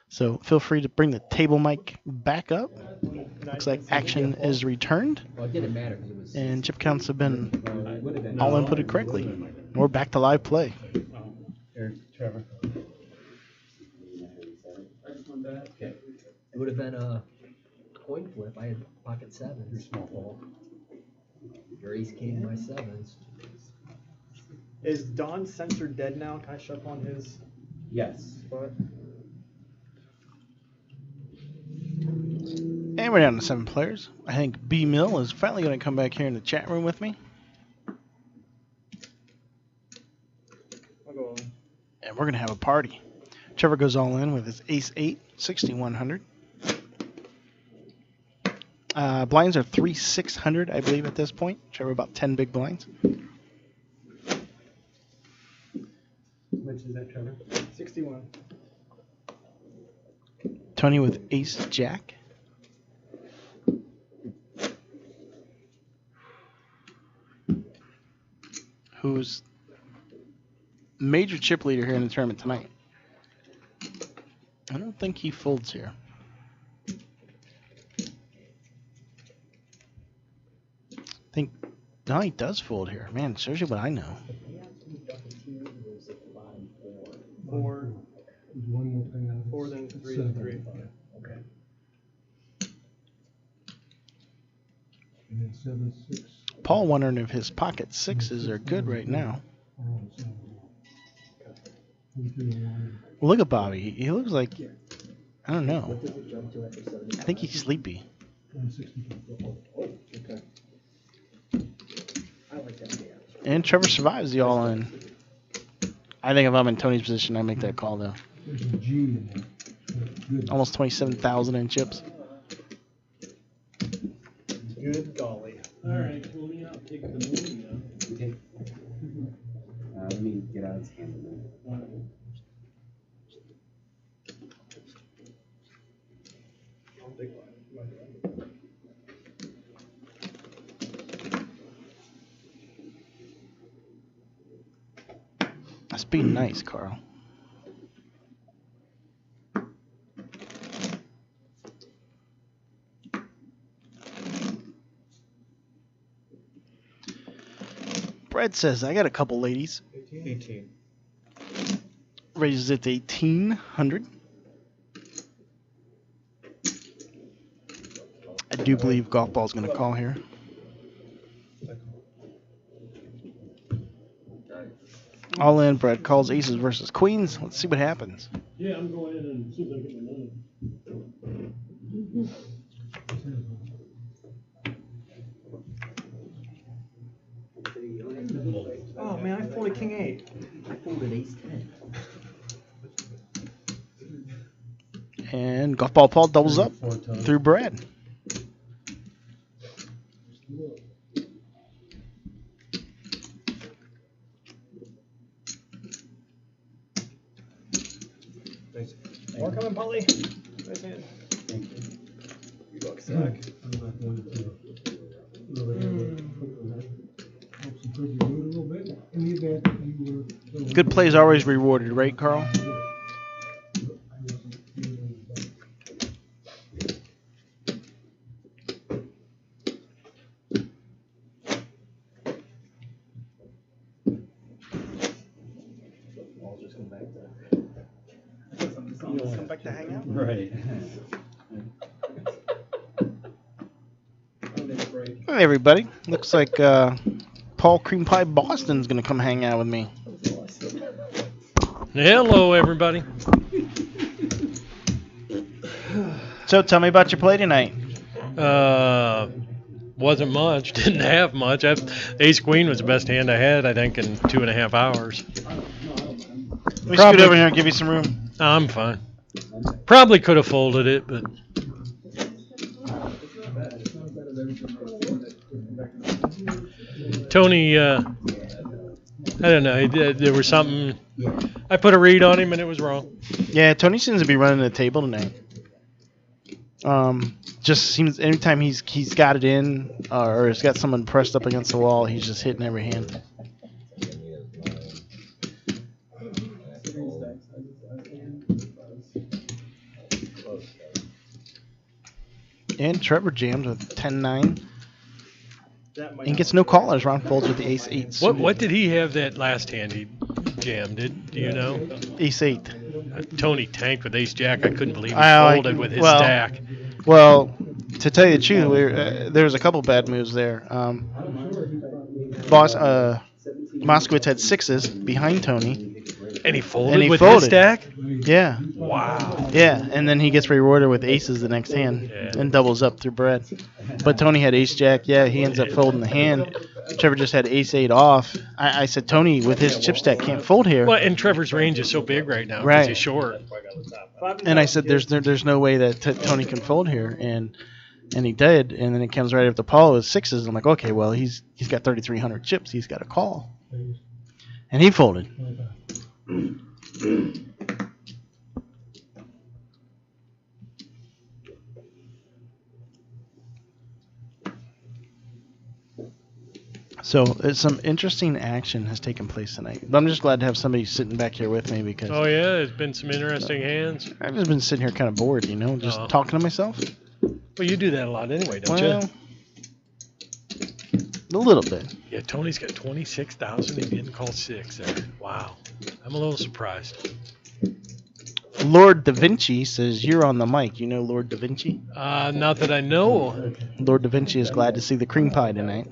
Speaker 1: So feel free to bring the table mic back up. Looks like action is returned.
Speaker 3: Well, it didn't matter because it was.
Speaker 1: And chip counts have been all inputted correctly. We're back to live play.
Speaker 4: Here, Trevor.
Speaker 3: Okay. It would have been a coin flip. I had pocket 7s.
Speaker 4: Your small ball.
Speaker 3: Your ace king, my 7s.
Speaker 7: Is Don Sensor dead now? Can I show up on his
Speaker 12: Yes.
Speaker 7: spot?
Speaker 1: And we're down to 7 players. I think B Mill is finally going to come back here in the chat room with me.
Speaker 7: I'll go on.
Speaker 1: And we're going to have a party. Trevor goes all in with his ace-8, 6,100. Blinds are 3,600, I believe, at this point. Trevor about 10 big blinds.
Speaker 12: How much is that, Trevor?
Speaker 7: 61.
Speaker 1: Tony with ace-jack. Who's major chip leader here in the tournament tonight. I don't think he folds here. No, he does fold here. Man, shows you what I know.
Speaker 7: 4,
Speaker 8: There's one more thing out of
Speaker 7: 4, then 3,
Speaker 8: 7.
Speaker 7: 3.
Speaker 3: Okay.
Speaker 1: Paul wondering if his pocket sixes are good right now. Well, look at Bobby. He looks like, I don't know. I think he's sleepy. And Trevor survives the all-in. I think if I'm in Tony's position, I make that call, though. Almost 27,000 in chips.
Speaker 7: Good golly.
Speaker 5: All right, Tony, I'll take the movie now.
Speaker 12: Okay. Let me get out of his hand.
Speaker 1: That's being nice, Carl. Brad says, I got a couple ladies.
Speaker 6: 18.
Speaker 1: Raises it to 1,800. I do believe golf ball's going to call here. All in, Brad calls aces versus queens. Let's see what happens.
Speaker 5: Yeah, I'm going in and as soon as I get my money.
Speaker 3: Oh man, I folded king 8. I folded ace 10.
Speaker 1: And golf ball Paul doubles up through Brad.
Speaker 7: More coming, Polly. Nice hand. You luck sack.
Speaker 1: Good plays always rewarded, right, Carl?
Speaker 3: I'll just come back to
Speaker 1: Come back to hang out?
Speaker 12: Right.
Speaker 1: Hey, everybody. Looks like Paul Cream Pie Boston's going to come hang out with me.
Speaker 13: Hello, everybody.
Speaker 1: So tell me about your play tonight.
Speaker 13: Wasn't much. Didn't have much. Ace Queen was the best hand I had, I think, in 2.5 hours.
Speaker 1: Let me scoot over here and give you some room.
Speaker 13: I'm fine. Probably could have folded it, but Tony, I don't know. There was something. I put a read on him and it was wrong.
Speaker 1: Yeah, Tony seems to be running the table tonight. Just seems anytime he's got it in or he's got someone pressed up against the wall, he's just hitting every hand. And Trevor jams with 10-9. And gets no callers. Round folds with the ace-8.
Speaker 13: What did he have that last hand he jammed? Do you know?
Speaker 1: Ace-8.
Speaker 13: Tony tanked with ace-jack. I couldn't believe he folded with his stack.
Speaker 1: Well, to tell you the truth, there was a couple bad moves there. Moskowitz had sixes behind Tony.
Speaker 13: And he folded with his stack?
Speaker 1: Yeah.
Speaker 13: Wow.
Speaker 1: Yeah, and then he gets rewarded with aces the next hand and doubles up through Brad. But Tony had ace-jack. Yeah, he ends up folding the hand. Trevor just had ace-8 off. I said, Tony, with his chip stack, can't fold here.
Speaker 13: Well, and Trevor's range is so big right now because he's short.
Speaker 1: And I said, there's no way that Tony can fold here. And he did. And then it comes right after Paul with sixes. I'm like, okay, well, he's got 3,300 chips. He's got a call. And he folded. So some interesting action has taken place tonight. But I'm just glad to have somebody sitting back here with me because.
Speaker 13: Oh yeah, there's been some interesting hands.
Speaker 1: I've just been sitting here kind of bored, just talking to myself.
Speaker 13: Well, you do that a lot anyway, don't you?
Speaker 1: A little bit.
Speaker 13: Yeah, Tony's got 26,000. He didn't call 6 there. Wow, I'm a little surprised.
Speaker 1: Lord Da Vinci says you're on the mic. You know Lord Da Vinci?
Speaker 13: Not that I know.
Speaker 1: Lord Da Vinci is glad to see the cream pie tonight.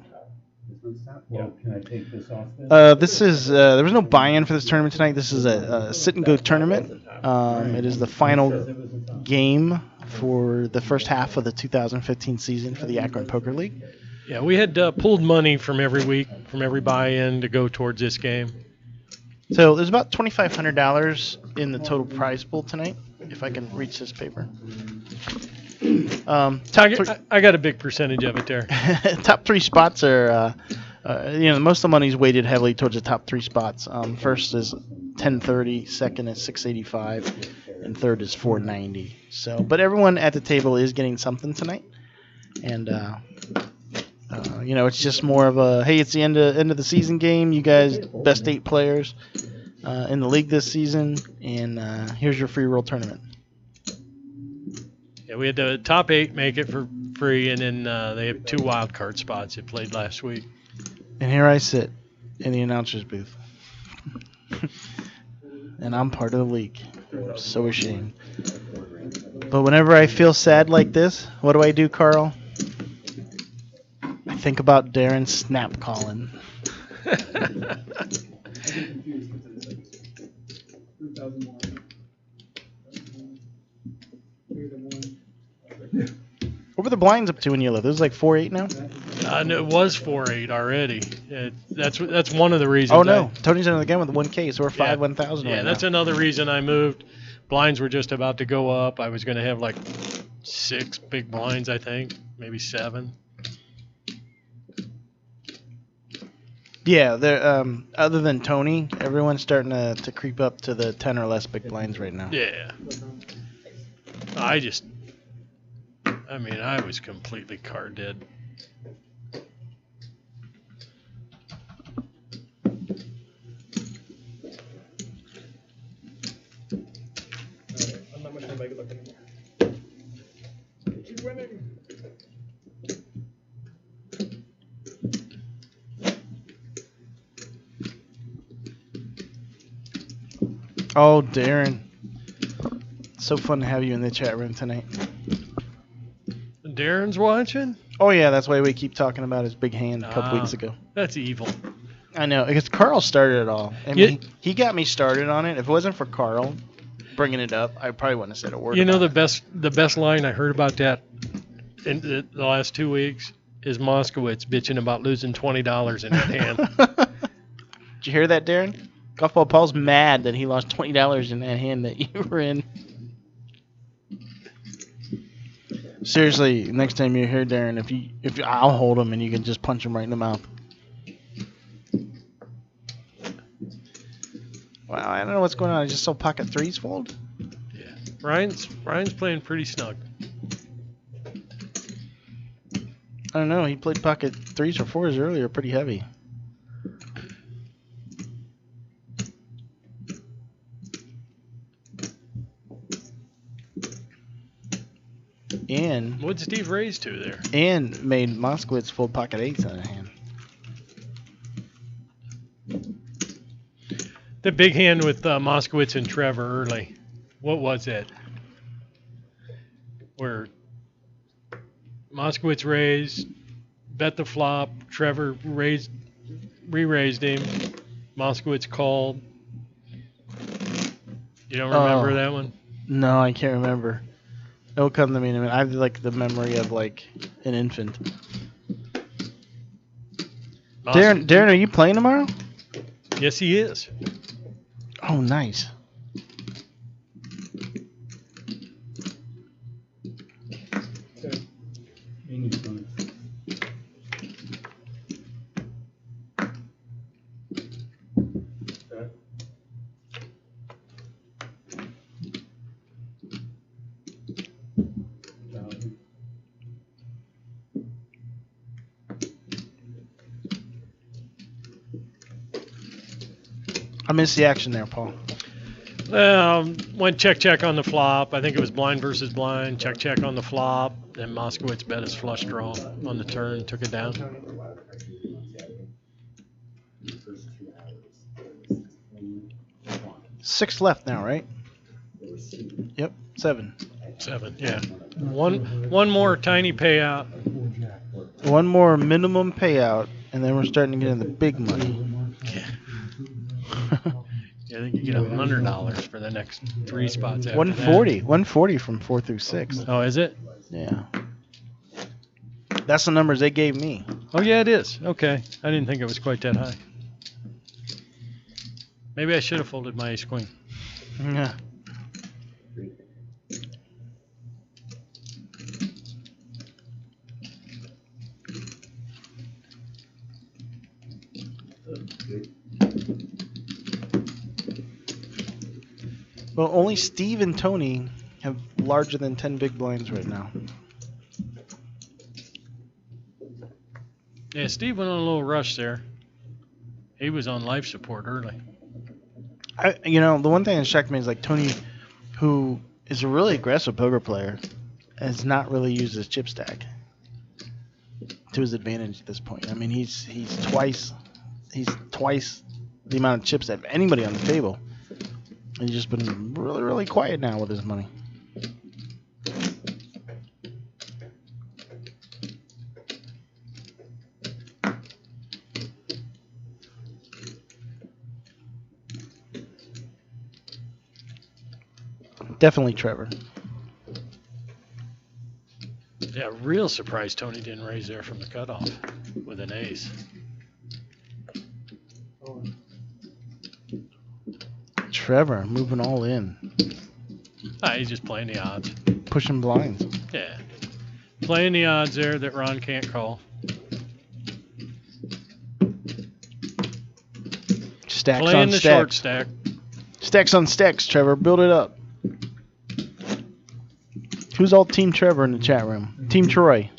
Speaker 2: Well, can I take this off then?
Speaker 1: This is there was no buy-in for this tournament tonight. This is a sit-and-go tournament. It is the final game for the first half of the 2015 season for the Akron Poker League.
Speaker 13: Yeah, we had pulled money from every week, from every buy-in to go towards this game.
Speaker 1: So there's about $2,500 in the total prize pool tonight, if I can reach this paper.
Speaker 13: I got a big percentage of it there.
Speaker 1: Top three spots are, most of the money's weighted heavily towards the top three spots. First is 1030, second is 685, and third is 490. So, but everyone at the table is getting something tonight, and it's just more of a hey, it's the end of the season game. You guys, best 8 players in the league this season, and here's your free roll tournament.
Speaker 13: Yeah, we had the top 8 make it for free, and then they have 2 wild card spots that played last week.
Speaker 1: And here I sit in the announcer's booth, and I'm part of the league. I'm so ashamed. But whenever I feel sad like this, what do, Carl? I think about Darren snap calling. What were the blinds up to when you lived? It was like 4-8 now?
Speaker 13: No, it was 4-8 already. That's one of the reasons.
Speaker 1: Oh, no. Tony's in the game with 1K, so we're 1,000
Speaker 13: Yeah,
Speaker 1: right
Speaker 13: that's
Speaker 1: now.
Speaker 13: another reason I moved. Blinds were just about to go up. I was going to have like 6 big blinds, I think. Maybe 7.
Speaker 1: Yeah, other than Tony, everyone's starting to creep up to the 10 or less big blinds right now.
Speaker 13: Yeah. I was completely card dead.
Speaker 7: I'm not much of a mega look anymore. Keep winning.
Speaker 1: Oh, Darren. So fun to have you in the chat room tonight.
Speaker 13: Darren's watching?
Speaker 1: Oh, yeah, that's why we keep talking about his big hand a couple weeks ago.
Speaker 13: That's evil.
Speaker 1: I know, because Carl started it all. I mean, he got me started on it. If it wasn't for Carl bringing it up, I probably wouldn't have said a word.
Speaker 13: You know, the best line I heard about that in the last 2 weeks is Moskowitz bitching about losing $20 in that hand.
Speaker 1: Did you hear that, Darren? Golf Ball Paul's mad that he lost $20 in that hand that you were in. Seriously, next time you're here, Darren, if you, I'll hold him and you can just punch him right in the mouth. Wow, I don't know what's going on. I just saw pocket threes fold.
Speaker 13: Yeah, Ryan's playing pretty snug.
Speaker 1: I don't know. He played pocket threes or fours earlier, pretty heavy. And
Speaker 13: what'd Steve raise to there?
Speaker 1: And made Moskowitz fold pocket eights on a hand.
Speaker 13: The big hand with Moskowitz and Trevor early. What was it? Where Moskowitz raised, bet the flop, Trevor re-raised him, Moskowitz called. You don't remember that one?
Speaker 1: No, I can't remember. It'll come to me in a minute. I have like the memory of like an infant. Darren, are you playing tomorrow?
Speaker 13: Yes, he is.
Speaker 1: Oh, nice. I missed the action there, Paul.
Speaker 13: Went check on the flop. I think it was blind versus blind. Check on the flop. Then Moskowitz bet his flush draw on the turn, took it down.
Speaker 1: 6 left now, right? Yep, 7.
Speaker 13: 7, yeah. One more tiny payout.
Speaker 1: One more minimum payout, and then we're starting to get into the big money.
Speaker 13: Yeah, I think you get $100 for the next 3 spots after
Speaker 1: 140. 140 from 4 through 6.
Speaker 13: Oh, is it?
Speaker 1: Yeah. That's the numbers they gave me.
Speaker 13: Oh, yeah, it is. Okay. I didn't think it was quite that high. Maybe I should have folded my ace queen.
Speaker 1: Yeah. Well, only Steve and Tony have larger than 10 big blinds right now.
Speaker 13: Yeah, Steve went on a little rush there. He was on life support early.
Speaker 1: The one thing that shocked me is like Tony, who is a really aggressive poker player, has not really used his chip stack to his advantage at this point. I mean, he's twice the amount of chips that anybody on the table. He's just been really, really quiet now with his money. Definitely Trevor.
Speaker 13: Yeah, real surprised Tony didn't raise there from the cutoff with an ace.
Speaker 1: Trevor moving all in.
Speaker 13: He's just playing the odds.
Speaker 1: Pushing blinds.
Speaker 13: Yeah. Playing the odds there that Ron can't call.
Speaker 1: Stacks
Speaker 13: playing
Speaker 1: on
Speaker 13: the
Speaker 1: stacks.
Speaker 13: short stack.
Speaker 1: Stacks on stacks, Trevor. Build it up. Who's all Team Trevor in the chat room? Team Troy.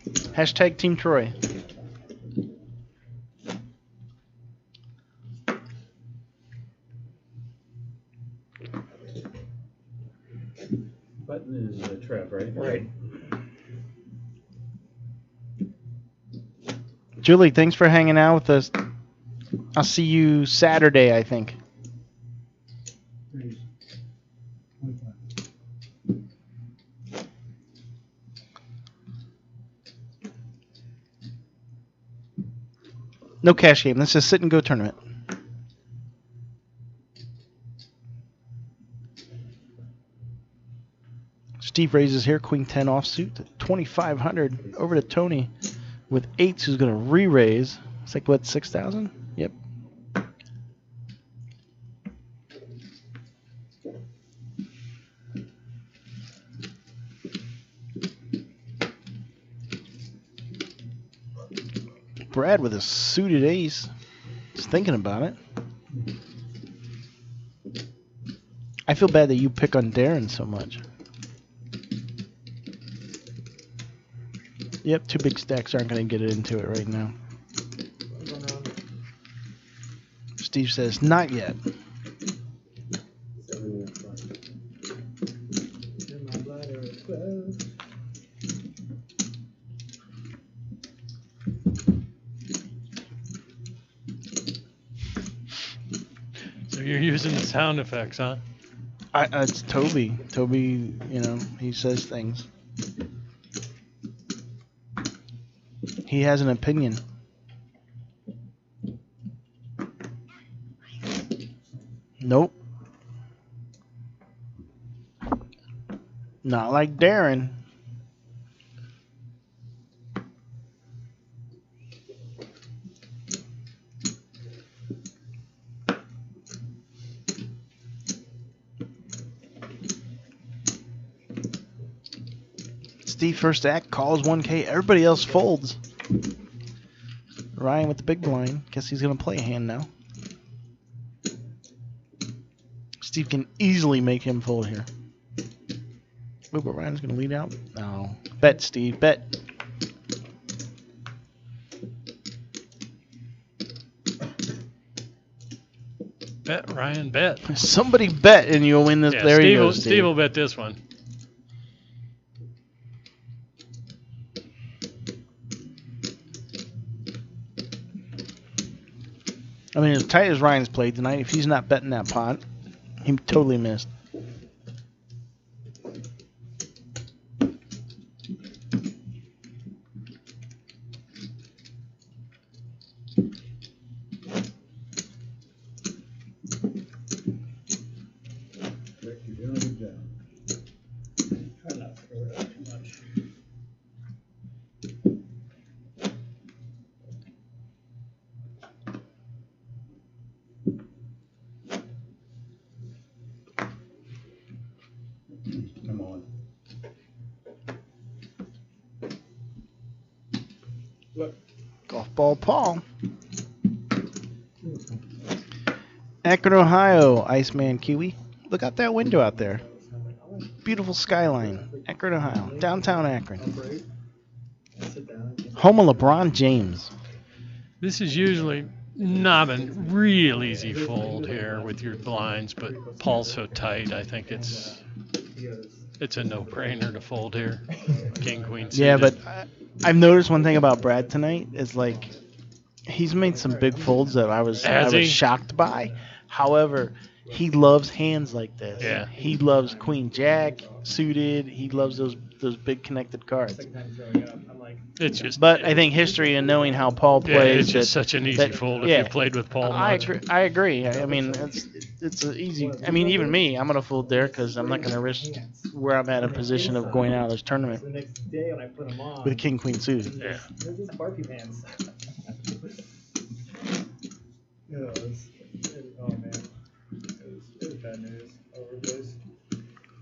Speaker 1: Hashtag Team Troy.
Speaker 4: Button is Trev, right?
Speaker 6: Right.
Speaker 1: Julie, thanks for hanging out with us. I'll see you Saturday, I think. No cash game. This is sit and go tournament. Steve raises here, Queen 10 offsuit, 2,500 over to Tony with 8s, who's going to re-raise. It's like, what, 6,000? Yep. Brad with a suited ace. Just thinking about it. I feel bad that you pick on Darren so much. Yep, 2 big stacks aren't going to get into it right now. Steve says, not yet.
Speaker 13: So you're using the sound effects, huh?
Speaker 1: It's Toby. Toby, he says things. He has an opinion. Nope. Not like Darren. Steve first act calls 1K. Everybody else folds. Ryan with the big blind. Guess he's going to play a hand now. Steve can easily make him fold here. Ooh, but Ryan's going to lead out. No. Bet, Steve. Bet.
Speaker 13: Bet, Ryan, bet.
Speaker 1: Somebody bet and you'll win this.
Speaker 13: Yeah,
Speaker 1: there you go, Steve.
Speaker 13: Steve will bet this one.
Speaker 1: I mean, as tight as Ryan's played tonight, if he's not betting that pot, he totally missed. Golf ball Paul. Akron, Ohio, Iceman Kiwi. Look out that window out there. Beautiful skyline. Akron, Ohio. Downtown Akron. Home of LeBron James.
Speaker 13: This is usually not a real easy fold here with your blinds, but Paul's so tight, I think it's a no-brainer to fold here. King, queen, suited.
Speaker 1: Yeah, but I've noticed one thing about Brad tonight is like he's made some big folds that I was shocked by. However, he loves hands like this.
Speaker 13: Yeah.
Speaker 1: He loves Queen Jack suited. He loves those big connected cards.
Speaker 13: It's just.
Speaker 1: But I think history and knowing how Paul plays.
Speaker 13: It's just such an easy fold if you played with Paul much.
Speaker 1: I agree. I mean, it's an easy. I mean, even me, I'm gonna fold there because I'm not gonna risk where I'm at a position of going out of this tournament
Speaker 7: The next day when I put them on,
Speaker 1: with a king queen suited.
Speaker 13: Yeah.
Speaker 7: this is Barbie pants.
Speaker 2: Oh man, it was bad news all over the place,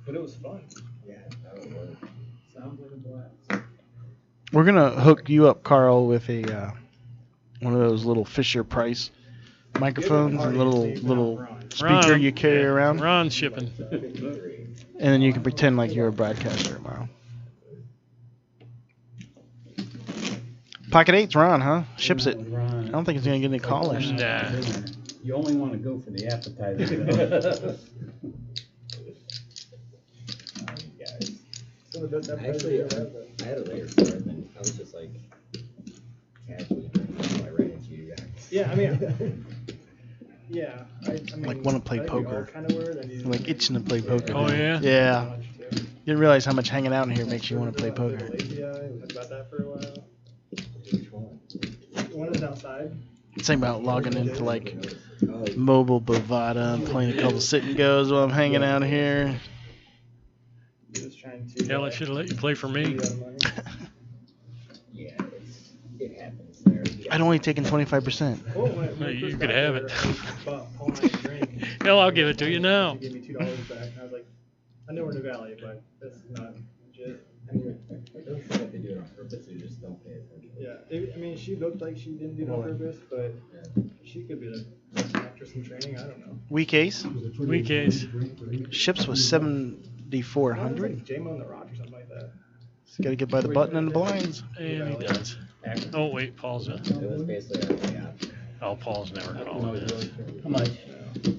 Speaker 2: but it was fun.
Speaker 3: Yeah, that was work.
Speaker 2: Sounds like a blast.
Speaker 1: We're gonna hook you up, Carl, with a one of those little Fisher Price microphones and little speaker you carry around,
Speaker 13: Ron's shipping.
Speaker 1: and then you can pretend like you're a broadcaster tomorrow. Pocket 8's Ron, huh? Ships it. I don't think it's gonna get any callers.
Speaker 13: Nah.
Speaker 12: You only want to go for the appetizer. though.
Speaker 3: Actually, I had a later start, and then I was just like casually drinking, so I ran into you guys.
Speaker 7: Yeah, I mean, yeah. I mean,
Speaker 1: Like want to play
Speaker 7: I think we all
Speaker 1: poker.
Speaker 7: kinda were, then you-
Speaker 1: Like itching to play poker.
Speaker 13: Oh, yeah?
Speaker 1: Yeah. You didn't realize how much hanging out in here makes you want to play poker.
Speaker 7: Lazy eye, we talked about that for a while.
Speaker 3: Which one?
Speaker 7: One is outside.
Speaker 1: Think about logging into like mobile Bovada and playing a couple sit and goes while I'm hanging out here.
Speaker 7: Just trying to.
Speaker 13: Hell, I should have let you play for me.
Speaker 3: Yeah, it happens there.
Speaker 1: I'd only taken 25%.
Speaker 13: No, you could have it.
Speaker 7: Paul and I drink.
Speaker 13: Hell, I'll give it to you now.
Speaker 7: He gave me $2 back, and I was like, I know we're in the valley, but this is not legit.
Speaker 3: I mean, I don't think that they do it on purpose, they just don't pay attention.
Speaker 7: Yeah, I mean, she looked like she didn't do it on purpose, but she could be the actress in training. I don't know.
Speaker 1: Weak ace.
Speaker 13: Weak ace.
Speaker 1: Ships was 7,400.
Speaker 7: J-Mo on the rock or something like that.
Speaker 1: Just got to get by the button and the blinds.
Speaker 13: And he does. Oh, wait, Paul's in.
Speaker 3: It was basically like, yeah.
Speaker 13: Oh, Paul's never called it.
Speaker 2: How much?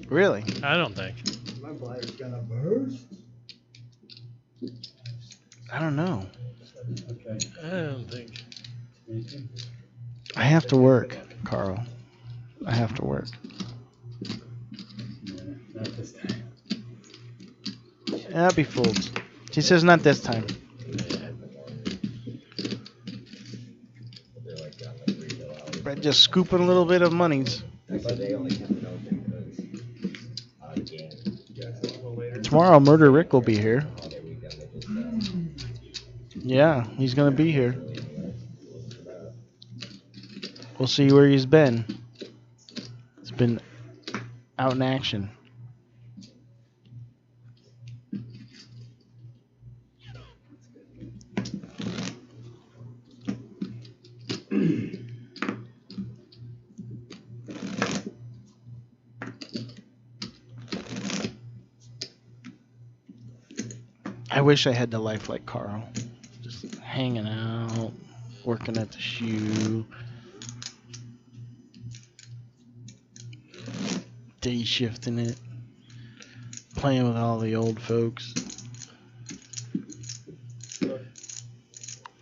Speaker 1: Really?
Speaker 13: I don't think.
Speaker 7: My bladder's gonna burst.
Speaker 1: I don't know.
Speaker 2: Okay.
Speaker 13: I don't think.
Speaker 1: I have to work, Carl. I have to work.
Speaker 2: Not this time.
Speaker 1: Happy folds. She says not this time. Brett just scooping a little bit of monies.
Speaker 3: Actually, they only kept it open because the game.
Speaker 1: Tomorrow, Murder Rick will be here.
Speaker 3: Holiday weekend, they just,
Speaker 1: Yeah, he's gonna be here. We'll see where he's been. He's been out in action. I wish I had the life like Carl. Just hanging out, working at the shoe, day shifting it, playing with all the old folks.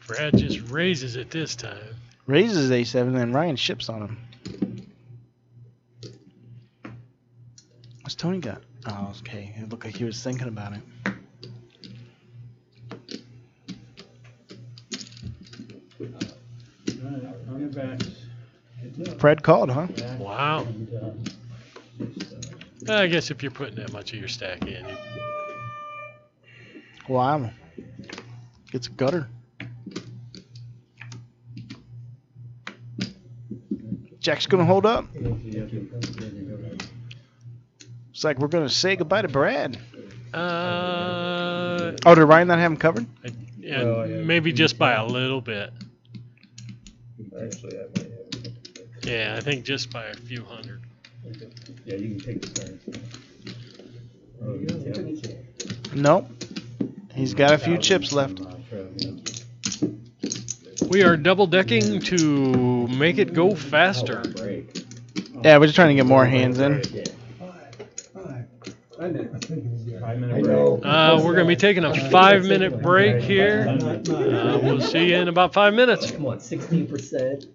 Speaker 13: Brad just raises it this time.
Speaker 1: Raises A7, then Ryan ships on him. What's Tony got? Oh, okay. It looked like he was thinking about it.
Speaker 2: On your back.
Speaker 1: Fred called, huh?
Speaker 13: Wow. I guess if you're putting that much of your stack in,
Speaker 1: Wow. Gets a gutter. Jack's gonna hold up. It's like we're gonna say goodbye to Brad. Oh, did Ryan not have him covered?
Speaker 13: yeah, maybe just by a little bit.
Speaker 6: Actually, I might have.
Speaker 13: Yeah, I think just by a few hundred.
Speaker 6: Okay. Yeah, you can take the turns.
Speaker 1: Nope. He's got a few chips left.
Speaker 13: We are double decking to make it go faster.
Speaker 1: Yeah, we're just trying to get more hands in.
Speaker 6: 5 minute break.
Speaker 13: We're going to be taking a 5-minute break here. We'll see you in about 5 minutes.
Speaker 3: Come on, 16%.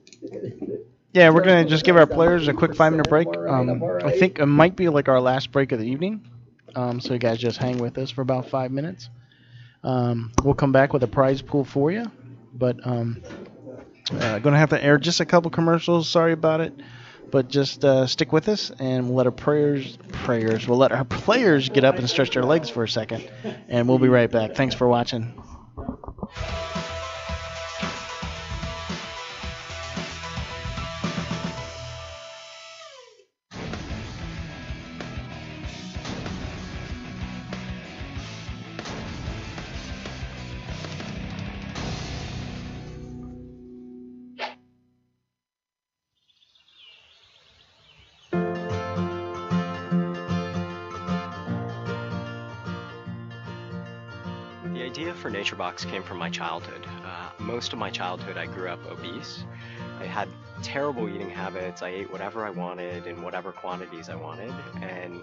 Speaker 1: Yeah, we're going to just give our players a quick 5-minute break. I think it might be like our last break of the evening. So you guys just hang with us for about 5 minutes. We'll come back with a prize pool for you. But going to have to air just a couple commercials. Sorry about it. But just stick with us, and we'll let our we'll let our players get up and stretch their legs for a second, and we'll be right back. Thanks for watching.
Speaker 14: The idea for NatureBox came from my childhood. Most of my childhood I grew up obese. I had terrible eating habits. I ate whatever I wanted in whatever quantities I wanted. And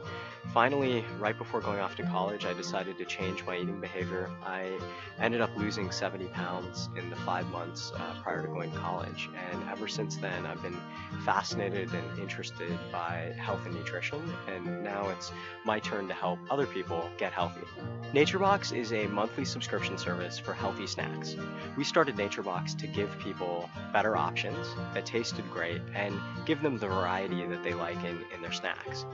Speaker 14: finally, right before going off to college, I decided to change my eating behavior. I ended up losing 70 pounds in the 5 months prior to going to college. And ever since then, I've been fascinated and interested by health and nutrition. And now it's my turn to help other people get healthy. NatureBox is a monthly subscription service for healthy snacks. We started NatureBox to give people better options that tasted great and give them the variety that they like in their snacks.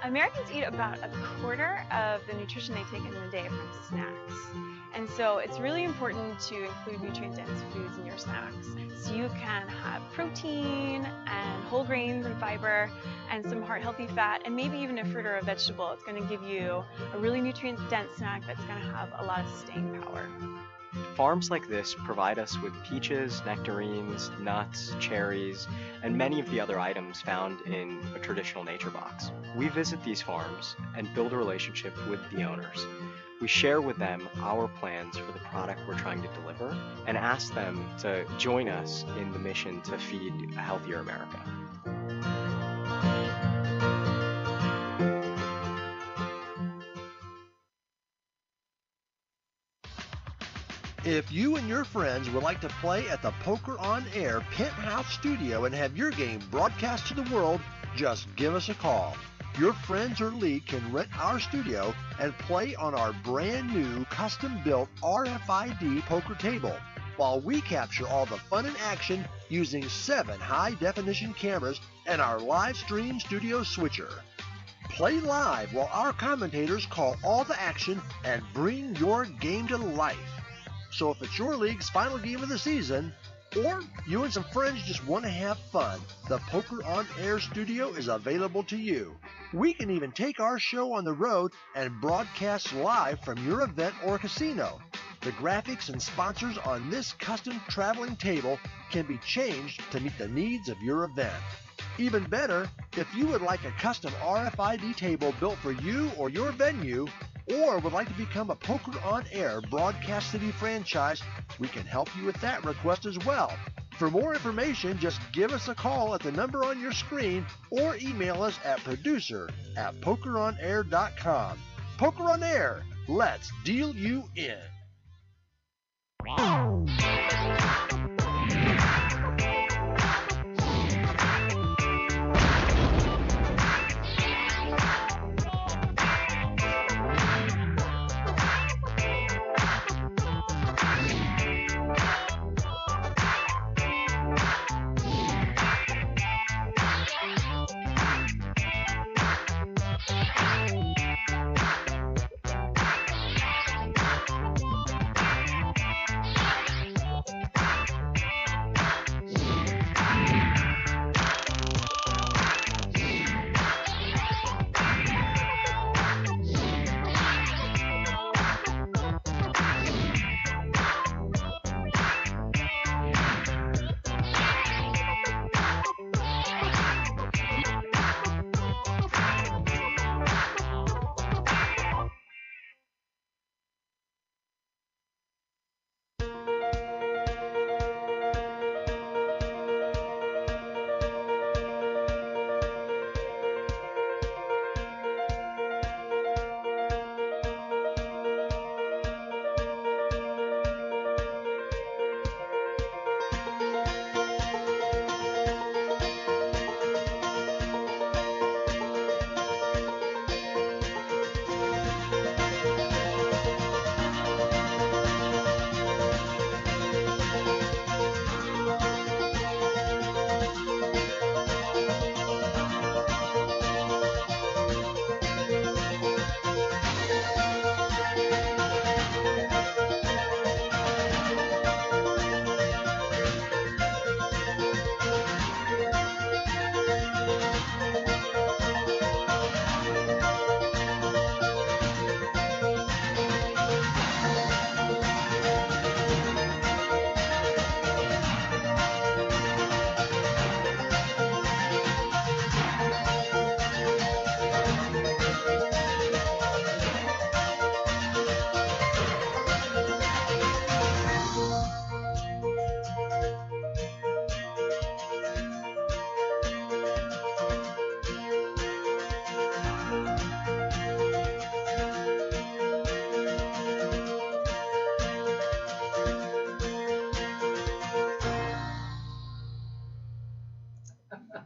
Speaker 15: Americans eat about a quarter of the nutrition they take in a day from snacks. And so it's really important to include nutrient-dense foods in your snacks. So you can have protein and whole grains and fiber and some heart-healthy fat and maybe even a fruit or a vegetable. It's going to give you a really nutrient-dense snack that's going to have a lot of staying power.
Speaker 14: Farms like this provide us with peaches, nectarines, nuts, cherries, and many of the other items found in a traditional NatureBox. We visit these farms and build a relationship with the owners. We share with them our plans for the product we're trying to deliver and ask them to join us in the mission to feed a healthier America.
Speaker 9: If you and your friends would like to play at the Poker on Air Penthouse Studio and have your game broadcast to the world, just give us a call. Your friends or league can rent our studio and play on our brand new custom-built RFID poker table, while we capture all the fun and action using 7 high-definition cameras and our live stream studio switcher. Play live while our commentators call all the action and bring your game to life. So if it's your league's final game of the season, or you and some friends just want to have fun, the Poker on Air studio is available to you. We can even take our show on the road and broadcast live from your event or casino. The graphics and sponsors on this custom traveling table can be changed to meet the needs of your event. Even better, if you would like a custom RFID table built for you or your venue, or would like to become a Poker on Air Broadcast City franchise, we can help you with that request as well. For more information, just give us a call at the number on your screen or email us at producer@pokeronair.com. Poker on Air, let's deal you in.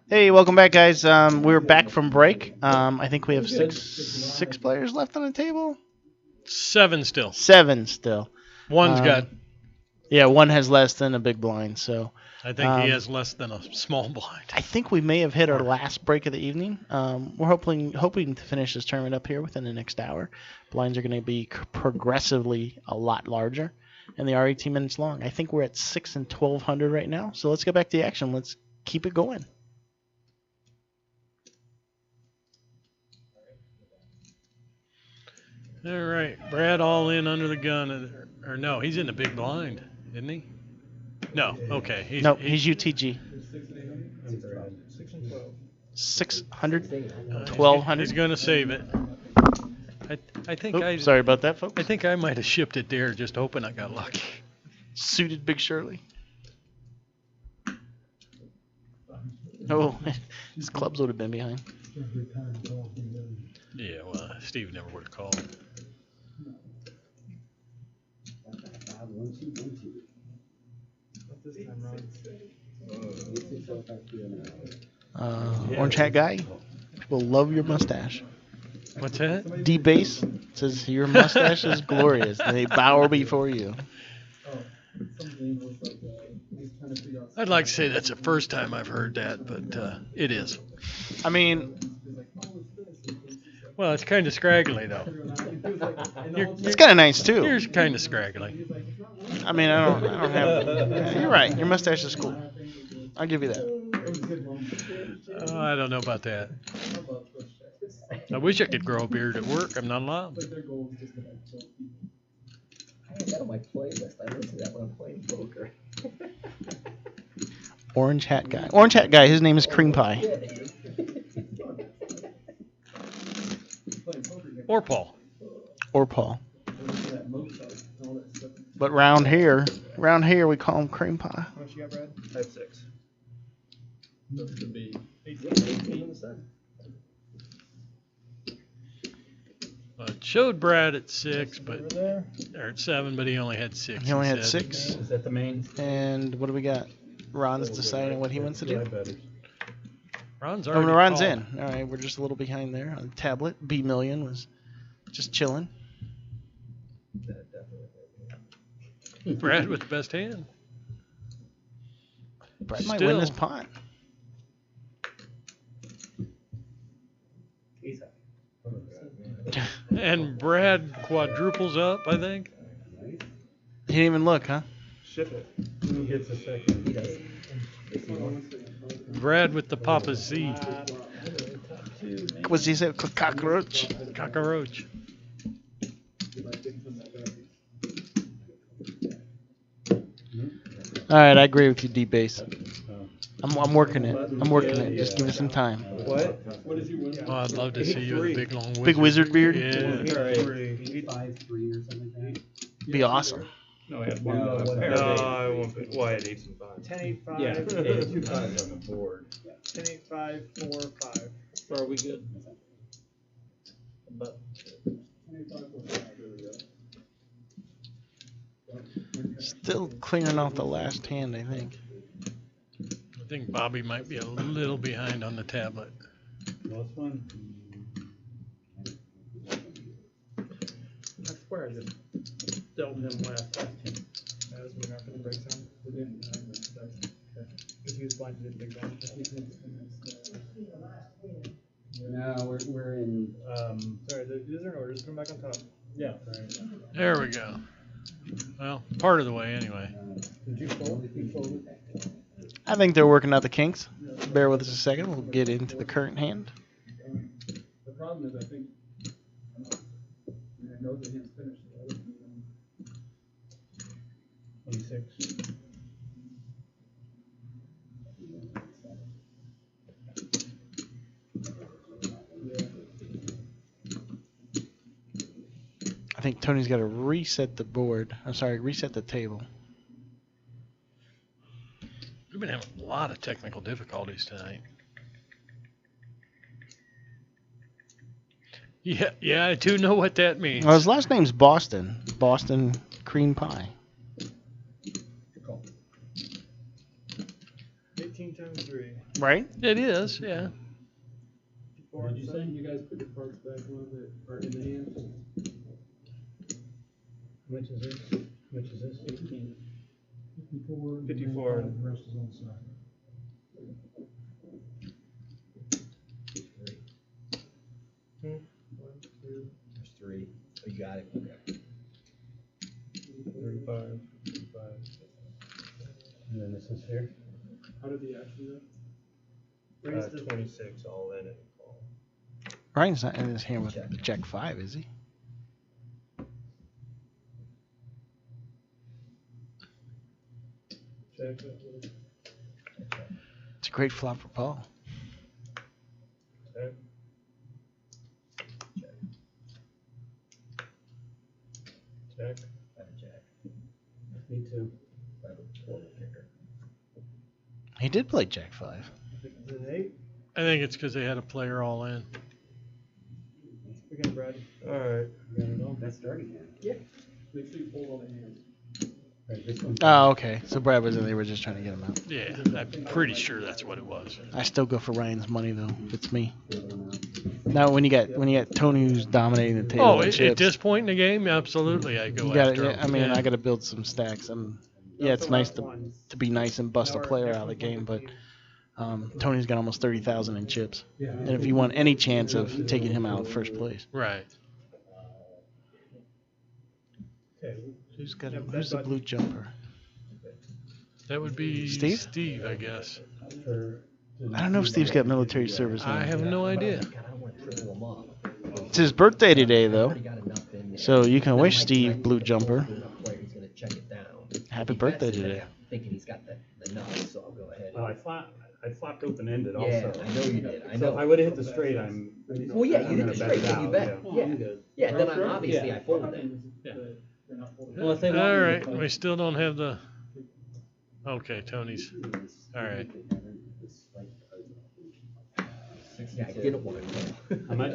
Speaker 1: Hey, welcome back, guys. We're back from break. I think we have six players left on the table.
Speaker 13: 7 still.
Speaker 1: 7 still.
Speaker 13: One's got.
Speaker 1: Yeah, one has less than a big blind. So
Speaker 13: I think he has less than a small blind.
Speaker 1: I think we may have hit our last break of the evening. We're hoping to finish this tournament up here within the next hour. Blinds are going to be progressively a lot larger, and they are 18 minutes long. I think we're at 6 and 1200 right now. So let's get back to the action. Let's keep it going.
Speaker 13: All right, Brad all in under the gun, or no, he's in the big blind, isn't he? No, okay.
Speaker 1: He's UTG. 600, 1200.
Speaker 13: He's going to save it. I think
Speaker 1: sorry about that, folks.
Speaker 13: I think I might have shipped it there, just hoping I got lucky.
Speaker 1: Suited Big Shirley. Oh, his clubs would have been behind.
Speaker 13: Yeah, well, Steve never would have called.
Speaker 1: Orange hat guy, people love your mustache.
Speaker 13: What's that?
Speaker 1: D-Base says your mustache is glorious. They bow before you.
Speaker 13: I'd like to say that's the first time I've heard that, but it is.
Speaker 1: I mean,
Speaker 13: well, it's kind of scraggly though.
Speaker 1: It's kind of nice too.
Speaker 13: Yours kind of scraggly.
Speaker 1: I mean, I don't have. You're right. Your mustache is cool. I'll give you that.
Speaker 13: I don't know about that. I wish I could grow a beard at work. I'm not allowed.
Speaker 3: I have that on my playlist. I listen to that when I'm playing poker.
Speaker 1: Orange hat guy. Orange hat guy. His name is Cream Pie.
Speaker 13: Or Paul.
Speaker 1: Or Paul. But round here we call him Cream Pie.
Speaker 7: How much you got, Brad?
Speaker 6: I have 6.
Speaker 7: Looks to be
Speaker 3: 18.
Speaker 13: It showed Brad at 6, but or at 7, but he only had 6.
Speaker 1: He only had 6.
Speaker 4: Is that the main?
Speaker 1: And what do we got? Ron's deciding what he wants to do.
Speaker 13: Ron's
Speaker 1: Oh,
Speaker 13: already
Speaker 1: no, Ron's
Speaker 13: called.
Speaker 1: in. All right, we're just a little behind there on the tablet. B Million was just chilling.
Speaker 13: Brad with the best hand.
Speaker 1: Brad might win this pot.
Speaker 13: And Brad quadruples up, I think.
Speaker 1: He didn't even look, huh?
Speaker 6: Ship it.
Speaker 4: Who gets a second?
Speaker 3: He does.
Speaker 13: Brad with the Papa Z.
Speaker 1: What's he say? Cockroach?
Speaker 13: Cockroach.
Speaker 1: All right, I agree with you, D-Base. I'm working it. I'm working it. Just give it some time.
Speaker 6: What?
Speaker 13: Oh, I'd love to see you with a big long wizard.
Speaker 1: Big wizard beard?
Speaker 13: Yeah.
Speaker 12: 853 or something like that.
Speaker 1: Be awesome.
Speaker 4: No, I had one.
Speaker 6: No, I won't be. Well, I had 8s and 5s.
Speaker 7: 10, 8, 5.
Speaker 4: Yeah, 2 5s on the board.
Speaker 7: 10, 8, 5, 4, 5.
Speaker 4: So are we good?
Speaker 7: But
Speaker 11: 10, 8, 5, 4, 5. There we go.
Speaker 1: Still clearing off the last hand, I think.
Speaker 13: I think Bobby might be a little behind on the tablet.
Speaker 4: Last one.
Speaker 7: that's where I just dealt him last time. As we're not going to break down. We didn't. Because he was blind to the big blind.
Speaker 12: No, we're in.
Speaker 7: Sorry, these are in order. Just come back on top.
Speaker 4: Yeah. Right.
Speaker 13: There we go. Well, part of the way anyway.
Speaker 7: Did you fold? You folded?
Speaker 1: I think they're working out the kinks. Bear with us a second. We'll get into the current hand.
Speaker 11: The problem is, I think, I know the hand's finished.
Speaker 4: 26.
Speaker 1: I think Tony's got to reset the board. I'm sorry, reset the table.
Speaker 13: We've been having a lot of technical difficulties tonight. Yeah, I do know what that means.
Speaker 1: Well, his last name's Boston. Boston Cream Pie.
Speaker 7: 18 times 3.
Speaker 1: Right?
Speaker 13: It is, yeah.
Speaker 11: Did you say you guys put your cards back on that are in the hand?
Speaker 6: How much is this? How much is this?
Speaker 8: 54.
Speaker 6: 54.
Speaker 8: And the rest is on the side.
Speaker 3: There's 3. Oh, you got it. Okay.
Speaker 6: 35. And then this is here.
Speaker 11: How did the action go?
Speaker 6: 26 all in and call.
Speaker 1: Ryan's not in his hand with Jack 5, is he?
Speaker 6: Check.
Speaker 1: It's a great flop for Paul.
Speaker 6: Check. Check. Me too.
Speaker 1: He did play Jack 5.
Speaker 6: Is it an 8?
Speaker 13: I think it's because they had a player all in.
Speaker 11: Again, Brad.
Speaker 6: All right.
Speaker 12: That's starting hand.
Speaker 11: Yeah. Make sure you pull all the hands.
Speaker 12: Right, this one's
Speaker 1: Oh, okay. So Brad was in. They were just trying to get him out.
Speaker 13: Yeah, I'm pretty sure that's what it was.
Speaker 1: I still go for Ryan's money though. If it's me. Now when you got Tony who's dominating the table.
Speaker 13: Oh,
Speaker 1: with
Speaker 13: at
Speaker 1: chips,
Speaker 13: this point in the game, absolutely, I go
Speaker 1: you got
Speaker 13: after
Speaker 1: to.
Speaker 13: him.
Speaker 1: I mean,
Speaker 13: Yeah.
Speaker 1: I got to build some stacks. And yeah, it's nice to be nice and bust a player out of the game, but Tony's got almost 30,000 in chips.
Speaker 8: Yeah.
Speaker 1: And if you want any chance of taking him out first place,
Speaker 13: Right.
Speaker 6: Okay.
Speaker 1: who's the blue jumper?
Speaker 13: That would be
Speaker 1: Steve?
Speaker 13: Steve, I guess.
Speaker 1: I don't know if Steve's got military service.
Speaker 13: I
Speaker 1: now.
Speaker 13: have no idea.
Speaker 1: It's his birthday today though, so you can wish Steve blue jumper. Happy birthday today.
Speaker 3: Thinking he's got the nuts, so I'll go ahead.
Speaker 6: Well, I flopped open-ended
Speaker 3: Yeah,
Speaker 6: also.
Speaker 3: I know you did. I
Speaker 6: So
Speaker 3: know.
Speaker 6: if I would have hit the straight, I'm.
Speaker 3: Well, yeah,
Speaker 6: I'm
Speaker 3: you hit
Speaker 6: gonna
Speaker 3: the
Speaker 6: bet
Speaker 3: straight,
Speaker 6: it
Speaker 3: then you
Speaker 6: out,
Speaker 3: bet.
Speaker 6: yeah.
Speaker 3: Yeah. Yeah, then obviously I folded it.
Speaker 11: Unless they want
Speaker 13: All
Speaker 11: you to
Speaker 13: right,
Speaker 11: play.
Speaker 13: we still don't have the. Okay, Tony's. All right.
Speaker 3: Yeah, I didn't want to.
Speaker 6: How much?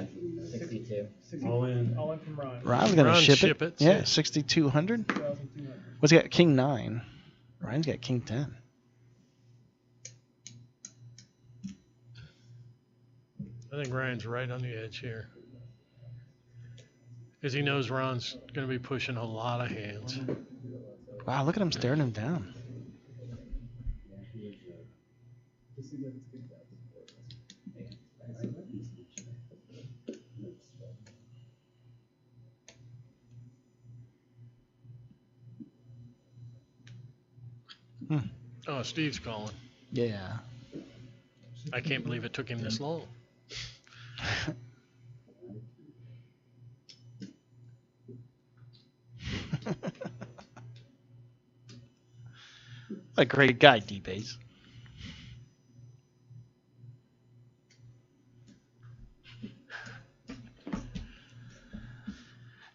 Speaker 3: 62.
Speaker 6: All in.
Speaker 11: All in from Ron.
Speaker 1: Ron's gonna
Speaker 13: Ron,
Speaker 1: ship
Speaker 13: ship
Speaker 1: it.
Speaker 13: it,
Speaker 1: Yeah,
Speaker 13: so-
Speaker 1: 6,200.
Speaker 11: 2,200.
Speaker 1: What's he got? King 9. Ryan's got King 10.
Speaker 13: I think Ryan's right on the edge here. Because he knows Ron's going to be pushing a lot of hands.
Speaker 1: Wow, look at him staring him down.
Speaker 13: Oh, Steve's calling.
Speaker 1: Yeah.
Speaker 13: I can't believe it took him this long.
Speaker 1: A great guy, D-Base.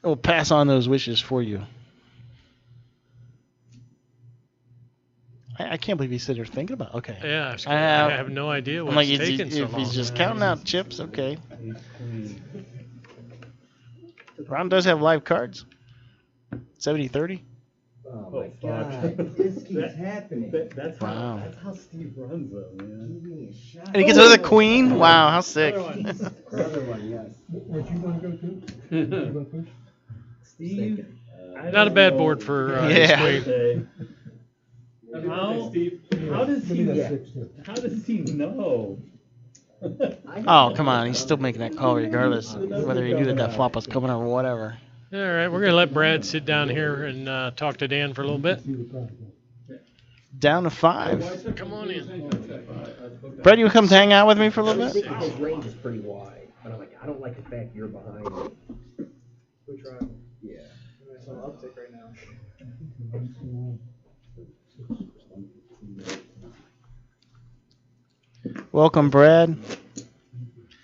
Speaker 1: We'll pass on those wishes for you. I can't believe he's sitting there thinking about. Okay.
Speaker 13: Yeah,
Speaker 1: I
Speaker 13: I have no idea
Speaker 1: I'm
Speaker 13: what's
Speaker 1: like,
Speaker 13: taking so
Speaker 1: if
Speaker 13: long.
Speaker 1: he's just counting out chips, okay. Ron does have live cards. 70-30.
Speaker 3: Oh my
Speaker 6: fuck.
Speaker 3: god, this keeps happening.
Speaker 6: That's
Speaker 1: Wow.
Speaker 6: how, that's how Steve runs though, man.
Speaker 3: Give me a shot.
Speaker 1: And he gets another queen. Wow, how sick.
Speaker 12: Another one, yes.
Speaker 8: What you gonna go to? You gonna push?
Speaker 3: Steve,
Speaker 13: Not a bad board for
Speaker 1: Yeah.
Speaker 13: his queen.
Speaker 6: How does
Speaker 8: Give
Speaker 6: he?
Speaker 8: me that
Speaker 3: Yeah.
Speaker 8: 6 too.
Speaker 6: How does he know?
Speaker 1: Oh, come on. He's still making that call regardless. Whether he knew that flop was coming or whatever.
Speaker 13: All right, we're going to let Brad sit down here and talk to Dan for a little bit.
Speaker 8: See the product.
Speaker 1: Down to 5.
Speaker 13: Come on in.
Speaker 1: Brad, you come hang out with me for a
Speaker 3: I
Speaker 1: little
Speaker 3: was
Speaker 1: bit?
Speaker 3: thinking his range is pretty wide, but I'm like, I don't like the fact you're behind me.
Speaker 11: We try.
Speaker 3: Yeah.
Speaker 11: Nice little uptick right now.
Speaker 1: Welcome, Brad.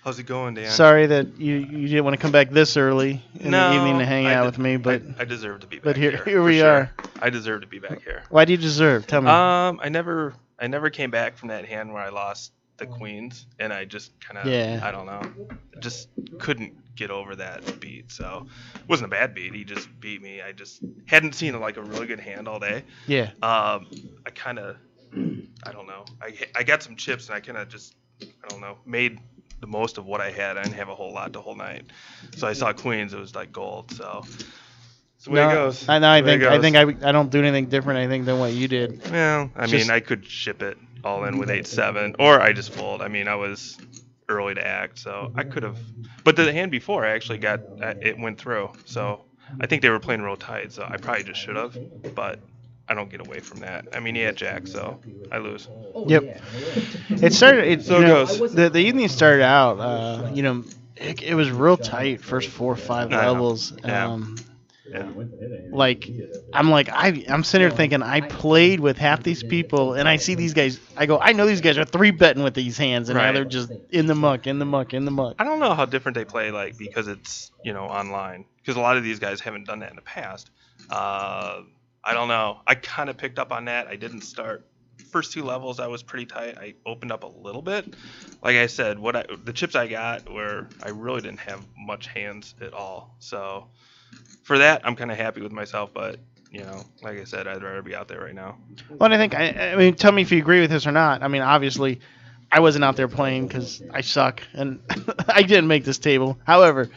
Speaker 16: How's it going, Dan?
Speaker 1: Sorry that you didn't want to come back this early in the evening to hang out with me, but
Speaker 16: I deserve to be back
Speaker 1: but here
Speaker 16: for
Speaker 1: we
Speaker 16: sure.
Speaker 1: are.
Speaker 16: I deserve to be back here.
Speaker 1: Why do you deserve? Tell me.
Speaker 16: I never came back from that hand where I lost the queens, and I just kind of,
Speaker 1: Yeah.
Speaker 16: I don't know, just couldn't get over that beat. So it wasn't a bad beat. He just beat me. I just hadn't seen like a really good hand all day.
Speaker 1: Yeah.
Speaker 16: I kind of I don't know. I got some chips and I kind of just, I don't know, made the most of what I had. I didn't have a whole lot the whole night. So I saw queens, it was like gold. So that's the way it goes.
Speaker 1: I think I don't do anything different, I think, than what you did.
Speaker 16: Well, I mean, I could ship it all in with 8-7, or I just fold. I mean, I was early to act, so I could have. But the hand before, I actually got it went through. So I think they were playing real tight, so I probably just should have. But I don't get away from that. I mean, he had jack, so I lose.
Speaker 1: Yep. It started.
Speaker 16: So it goes.
Speaker 1: The evening started out. It was real tight first 4 or 5 levels. I'm sitting here thinking I played with half these people, and I see these guys. I go, I know these guys are 3-betting with these hands, and now they're just in the muck.
Speaker 16: I don't know how different they play, like, because it's online. Because a lot of these guys haven't done that in the past. I don't know. I kind of picked up on that. I didn't start. First 2 levels, I was pretty tight. I opened up a little bit. Like I said, the chips I got were I really didn't have much hands at all. So for that, I'm kind of happy with myself. But like I said, I'd rather be out there right now.
Speaker 1: Well, I think I mean, tell me if you agree with this or not. I mean, obviously, I wasn't out there playing because I suck and I didn't make this table. However,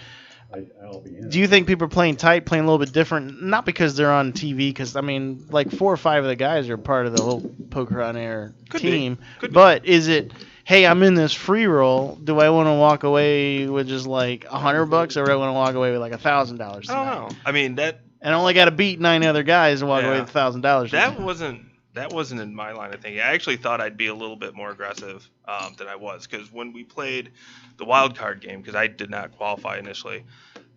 Speaker 1: do you think people are playing tight, playing a little bit different? Not because they're on TV, because, I mean, like 4 or 5 of the guys are part of the whole Poker on Air team. But is it, hey, I'm in this free roll. Do I want to walk away with just like $100, or do I want to walk away with like $1,000?
Speaker 16: I don't know. I mean, and
Speaker 1: I only got to beat 9 other guys and walk away with $1,000.
Speaker 16: That wasn't in my line of thinking. I actually thought I'd be a little bit more aggressive than I was, because when we played the wild card game, because I did not qualify initially,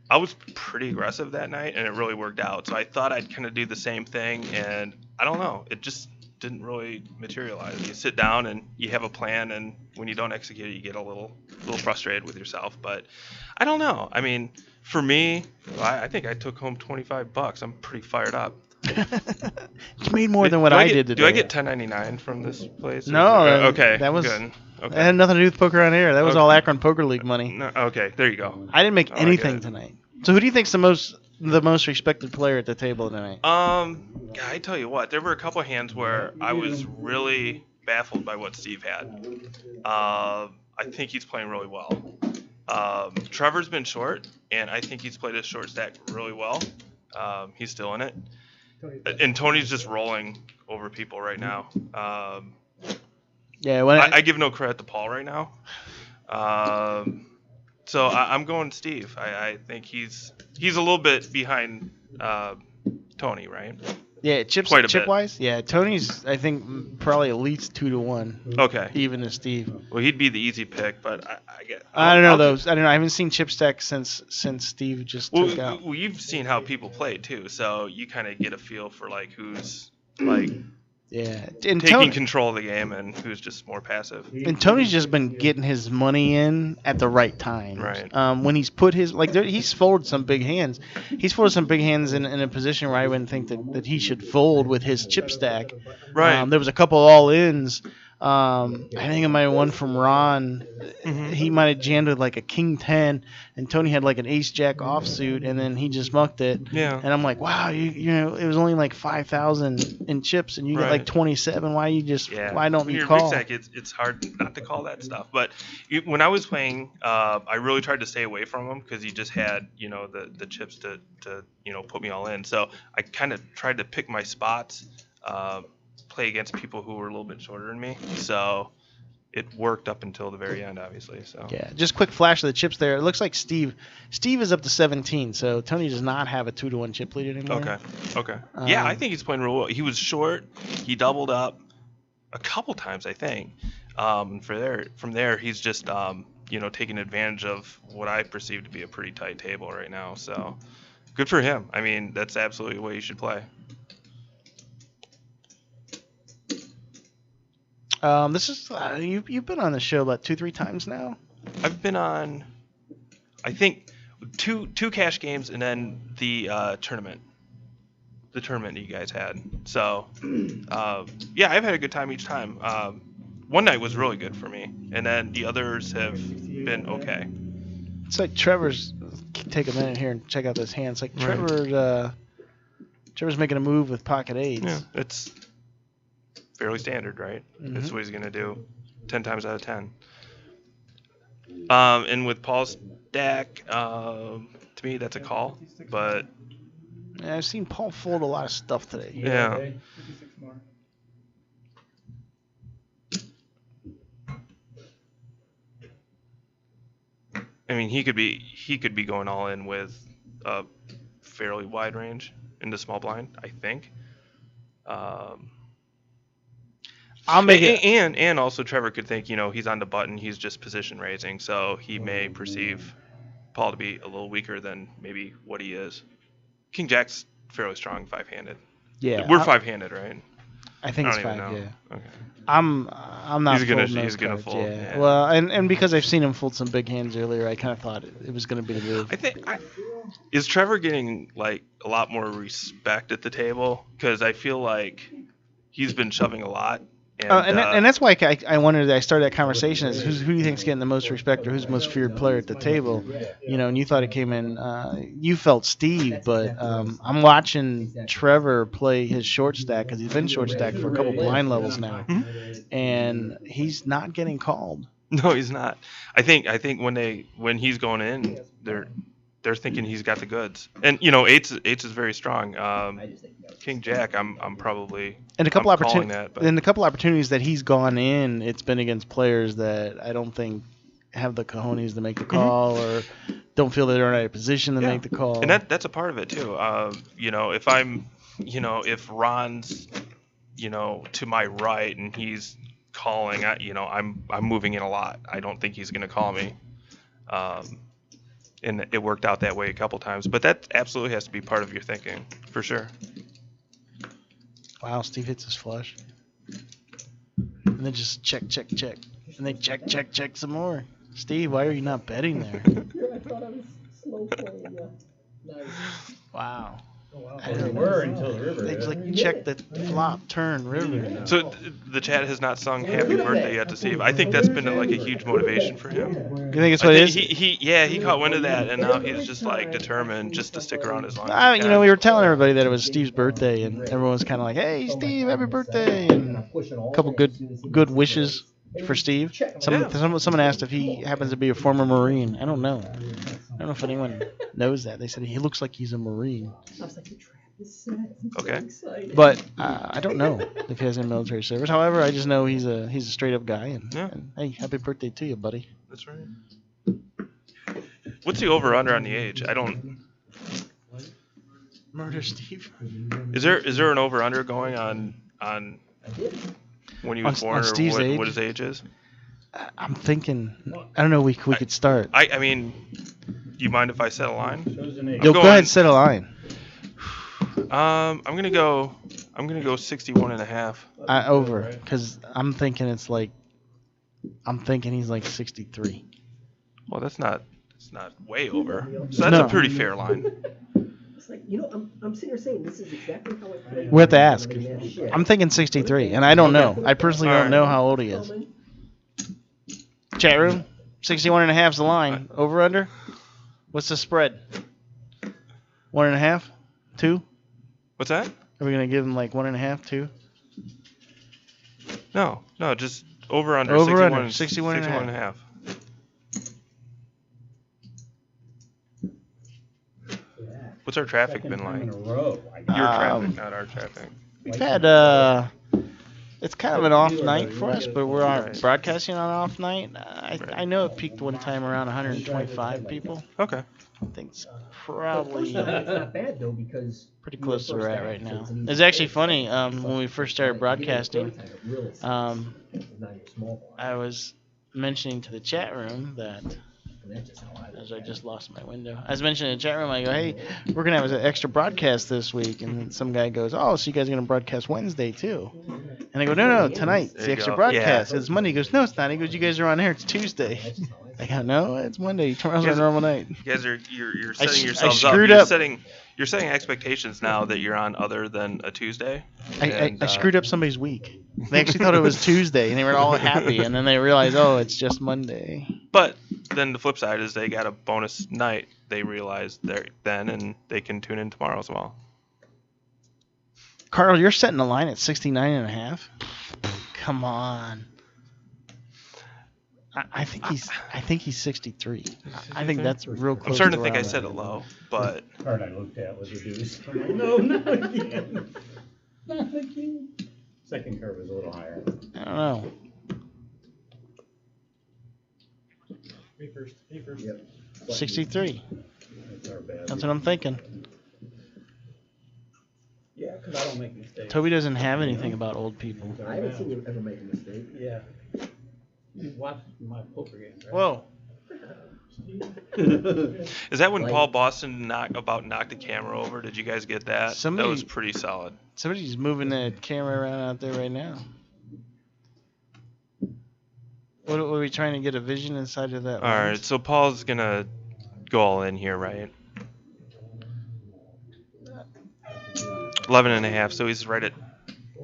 Speaker 16: I was pretty aggressive that night, and it really worked out. So I thought I'd kind of do the same thing, and I don't know. It just didn't really materialize. You sit down and you have a plan, and when you don't execute it, you get a little frustrated with yourself. But I don't know. I mean, for me, I think I took home $25. I'm pretty fired up.
Speaker 1: It's made more than what I did today.
Speaker 16: Do I get $10.99 from this place?
Speaker 1: No.
Speaker 16: Okay.
Speaker 1: That was
Speaker 16: good. Okay.
Speaker 1: That had nothing to do with Poker on Air. That was all Akron Poker League money.
Speaker 16: No, okay, there you go.
Speaker 1: I didn't make anything tonight. So who do you think's the most respected player at the table tonight?
Speaker 16: I tell you what, there were a couple of hands where I was really baffled by what Steve had. I think he's playing really well. Trevor's been short, and I think he's played his short stack really well. He's still in it. And Tony's just rolling over people right now. I give no credit to Paul right now. So I'm going Steve. I think he's a little bit behind Tony, right?
Speaker 1: Yeah, chip-wise? Yeah, Tony's, I think, probably at least 2-1.
Speaker 16: Okay.
Speaker 1: Even to Steve.
Speaker 16: Well, he'd be the easy pick, but
Speaker 1: I don't know those. I don't know. I haven't seen chip stack since Steve just took out.
Speaker 16: Well, you've seen how people play too, so you kind of get a feel for like who's like taking control of the game and who's just more passive.
Speaker 1: And Tony's just been getting his money in at the right time.
Speaker 16: Right.
Speaker 1: When he's put his he's folded some big hands. He's folded some big hands in a position where I wouldn't think that he should fold with his chip stack.
Speaker 16: Right.
Speaker 1: There was a couple all-ins. I think it might have one from Ron.
Speaker 16: Mm-hmm.
Speaker 1: He might have jammed with like a king 10, and Tony had like an ace jack offsuit, and then he just mucked it.
Speaker 16: Yeah.
Speaker 1: And I'm like, wow, you know, it was only like 5,000 in chips, and you got like 27. Why don't you call?
Speaker 16: Big stack, it's hard not to call that stuff. But when I was playing, I really tried to stay away from him because he just had the chips to put me all in. So I kind of tried to pick my spots. Play against people who were a little bit shorter than me, so it worked up until the very end, obviously. So
Speaker 1: yeah, just quick flash of the chips there. It looks like Steve is up to 17, so Tony does not have a 2-1 chip lead anymore.
Speaker 16: Okay. Yeah, I think he's playing real well. He was short. He doubled up a couple times, I think. From there, he's just taking advantage of what I perceive to be a pretty tight table right now. So good for him. I mean, that's absolutely the way you should play.
Speaker 1: This is you've been on the show about 2-3 times now.
Speaker 16: I've been on, I think, two cash games and then the tournament that you guys had. So yeah, I've had a good time each time. One night was really good for me, and then the others have been okay.
Speaker 1: It's like Trevor's. Take a minute here and check out this hand. It's like Trevor's making a move with pocket eights.
Speaker 16: Yeah, fairly standard, right?
Speaker 1: Mhm.
Speaker 16: That's what he's going to do 10 times out of 10. And with Paul's stack, to me, that's a call. But
Speaker 1: Yeah, I've seen Paul fold a lot of stuff today.
Speaker 16: yeah.
Speaker 7: 56 more.
Speaker 16: I mean, he could be going all in with a fairly wide range into small blind, I think.
Speaker 1: I'll make it.
Speaker 16: And also Trevor could think, he's on the button, he's just position raising, so he may perceive Paul to be a little weaker than maybe what he is. King Jack's fairly strong 5-handed.
Speaker 1: Yeah,
Speaker 16: We're 5-handed, right?
Speaker 1: I think
Speaker 16: I
Speaker 1: it's
Speaker 16: don't even
Speaker 1: 5.
Speaker 16: know.
Speaker 1: Yeah.
Speaker 16: Okay.
Speaker 1: I'm not.
Speaker 16: He's gonna
Speaker 1: folding
Speaker 16: fold.
Speaker 1: Yeah.
Speaker 16: Yeah.
Speaker 1: Well, and because I've seen him fold some big hands earlier, I kind of thought it was going to be the move.
Speaker 16: I think is Trevor getting like a lot more respect at the table, because I feel like he's been shoving a lot.
Speaker 1: And that's why I wanted. I started that conversation is who do you think's getting the most respect or who's the most feared player at the table? And you thought it came in. You felt Steve, but I'm watching Trevor play his short stack because he's been short stack for a couple blind levels now, and he's not getting called.
Speaker 16: No, he's not. I think when he's going in, they're thinking he's got the goods. And eights is very strong. King Jack, I'm probably
Speaker 1: And a couple
Speaker 16: in
Speaker 1: the couple opportunities that he's gone in, it's been against players that I don't think have the cojones to make the call or don't feel that they're in a position to make the call.
Speaker 16: And that's a part of it too. If I'm, if Ron's, to my right and he's calling, I'm moving in a lot. I don't think he's going to call me. And it worked out that way a couple times, but that absolutely has to be part of your thinking, for sure.
Speaker 1: Wow, Steve hits his flush. And then just check. And then check some more. Steve, why are you not betting there?
Speaker 3: I thought I was slow playing. Nice.
Speaker 1: Wow.
Speaker 3: Oh, wow.
Speaker 4: They were until the river.
Speaker 1: It's like you check the flop, turn, river.
Speaker 16: So the chat has not sung "Happy Birthday" yet to Steve. I think that's been like a huge motivation for him.
Speaker 1: You think it's what it is?
Speaker 16: He caught wind of that, and now he's just like determined just to stick around as long as he can.
Speaker 1: We were telling everybody that it was Steve's birthday, and everyone was kind of like, "Hey, Steve, happy birthday!" And a couple good wishes for Steve. Someone asked if he happens to be a former Marine. I don't know. I don't know if anyone knows that. They said he looks like he's a Marine.
Speaker 16: Okay.
Speaker 1: But I don't know if he has any military service. However, I just know he's a straight up guy. And hey, happy birthday to you, buddy.
Speaker 16: That's right. What's the over/under on the age? I don't.
Speaker 1: Murder Steve.
Speaker 16: Is there an over/under going on when he was born, or what his age is?
Speaker 1: I'm thinking. I don't know. We could start.
Speaker 16: I mean, do you mind if I set a line?
Speaker 1: Go ahead, set a line.
Speaker 16: I'm gonna go 61.5.
Speaker 1: Over, because I'm thinking he's like 63.
Speaker 16: Well, that's not way over. So that's a pretty fair line.
Speaker 3: It's like, I'm sitting here saying this is exactly how I play.
Speaker 1: We have to ask. I'm thinking 63, and I don't know. I personally don't know how old he is. Chat room, 61.5 is the line. Over under? What's the spread? 1.5? 2?
Speaker 16: What's that?
Speaker 1: Are we gonna give him like 1.5, 2?
Speaker 16: No, just over under.
Speaker 1: Over
Speaker 16: 61,
Speaker 1: under 61.5.
Speaker 16: What's our traffic been like? Your traffic, not our traffic.
Speaker 1: We've had it's kind of an off night for us, but we're broadcasting on an off night. I know it peaked one time around 125 people.
Speaker 16: Okay.
Speaker 1: I think it's probably
Speaker 3: It's not bad though because
Speaker 1: pretty close to where we're at right now. It's actually funny. When we first started broadcasting, I was mentioning to the chat room that. As I just lost my window. I was mentioning in the chat room, I go, hey, we're going to have an extra broadcast this week. And some guy goes, oh, so you guys are going to broadcast Wednesday too? And I go, no, tonight. It's the extra broadcast. Yeah. It's Monday. He goes, no, it's not. He goes, you guys are on air. It's Tuesday. I go, no, it's Monday. Tomorrow's our normal night.
Speaker 16: You guys are you're setting yourselves up. You're setting expectations now that you're on other than a Tuesday.
Speaker 1: I screwed up somebody's week. They actually thought it was Tuesday, and they were all happy, and then they realized, oh, it's just Monday.
Speaker 16: But then the flip side is they got a bonus night. They realized then, and they can tune in tomorrow as well.
Speaker 1: Carl, you're setting the line at 69.5. come on. I think he's 63. I think that's real close.
Speaker 16: I'm starting to think
Speaker 1: where
Speaker 16: I
Speaker 1: I'm
Speaker 16: said
Speaker 1: at.
Speaker 16: it low, but
Speaker 2: Card I looked at was a deuce. I'm like, no, not again. Not again. Second card was a little higher.
Speaker 1: I don't know.
Speaker 5: Me first. Me first.
Speaker 2: Yep.
Speaker 1: 63.
Speaker 2: That's our bad.
Speaker 1: That's what I'm thinking.
Speaker 2: Yeah, because I don't make mistakes.
Speaker 1: Toby doesn't have anything about old people.
Speaker 11: I haven't seen you ever make a mistake.
Speaker 2: Yeah. You watched my poker games, right?
Speaker 1: Whoa.
Speaker 16: is that when
Speaker 11: Like-
Speaker 16: Paul Boston knocked the camera over? Did you guys get that?
Speaker 1: Somebody-
Speaker 16: That was pretty solid.
Speaker 1: Somebody's moving that camera around out there right now. What are we trying to get a vision inside of that?
Speaker 16: All right,
Speaker 1: lens?
Speaker 16: so Paul's gonna go all in here, right? 11.5, so he's right at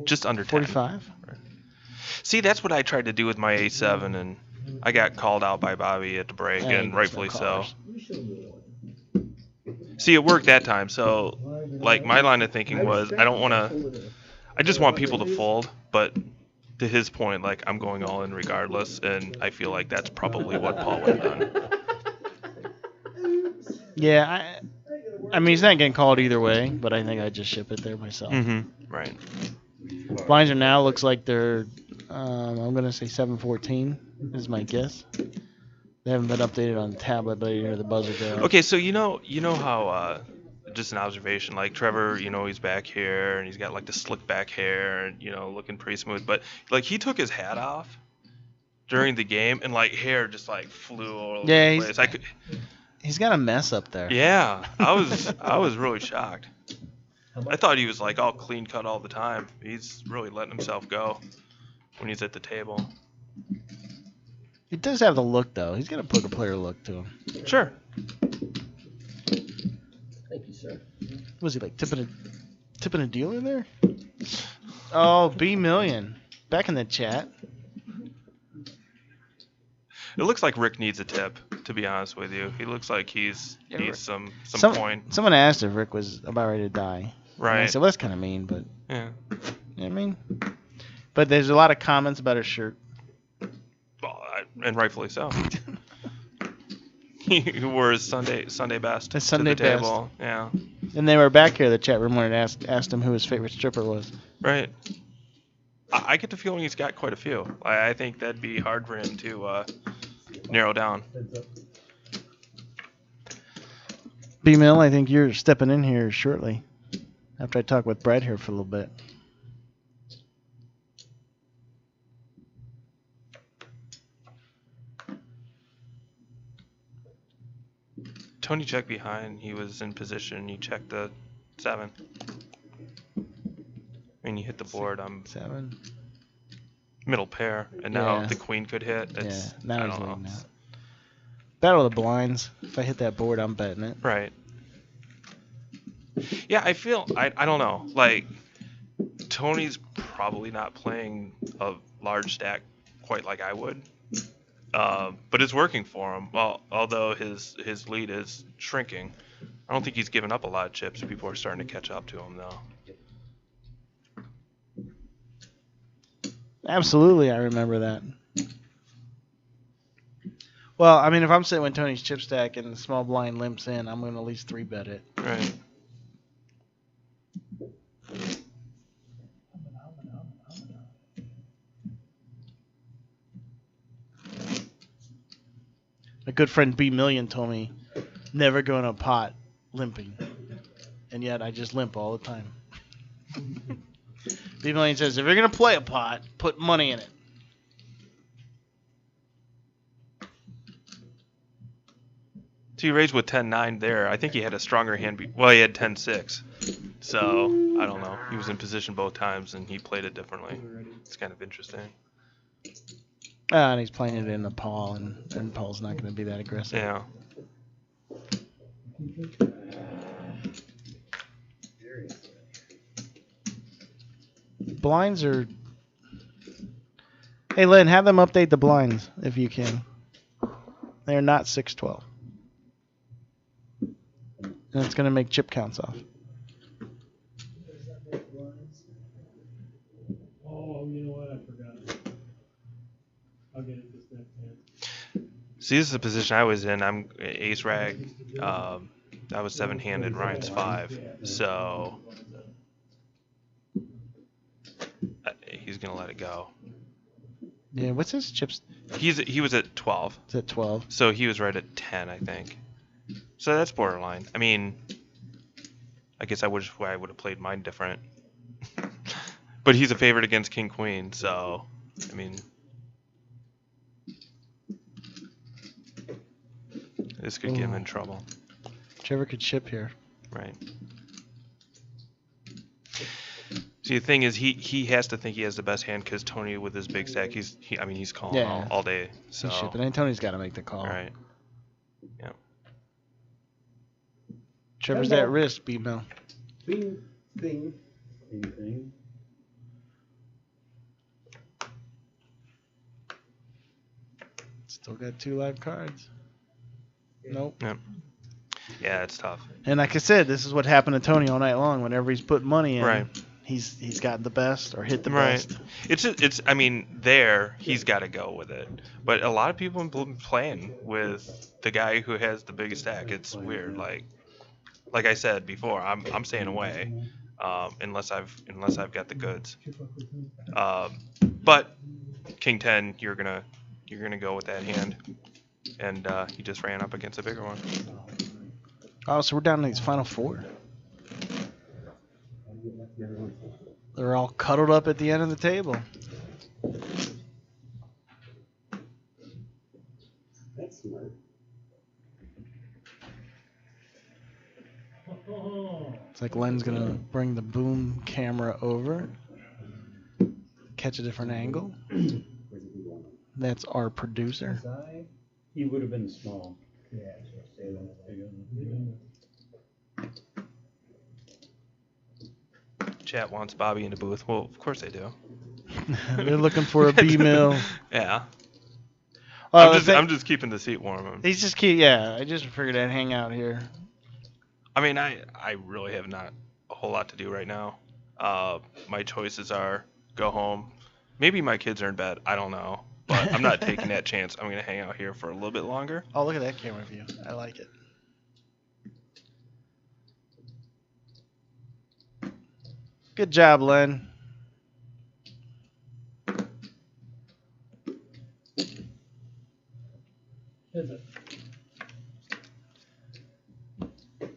Speaker 16: just under 10.
Speaker 1: 45.
Speaker 16: See, that's what I tried to do with my A7, and I got called out by Bobby at the break,
Speaker 1: Hey,
Speaker 16: and rightfully
Speaker 1: no
Speaker 16: so.
Speaker 1: callers.
Speaker 16: See, it worked that time. So, like, my line of thinking was, I don't want to. I just want people to fold, but to his point, like, I'm going all in regardless, and I feel like that's probably what Paul would have done.
Speaker 1: Yeah, I mean, he's not getting called either way, but I think I'd just ship it there myself.
Speaker 16: Right.
Speaker 1: Blinds are now looks like they're, I'm going to say 714 is my guess. They haven't been updated on the tablet, but you hear the buzzer go.
Speaker 16: Okay, so you know how, just an observation, like Trevor, he's back here, and he's got, like, the slick back hair, and, looking pretty smooth, but, like, he took his hat off during the game, and, like, hair just, like, flew all over
Speaker 1: Yeah,
Speaker 16: the place.
Speaker 1: he's got a mess up there.
Speaker 16: Yeah, I was really shocked. I thought he was like all clean cut all the time. He's really letting himself go when he's at the table.
Speaker 1: He does have the look, though. He's got a poker player look to him.
Speaker 16: Sure.
Speaker 11: Thank you, sir.
Speaker 1: Was he like tipping a dealer there? Oh, B Million. Back in the chat.
Speaker 16: It looks like Rick needs a tip, to be honest with you. He looks like needs some coin.
Speaker 1: Someone asked if Rick was about ready to die.
Speaker 16: Right.
Speaker 1: And I said, well, that's kind of mean, but...
Speaker 16: Yeah.
Speaker 1: You know what I mean? But there's a lot of comments about his shirt.
Speaker 16: Well, and rightfully so. He wore his Sunday best
Speaker 1: His Sunday
Speaker 16: to the table. Yeah.
Speaker 1: And they were back here, the chat room, when it asked him who his favorite stripper was.
Speaker 16: Right. I get the feeling he's got quite a few. I think that'd be hard for him to narrow down.
Speaker 1: B-Mill, I think you're stepping in here shortly. After I talk with Brad here for a little bit.
Speaker 16: Tony checked behind. He was in position. He checked the 7. And you hit the board. I'm
Speaker 1: 7.
Speaker 16: Middle pair, and now
Speaker 1: Yeah.
Speaker 16: the queen could hit. It's,
Speaker 1: Now
Speaker 16: I
Speaker 1: he's
Speaker 16: don't know.
Speaker 1: leading out. Battle of the blinds. If I hit that board, I'm betting it.
Speaker 16: Right. Yeah, I feel I don't know. Like Tony's probably not playing a large stack quite like I would, but it's working for him. Well, although his lead is shrinking, I don't think he's given up a lot of chips. People are starting to catch up to him though.
Speaker 1: Absolutely, I remember that. Well, I mean, if I'm sitting with Tony's chip stack and the small blind limps in, I'm going to at least 3-bet it.
Speaker 16: Right.
Speaker 1: A good friend B Million told me, never go in a pot limping. And yet I just limp all the time. B Million says, if you're going to play a pot, put money in it.
Speaker 16: So he raised with 10-9 there. I think he had a stronger hand. Well, he had 10-6. So, I don't know. He was in position both times, and he played it differently. It's kind of interesting.
Speaker 1: And he's playing it in the Paul, and Paul's not going to be that aggressive.
Speaker 16: Yeah.
Speaker 1: Blinds are... Hey, Lynn, have them update the blinds, if you can. They're not 612. And it's going to make chip counts off.
Speaker 5: Oh, you know what? I forgot.
Speaker 16: See, this is the position I was in. I'm ace rag. I was 7-handed. Ryan's 5. So he's gonna let it go.
Speaker 1: Yeah. What's his chips?
Speaker 16: He was at 12.
Speaker 1: It's at 12.
Speaker 16: So he was right at 10, I think. So that's borderline. I mean, I guess I would have played mine different. But he's a favorite against King Queen, so I mean, this could get him in trouble.
Speaker 1: Trevor could chip here.
Speaker 16: Right. See, the thing is, he has to think he has the best hand because Tony with his big stack, he's calling all day. So
Speaker 1: He's chipping, and Tony's got to make the call.
Speaker 16: All right. Yeah.
Speaker 1: Trevor's at risk, B-Mill.
Speaker 12: Bing, bing.
Speaker 2: Anything?
Speaker 1: Still got 2 live cards. Nope.
Speaker 16: Yep. Yeah, it's tough.
Speaker 1: And like I said, this is what happened to Tony all night long. Whenever he's put money in,
Speaker 16: Right.
Speaker 1: he's gotten the best or hit the
Speaker 16: Right.
Speaker 1: best.
Speaker 16: It's. I mean, he's got to go with it. But a lot of people have been playing with the guy who has the biggest stack. It's weird. Like I said before, I'm staying away, unless I've got the goods. But King 10, you're gonna go with that hand, and he just ran up against a bigger one.
Speaker 1: Oh, so we're down to these final 4. They're all cuddled up at the end of the table.
Speaker 12: That's smart.
Speaker 1: It's like Len's gonna bring the boom camera over, catch a different angle. That's our producer.
Speaker 2: He would have been small.
Speaker 3: Yeah,
Speaker 16: Chat wants Bobby in the booth. Well, of course they do.
Speaker 1: They're looking for a B-mill.
Speaker 16: Yeah.
Speaker 1: Well,
Speaker 16: I'm just keeping the seat warm.
Speaker 1: He's just yeah. I just figured I'd hang out here.
Speaker 16: I mean, I really have not a whole lot to do right now. My choices are go home. Maybe my kids are in bed. I don't know. But I'm not taking that chance. I'm going to hang out here for a little bit longer.
Speaker 1: Oh, look at that camera view. I like it. Good job, Len.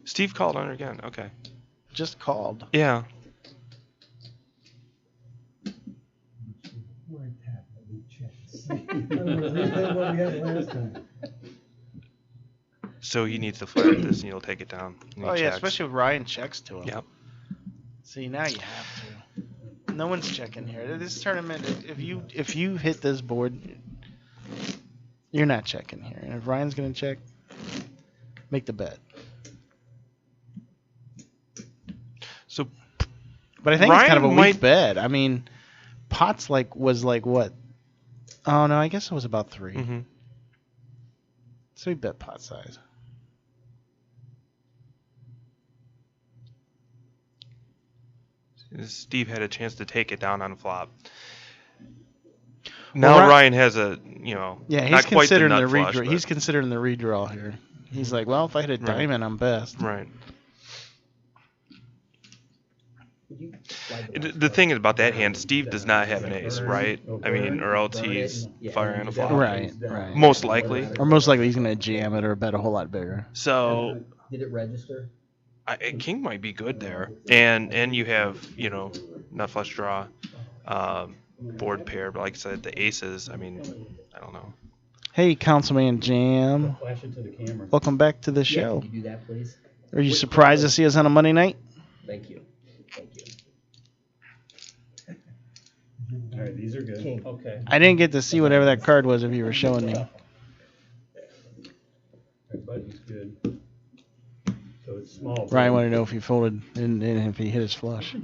Speaker 16: Steve called on her again. Okay.
Speaker 1: Just called.
Speaker 16: Yeah. So he needs to flare this, and you'll take it down.
Speaker 1: Oh yeah, especially with Ryan checks to him.
Speaker 16: Yep.
Speaker 1: See, now you have to. No one's checking here. This tournament, if you hit this board, you're not checking here. And if Ryan's gonna check, make the bet.
Speaker 16: So,
Speaker 1: but I think
Speaker 16: Ryan
Speaker 1: it's kind of a
Speaker 16: might...
Speaker 1: weak bet. I mean, pots was like what? Oh no, I guess it was about 3.
Speaker 16: Mm-hmm.
Speaker 1: So we bet pot size.
Speaker 16: Steve had a chance to take it down on flop. Now Ryan has a,
Speaker 1: yeah, he's
Speaker 16: not quite
Speaker 1: considering
Speaker 16: the
Speaker 1: the
Speaker 16: nut flush,
Speaker 1: redraw.
Speaker 16: but...
Speaker 1: He's considering the redraw here. He's like, well, if I hit a diamond, I'm best.
Speaker 16: Right. The thing is about that hand, Steve does not have an ace, right? I mean, or else he's firing a flop.
Speaker 1: Right.
Speaker 16: Most likely.
Speaker 1: Or most likely he's going to jam it or bet a whole lot bigger.
Speaker 16: So.
Speaker 3: Did it register?
Speaker 16: King might be good there, and you have nut flush draw, board pair. But like I said, the aces. I mean, I don't know.
Speaker 1: Hey, Councilman Jam.
Speaker 2: Flash it to the camera.
Speaker 1: Welcome back to the show.
Speaker 3: Can you do that, please?
Speaker 1: Are you surprised to see us on a Monday night?
Speaker 3: Thank you. Thank you.
Speaker 2: All right, these are good.
Speaker 3: King.
Speaker 2: Okay.
Speaker 1: I didn't get to see whatever that card was if you were showing me.
Speaker 2: Everybody's good. So it's small.
Speaker 1: Ryan wanted to know if he folded and if he hit his flush.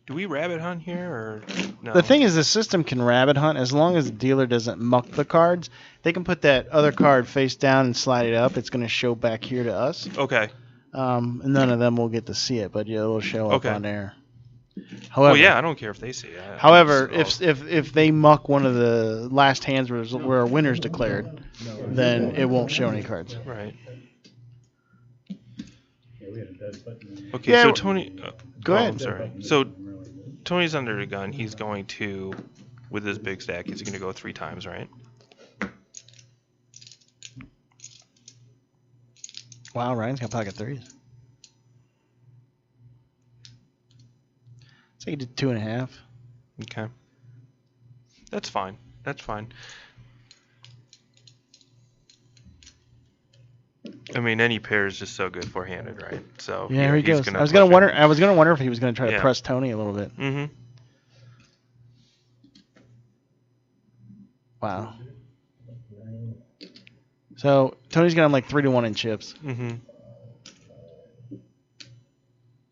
Speaker 16: Do we rabbit hunt here or no?
Speaker 1: The thing is, the system can rabbit hunt as long as the dealer doesn't muck the cards. They can put that other card face down and slide it up. It's going to show back here to us.
Speaker 16: Okay.
Speaker 1: None of them will get to see it, but it'll show up on there. However,
Speaker 16: well, yeah, I don't care if they see it.
Speaker 1: However, if they muck one of the last hands where a winner's declared, then it won't show any cards.
Speaker 16: Right.
Speaker 2: Yeah, we had a dead button.
Speaker 16: Okay,
Speaker 1: Yeah,
Speaker 16: so Tony.
Speaker 1: go ahead.
Speaker 16: I'm sorry. So Tony's under the gun. He's going to, with his big stack, he's going to go 3 times, right?
Speaker 1: Wow, Ryan's got pocket 3s. So he did 2.5.
Speaker 16: Okay. That's fine. That's fine. I mean, any pair is just so good four-handed, right? So
Speaker 1: Yeah, here he goes. I was
Speaker 16: gonna
Speaker 1: wonder if he was gonna try to press Tony a little bit.
Speaker 16: Mm-hmm.
Speaker 1: Wow. So Tony's got him like 3-1 in chips.
Speaker 16: Mm-hmm.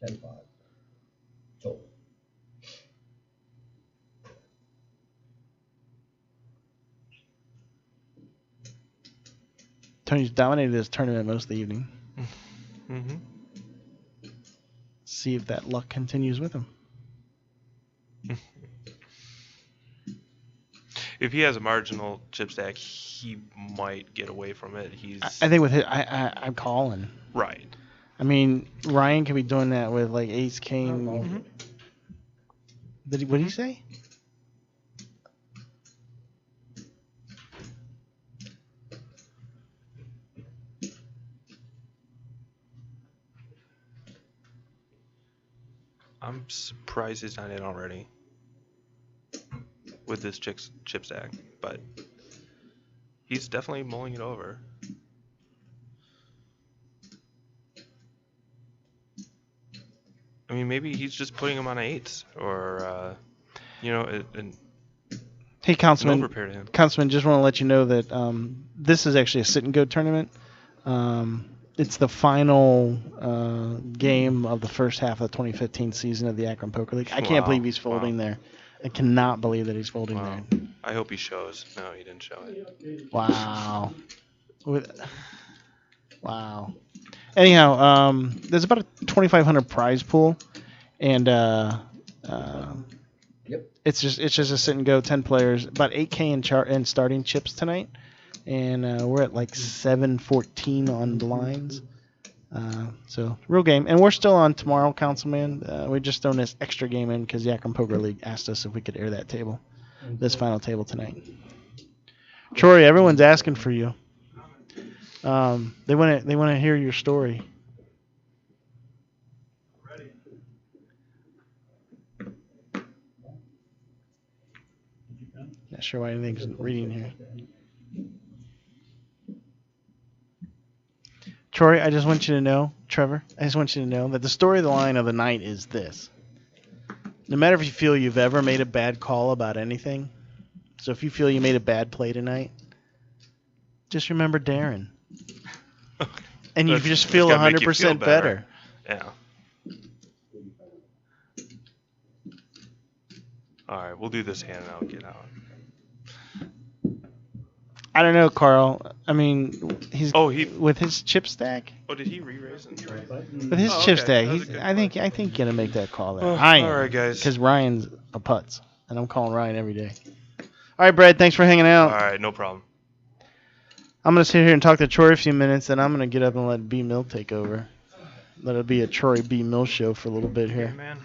Speaker 3: 10-5. Sold.
Speaker 1: Tony's dominated this tournament most of the evening.
Speaker 16: Mm-hmm.
Speaker 1: See if that luck continues with him.
Speaker 16: If he has a marginal chip stack, he might get away from it.
Speaker 1: I think with his, I'm calling.
Speaker 16: Right.
Speaker 1: I mean, Ryan could be doing that with like ace king.
Speaker 16: Mm-hmm.
Speaker 1: What did he say?
Speaker 16: I'm surprised he's not in already with this chip stack, but he's definitely mulling it over. I mean, maybe he's just putting him on 8s, or and
Speaker 1: Hey, Councilman.
Speaker 16: overpair to him.
Speaker 1: Councilman, just want to let you know that this is actually a sit and go tournament. It's the final game of the first half of the 2015 season of the Akron Poker League. I can't believe he's folding there. I cannot believe that he's folding there.
Speaker 16: I hope he shows. No, he didn't show it.
Speaker 1: Wow. Wow. Anyhow, there's about a 2,500 prize pool, and it's just a sit and go, 10 players, about 8K in starting chips tonight, and we're at like 714 on blinds. So real game, and we're still on tomorrow, Councilman. We're just throwing this extra game in because the Akron Poker League asked us if we could air that table, this final table tonight. Troy, everyone's asking for you. They want to hear your story. Not sure why anything's reading here. Troy, I just want you to know, Trevor, I just want you to know that the story of the line of the night is this. No matter if you feel you've ever made a bad call about anything, so if you feel you made a bad play tonight, just remember Darren. And you just feel 100% better.
Speaker 16: Yeah. All right, we'll do this hand and I'll get out.
Speaker 1: I don't know, Carl. I mean, with his chip stack.
Speaker 16: Oh, did he re-raise it?
Speaker 1: With his chip stack, I think you're gonna make that call there.
Speaker 16: All right, guys.
Speaker 1: Because Ryan's a putz, and I'm calling Ryan every day. All right, Brad. Thanks for hanging out.
Speaker 16: All right, no problem.
Speaker 1: I'm gonna sit here and talk to Troy a few minutes, and I'm gonna get up and let B Mill take over. Let it be a Troy B Mill show for a little bit here.
Speaker 7: Hey, man.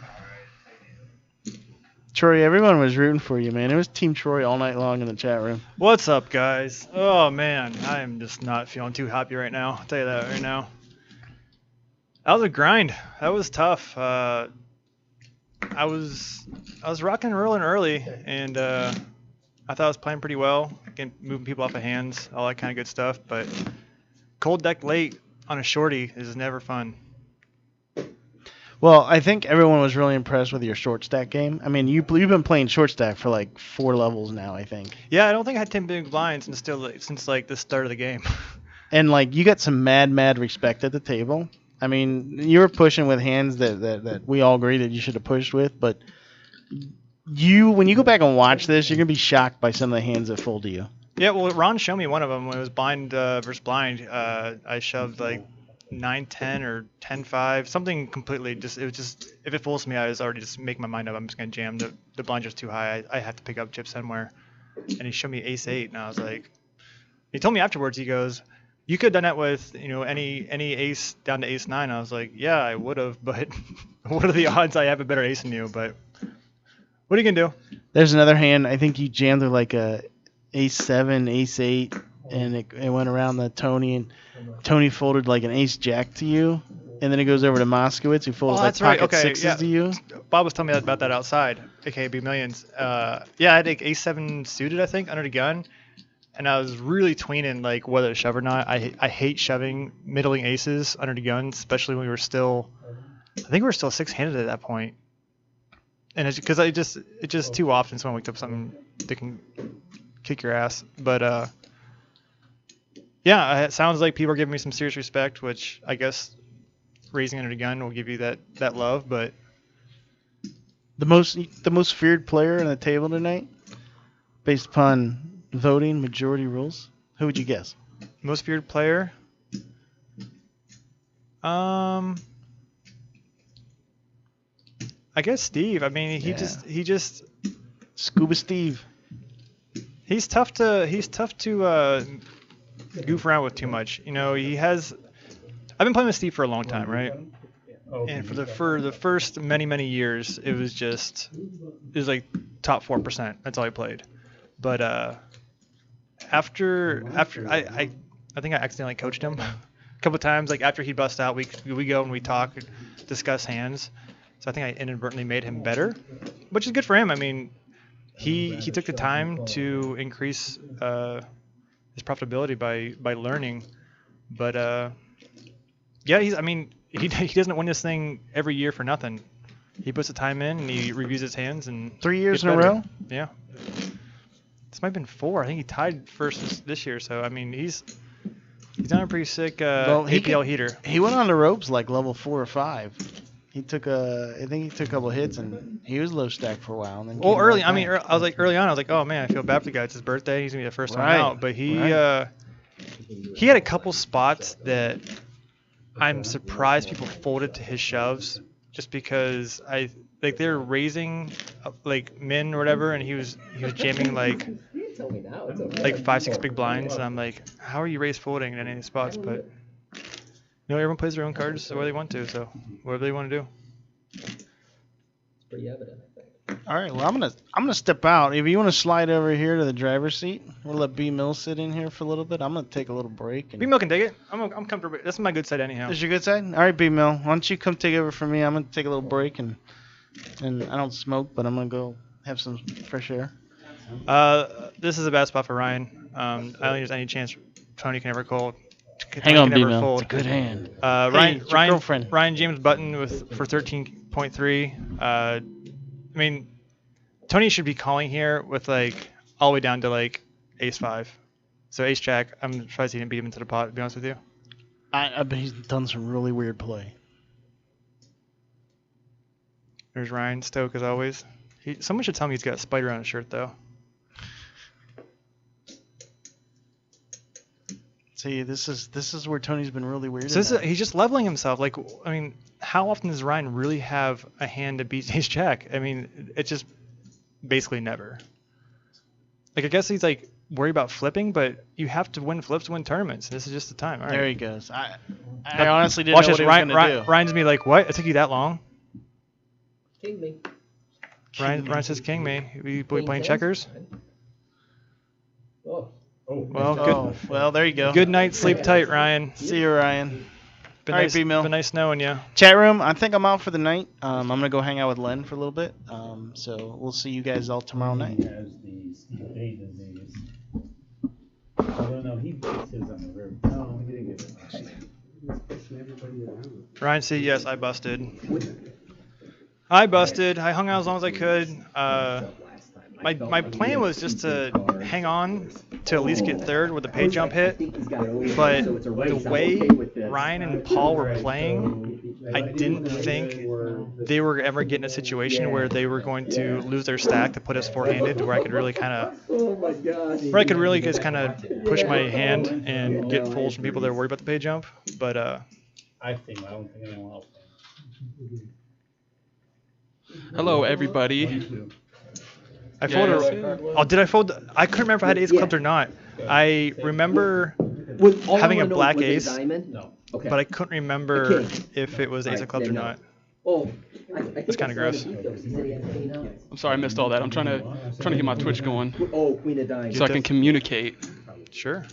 Speaker 1: Troy, everyone was rooting for you, man. It was Team Troy all night long in the chat room.
Speaker 7: What's up, guys? Oh, man. I am just not feeling too happy right now. I'll tell you that right now. That was a grind. That was tough. I was rocking and rolling early, and I thought I was playing pretty well, moving people off of hands, all that kind of good stuff. But cold deck late on a shorty is never fun.
Speaker 1: Well, I think everyone was really impressed with your short stack game. I mean, you've been playing short stack for like 4 levels now, I think.
Speaker 7: Yeah, I don't think I had 10 big blinds since like the start of the game.
Speaker 1: And like you got some mad respect at the table. I mean, you were pushing with hands that we all agree that you should have pushed with, but when you go back and watch this, you're gonna be shocked by some of the hands that fold to you.
Speaker 7: Yeah, well, Ron showed me one of them when it was blind versus blind. I shoved like 9-10 or 10-5, something completely just, it was just, if it fools me, I was already just making my mind up. I'm just going to jam. The blind just too high. I have to pick up chips somewhere. And he showed me ace-8, and I was like, he told me afterwards, he goes, you could have done that with, any ace down to ace-9. I was like, yeah, I would have, but what are the odds I have a better ace than you? But what are you going to do?
Speaker 1: There's another hand. I think you jammed her like a ace-7, ace-8, and it went around the Tony, and Tony folded like an ace-jack to you, and then it goes over to Moskowitz, who folds like pocket sixes to you.
Speaker 7: Bob was telling me about that outside, aka B Millions. Yeah, I had like ace-7 suited, I think, under the gun. And I was really tweening like whether to shove or not. I hate shoving middling aces under the gun, especially when we were still, I think we were still 6-handed at that point. And it's because it's just too often someone wakes up something that can kick your ass. But yeah, it sounds like people are giving me some serious respect, which I guess raising under the gun will give you that love. But
Speaker 1: the most feared player on the table tonight, based upon voting majority rules, who would you guess?
Speaker 7: Most feared player? I guess Steve. I mean, he just
Speaker 1: Scuba Steve.
Speaker 7: He's tough to goof around with too much. He has. I've been playing with Steve for a long time, right? And for the first many years, it was like top 4%. That's all I played. But after I think I accidentally coached him a couple times. Like after he bust out, we go and we talk, discuss hands. So I think I inadvertently made him better, which is good for him. I mean, he took the time to increase his profitability by learning. But yeah, he doesn't win this thing every year for nothing. He puts the time in and he reviews his hands and
Speaker 1: 3 years in a row.
Speaker 7: Yeah. This might have been 4. I think he tied first this year. So I mean, he's on a pretty sick APL heater.
Speaker 1: He went on the ropes like level 4 or 5. I think he took a couple hits and he was low stack for a while. And then
Speaker 7: early on, I was like, oh man, I feel bad for the guy. It's his birthday. He's gonna be the first time out. But he had a couple spots that I'm surprised people folded to his shoves, just because they were raising like min or whatever, and he was jamming like 5-6 big blinds, and I'm like, how are you raise folding in any spots? But everyone plays their own cards the way they want to, so whatever they want to do.
Speaker 3: It's pretty evident, I think.
Speaker 1: All right, well, I'm gonna step out. If you want to slide over here to the driver's seat, we'll let B Mill sit in here for a little bit. I'm gonna take a little break.
Speaker 7: B Mill can take it. I'm comfortable. This is my good side anyhow.
Speaker 1: This is your good side? All right, B Mill. Why don't you come take over for me? I'm gonna take a little break and I don't smoke, but I'm gonna go have some fresh air.
Speaker 7: This is a bad spot for Ryan. I don't think there's any chance Tony can ever call.
Speaker 1: Hang on, B-Mill. It's a good hand.
Speaker 7: Ryan James Button for 13.3. I mean, Tony should be calling here with like all the way down to like ace-5. So ace-jack. I'm surprised he didn't beat him into the pot, to be honest with you.
Speaker 1: I bet he's done some really weird play.
Speaker 7: There's Ryan Stoke as always. Someone should tell me he's got a spider on his shirt though.
Speaker 1: See, this is where Tony's been really weird.
Speaker 7: So he's just leveling himself. Like, I mean, how often does Ryan really have a hand to beat ace jack? I mean, it's just basically never. Like, I guess he's like worried about flipping, but you have to win flips to win tournaments. This is just the time. All right.
Speaker 1: There he goes. I honestly didn't know what he was going to do.
Speaker 7: Ryan's me like, what? It took you that long?
Speaker 3: King me.
Speaker 7: Ryan says king me. We playing checkers?
Speaker 3: Oh.
Speaker 1: Well, there you go.
Speaker 7: Good night, sleep tight, Ryan.
Speaker 1: See you, Ryan.
Speaker 7: All right, B-Mill. Been nice knowing you.
Speaker 1: Chat room, I think I'm out for the night. I'm going to go hang out with Len for a little bit. So we'll see you guys all tomorrow night.
Speaker 2: He has the Steve A disease. Oh, no, he gets his on the river. No, he didn't get it.
Speaker 7: Ryan C, yes, I busted. I hung out as long as I could. My plan was just to hang on to at least get third with the pay jump hit, but the way Ryan and Paul were playing, I didn't think they were ever getting a situation where they were going to lose their stack to put us four-handed, where I could really just kind of push my hand and get pulls from people that are worried about the pay jump. But
Speaker 2: I think. I don't think anyone else.
Speaker 17: Hello, everybody.
Speaker 7: I folded. Oh, did I fold? I couldn't remember if I had ace clubs or not. I remember having a black ace, but I couldn't remember if it was ace of clubs or not.
Speaker 18: Oh,
Speaker 7: It's kind of gross.
Speaker 17: I'm sorry I missed all that. I'm trying to get my Twitch going.
Speaker 18: Oh, queen of diamonds.
Speaker 17: So I can communicate.
Speaker 7: Sure.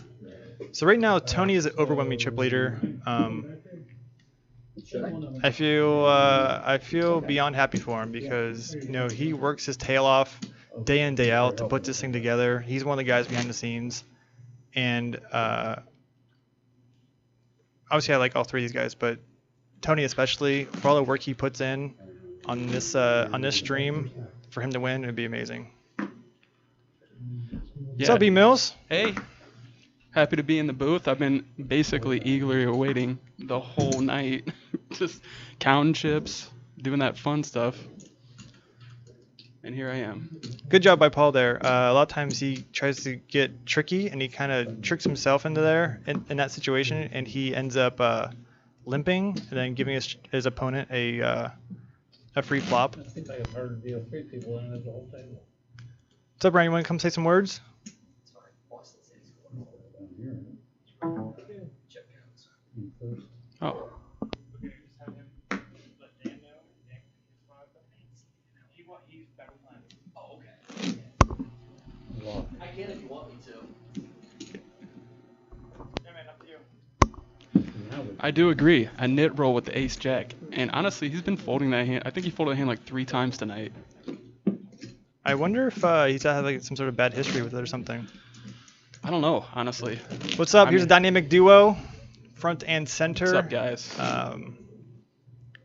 Speaker 7: So right now Tony is an overwhelming chip leader. I feel beyond happy for him because he works his tail off day in day out to put this thing together. He's one of the guys behind the scenes, and obviously I like all three of these guys, but Tony especially, for all the work he puts in on this stream, for him to win, it'd be amazing. What's up, B Mills?
Speaker 17: Hey, happy to be in the booth. I've been basically eagerly awaiting the whole night, just counting chips, doing that fun stuff, and here I am.
Speaker 7: Good job by Paul there. A lot of times he tries to get tricky, and he kind of tricks himself into there in that situation, and he ends up limping and then giving his opponent a free flop.
Speaker 2: I think I have heard the three people in it the whole table.
Speaker 7: What's up, Brian? You want to come say some words?
Speaker 17: Oh.
Speaker 18: I can if you want me to.
Speaker 17: I do agree. A nit roll with the ace jack, and honestly, he's been folding that hand. I think he folded the hand like 3 times tonight.
Speaker 7: I wonder if he's had like some sort of bad history with it or something.
Speaker 17: I don't know, honestly.
Speaker 7: What's up? Here's a dynamic duo, front and center.
Speaker 17: What's up, guys?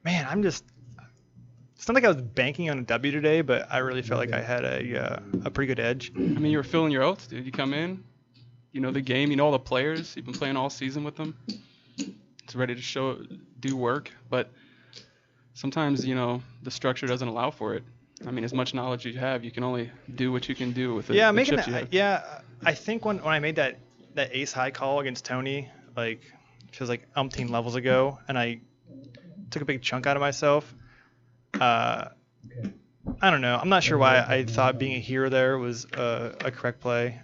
Speaker 7: Man, it's not like I was banking on a W today, but I really felt like I had a pretty good edge.
Speaker 17: I mean, you were filling your oats, dude. You come in, you know the game, you know all the players. You've been playing all season with them. It's ready to do work, but sometimes, the structure doesn't allow for it. I mean, as much knowledge as you have, you can only do what you can do with the chips you have.
Speaker 7: Yeah, I think when I made that ace high call against Tony, like, feels like umpteen levels ago, and I took a big chunk out of myself. I don't know. I'm not sure why I thought being a hero there was a correct play.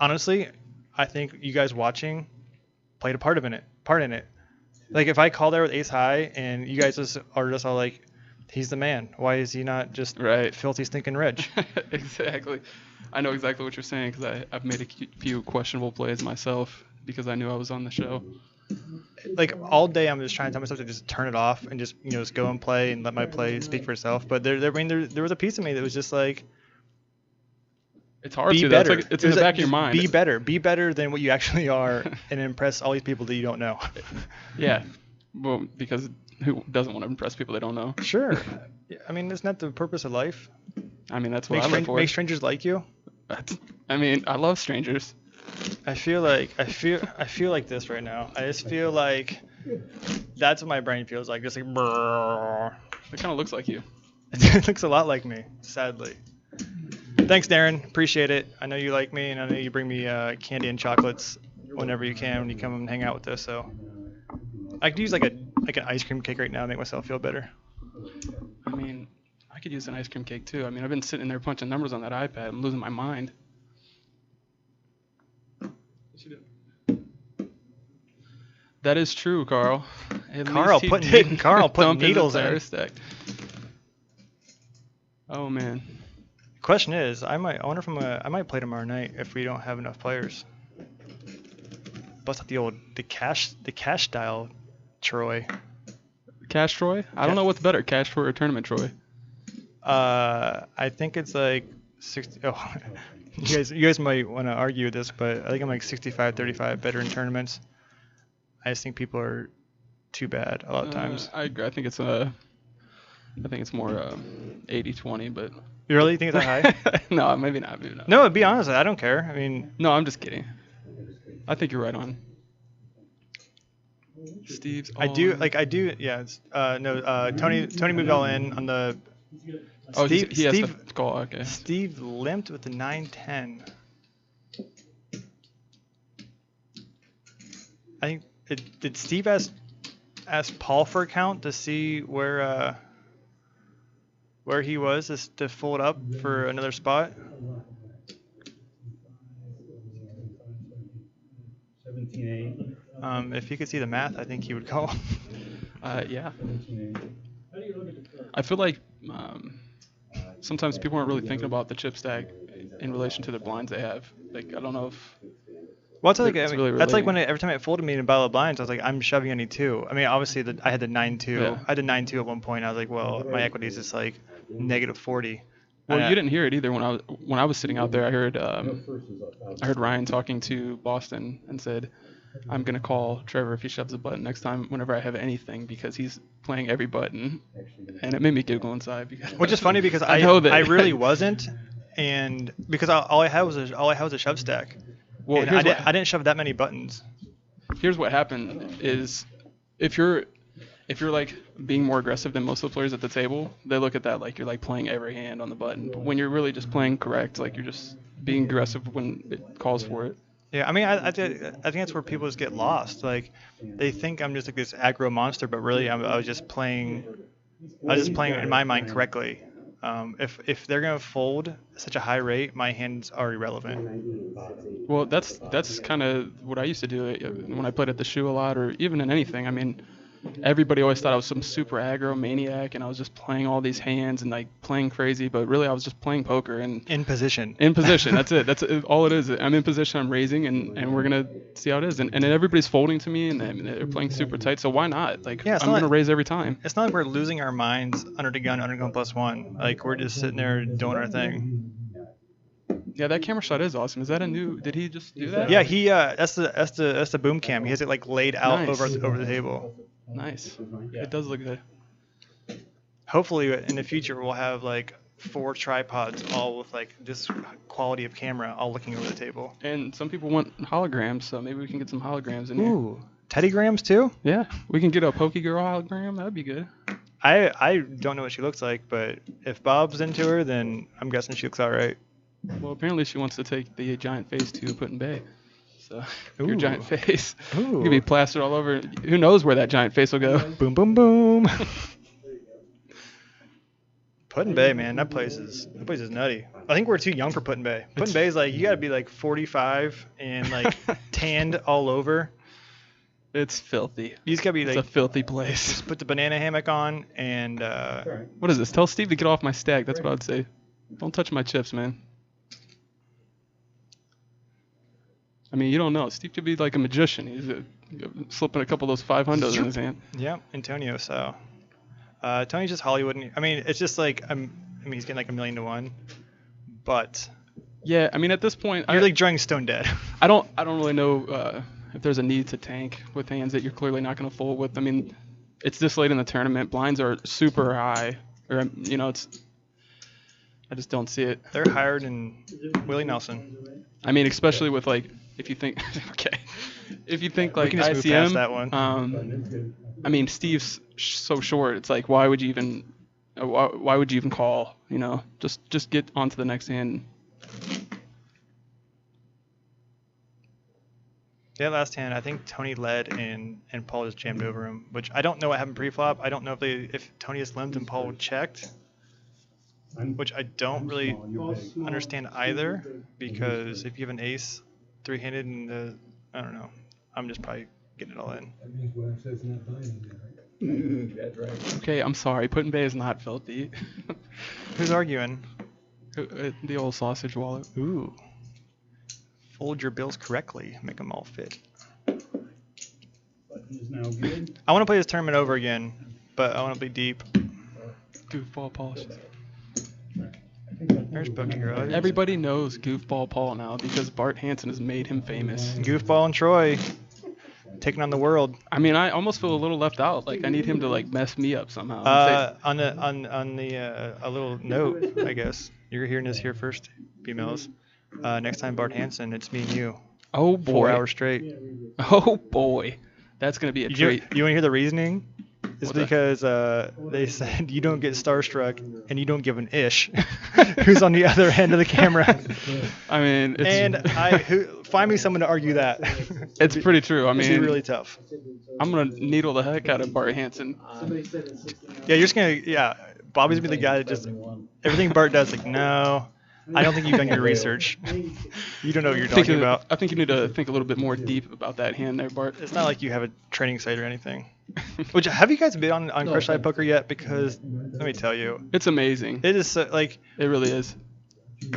Speaker 7: Honestly, I think you guys watching played a part in it. Like, if I call there with ace high and you guys are just all like, he's the man. Why is he not just filthy stinking rich?
Speaker 17: Exactly. I know exactly what you're saying because I've made a few questionable plays myself because I knew I was on the show.
Speaker 7: Like, all day I'm just trying to tell myself to just turn it off and just just go and play and let my play speak for itself. But there was a piece of me that was just like,
Speaker 17: it's hard to. That's like, it's in the back of your mind.
Speaker 7: Be better. Be better than what you actually are, and impress all these people that you don't know.
Speaker 17: Yeah, well, because who doesn't want to impress people they don't know?
Speaker 7: Sure. I mean, isn't that the purpose of life?
Speaker 17: I mean, that's what I live for.
Speaker 7: Make strangers like you.
Speaker 17: I mean, I love strangers.
Speaker 7: I feel like this right now. I just feel like that's what my brain feels like. Just like, brrr.
Speaker 17: It kind of looks like you.
Speaker 7: It looks a lot like me, sadly. Thanks, Darren. Appreciate it. I know you like me, and I know you bring me candy and chocolates whenever you can when you come and hang out with us. So I could use like an ice cream cake right now to make myself feel better.
Speaker 17: I mean, I could use an ice cream cake too. I mean, I've been sitting there punching numbers on that iPad. I'm losing my mind. That is true, Carl.
Speaker 7: Carl putting needles in.
Speaker 17: Oh man.
Speaker 7: Question is, I wonder if I might play tomorrow night if we don't have enough players. Bust out the cash style Troy.
Speaker 17: Cash Troy? I don't know what's better, Cash Troy or Tournament Troy.
Speaker 7: I think it's like 60. Oh, you guys might want to argue this, but I think I'm like 65-35 better in tournaments. I just think people are too bad a lot of times.
Speaker 17: I agree. I think it's more 80-20, but.
Speaker 7: You really think it's that high?
Speaker 17: No, maybe not. Maybe not.
Speaker 7: No, be honest. I don't care. I mean.
Speaker 17: No, I'm just kidding. I think you're right on. Steve's.
Speaker 7: I do. Yeah. Tony moved all in on the.
Speaker 17: Oh, he has to call. Okay.
Speaker 7: Steve limped with the 9-10. I think. Did Steve ask ask Paul for a count to see where he was to fold up for another spot.
Speaker 2: 17-8.
Speaker 7: If he could see the math, I think he would call.
Speaker 17: Yeah. I feel like sometimes people aren't really thinking about the chip stack in relation to the blinds they have. Like, I don't know if.
Speaker 7: Well, that's like,
Speaker 17: really
Speaker 7: that's like
Speaker 17: relating.
Speaker 7: when every time it folded me in a battle of blinds, I was like, I'm shoving any 2. I mean, obviously I had the 9-2.
Speaker 17: Yeah.
Speaker 7: I had the 9-2 at one point. I was like, well, my equity is just like -40.
Speaker 17: Well, you didn't hear it either when I was sitting out there. I heard Ryan talking to Boston and said, "I'm gonna call Trevor if he shoves a button next time whenever I have anything because he's playing every button," and it made me giggle inside. Because
Speaker 7: Which is funny because
Speaker 17: I know that
Speaker 7: I really wasn't, and because all I had was a shove stack.
Speaker 17: Well,
Speaker 7: and
Speaker 17: here's
Speaker 7: I didn't shove that many buttons.
Speaker 17: Here's what happened is if you're like being more aggressive than most of the players at the table, they look at that like you're like playing every hand on the button. But when you're really just playing correct, like you're just being aggressive when it calls for it.
Speaker 7: Yeah, I mean, I think that's where people just get lost. Like, they think I'm just like this aggro monster, but really I was just playing in my mind correctly. If they're gonna fold at such a high rate, my hand's are irrelevant.
Speaker 17: Well, that's kind of what I used to do when I played at the shoe a lot, or even in anything. I mean, everybody always thought I was some super aggro maniac, and I was just playing all these hands and like playing crazy. But really, I was just playing poker and
Speaker 7: in position.
Speaker 17: In position. That's it. That's all it is. I'm in position. I'm raising, and we're gonna see how it is. And then everybody's folding to me, and they're playing super tight. So why not? Like,
Speaker 7: Yeah,
Speaker 17: I'm gonna raise every time.
Speaker 7: It's not like we're losing our minds under the gun +1. Like, we're just sitting there doing our thing.
Speaker 17: Yeah, that camera shot is awesome. Is that a new? Did he just do that?
Speaker 7: Yeah, he that's the boom cam. He has it like laid out
Speaker 17: Nice.
Speaker 7: over the table.
Speaker 17: Nice. It does look good.
Speaker 7: Hopefully in the future we'll have like 4 tripods all with like this quality of camera all looking over the table.
Speaker 17: And some people want holograms, so maybe we can get some holograms in here.
Speaker 7: Ooh, Teddygrams too?
Speaker 17: Yeah, we can get a Pokey Girl hologram. That'd be good.
Speaker 7: I don't know what she looks like, but if Bob's into her, then I'm guessing she looks all right.
Speaker 17: Well, apparently she wants to take the giant face to Put-in Bay. So your
Speaker 7: Ooh.
Speaker 17: giant face
Speaker 7: Ooh.
Speaker 17: could be plastered all over. Who knows where that giant face will go?
Speaker 7: Boom, boom, boom. Put-in Bay, man, that place is nutty. I think we're too young for Put-in Bay. Put-in Bay is like you gotta be like 45 and like tanned all over.
Speaker 17: It's filthy.
Speaker 7: You just gotta be
Speaker 17: It's
Speaker 7: like
Speaker 17: a filthy place.
Speaker 7: just put the banana hammock on and
Speaker 17: What is this? Tell Steve to get off my stack. That's what I'd say. Don't touch my chips, man. I mean, you don't know. Steve could be like a magician. He's slipping a couple of those 500s in his hand.
Speaker 7: yeah, Antonio. So Tony's just Hollywood. I mean, it's just like he's getting like 1,000,000 to 1, but
Speaker 17: Yeah, I mean, at this point,
Speaker 7: you're like drawing stone dead.
Speaker 17: I don't really know if there's a need to tank with hands that you're clearly not going to fold with. I mean, it's this late in the tournament. Blinds are super high, or I just don't see it.
Speaker 7: They're higher than Willie Nelson.
Speaker 17: I mean, especially with like, if you think, okay, if you think like
Speaker 7: can just move
Speaker 17: ICM,
Speaker 7: past that one.
Speaker 17: I mean, Steve's so short. It's like, why would you even call? You know, just get onto the next hand.
Speaker 7: Yeah, last hand, I think Tony led and Paul just jammed over him, which I don't know what happened pre-flop. I don't know if Tony just limped and Paul checked, which I don't really understand either, because if you have an ace 3-handed and I don't know, I'm just probably getting it all in.
Speaker 8: That means what I said's not binding then, right?
Speaker 11: That's right.
Speaker 17: Okay, I'm sorry. Put-in Bay is not filthy.
Speaker 7: Who's arguing?
Speaker 17: The old sausage wallet.
Speaker 7: Ooh. Fold your bills correctly, make them all fit.
Speaker 2: Button is now good.
Speaker 7: I want to play this tournament over again, but I want to be deep.
Speaker 17: Goofball polishes.
Speaker 7: There's Bookie Girl.
Speaker 17: Everybody knows Goofball Paul now because Bart Hansen has made him famous.
Speaker 7: Goofball and Troy taking on the world.
Speaker 17: I mean, I almost feel a little left out. Like I need him to like mess me up somehow. and
Speaker 7: On a little note, I guess you're hearing this here first, females. Next time Bart Hansen, it's me and you.
Speaker 17: Oh boy.
Speaker 7: 4 hours straight.
Speaker 17: Oh boy, that's gonna be a treat.
Speaker 7: You want to hear the reasoning? is
Speaker 17: What's that?
Speaker 7: because they said you don't get starstruck and you don't give an ish. Who's on the other end of the camera?
Speaker 17: I mean,
Speaker 7: Find me someone to argue that.
Speaker 17: It's pretty true. I mean,
Speaker 7: it's really tough.
Speaker 17: I'm gonna needle the heck out of Bart Hansen.
Speaker 7: Yeah, you're just gonna Bobby's gonna be the guy that just everything Bart does like no. I don't think you've done your research. You don't know what you're talking about.
Speaker 17: I think you need to think a little bit more deep about that hand there, Bart.
Speaker 7: It's not like you have a training site or anything. Which have you guys been on Crush Live Poker yet? Because let me tell you,
Speaker 17: it's amazing.
Speaker 7: It is it
Speaker 17: really is.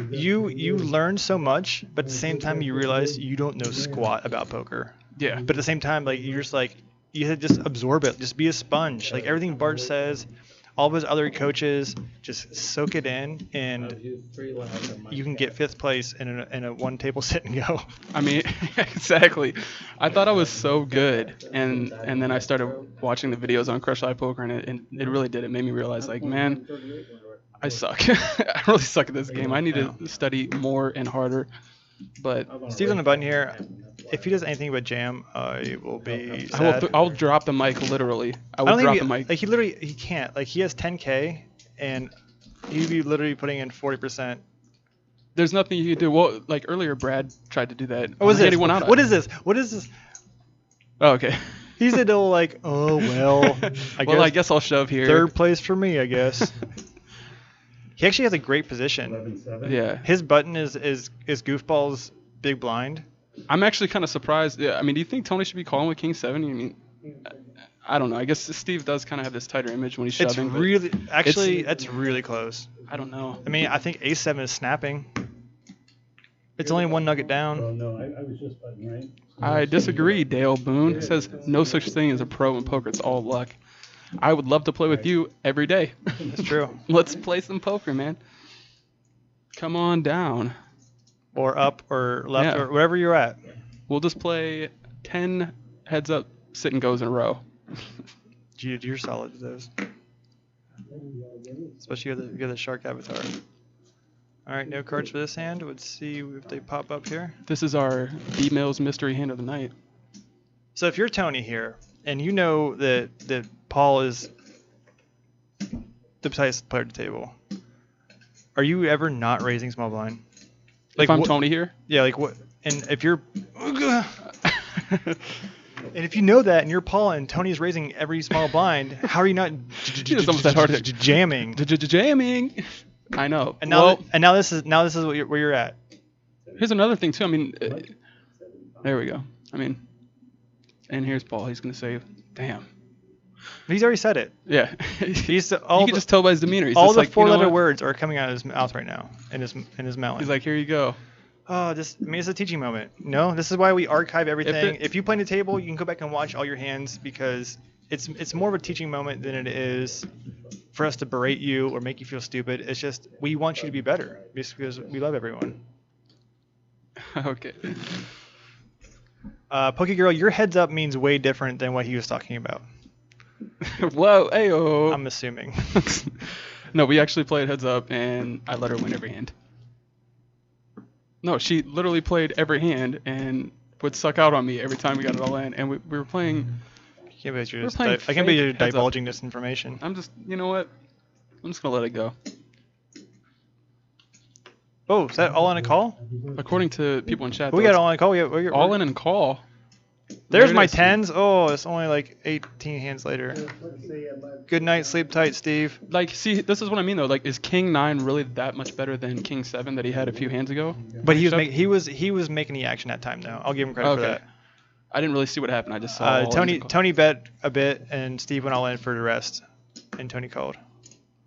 Speaker 7: You learn so much, but at the same time you realize you don't know squat about poker.
Speaker 17: Yeah.
Speaker 7: But at the same time, like you're just like you have to just absorb it. Just be a sponge. Like everything Bart says. All of his other coaches just soak it in, and you can get 5th place in a one table sit and go.
Speaker 17: I mean, exactly. I thought I was so good, and then I started watching the videos on Crush Live Poker, and it really did. It made me realize, like, man, I suck. I really suck at this game. I need to study more and harder. But
Speaker 7: Steve's on the button here. If he does anything but jam, I will be sad.
Speaker 17: I'll drop the mic literally. I
Speaker 7: don't
Speaker 17: will drop
Speaker 7: think
Speaker 17: the mic.
Speaker 7: Like he can't. Like he has 10K, and he'd be literally putting in 40%.
Speaker 17: There's nothing you can do. Well, like earlier, Brad tried to do that.
Speaker 7: What is this?
Speaker 17: What
Speaker 7: is this? What is this?
Speaker 17: Oh, okay.
Speaker 7: He's a little like, oh well.
Speaker 17: I guess I'll shove here.
Speaker 7: 3rd place for me, I guess. He actually has a great position.
Speaker 17: Yeah.
Speaker 7: His button is Goofball's big blind.
Speaker 17: I'm actually kind of surprised. Yeah, I mean, do you think Tony should be calling with King 7? I mean, I don't know. I guess Steve does kind of have this tighter image when he's shoving.
Speaker 7: It's really, actually, that's really close.
Speaker 17: I don't know.
Speaker 7: I mean, I think A7 is snapping. It's only 1 nugget down.
Speaker 2: Oh, no, I was just button right.
Speaker 17: I disagree, Dale Boone. It says no such thing as a pro in poker. It's all luck. I would love to play with you every day.
Speaker 7: That's true.
Speaker 17: Let's play some poker, man. Come on down.
Speaker 7: Or up or left or wherever you're at.
Speaker 17: We'll just play 10 heads up sit and goes in a row.
Speaker 7: You're solid at those. Especially you got the shark avatar. Alright, no cards for this hand. Let's see if they pop up here.
Speaker 17: This is our B-Mills mystery hand of the night.
Speaker 7: So if you're Tony here, and you know that Paul is the highest player at the table, are you ever not raising small blind?
Speaker 17: Like if I'm Tony here?
Speaker 7: Yeah, like what? And if you're... and if you know that, and you're Paul, and Tony's raising every small blind, how are you not jamming?
Speaker 17: Jamming! I know.
Speaker 7: And now this is where you're at.
Speaker 17: Here's another thing, too. I mean, there we go. I mean, and here's Paul. He's going to say, damn.
Speaker 7: He's already said it.
Speaker 17: Yeah.
Speaker 7: You
Speaker 17: can just tell by his demeanor. He's
Speaker 7: all
Speaker 17: just
Speaker 7: the
Speaker 17: like,
Speaker 7: 4-letter words are coming out of his mouth right now, in his melon.
Speaker 17: He's like, here you go.
Speaker 7: Oh, it's a teaching moment. No, this is why we archive everything. If you play the table, you can go back and watch all your hands because it's more of a teaching moment than it is for us to berate you or make you feel stupid. It's just we want you to be better because we love everyone.
Speaker 17: Okay.
Speaker 7: Pokey Girl, your heads up means way different than what he was talking about.
Speaker 17: Whoa, ayo.
Speaker 7: I'm assuming.
Speaker 17: No, we actually played heads up, and I let her win every hand. No, she literally played every hand and would suck out on me every time we got it all in. And we were playing...
Speaker 7: I can't believe you're divulging this information.
Speaker 17: I'm just... You know what? I'm just going to let it go.
Speaker 7: Oh, is that all in a call?
Speaker 17: According to people in chat...
Speaker 7: We got all in a call.
Speaker 17: All in and call.
Speaker 7: There's my 10s. Oh, it's only like 18 hands later. Good night, sleep tight, Steve.
Speaker 17: Like, see, this is what I mean though. Like, is King 9 really that much better than King 7 that he had a few hands ago?
Speaker 7: But he was making the action that time though. I'll give him credit for that.
Speaker 17: I didn't really see what happened. I just saw.
Speaker 7: Tony bet a bit, and Steve went all in for the rest, and Tony called.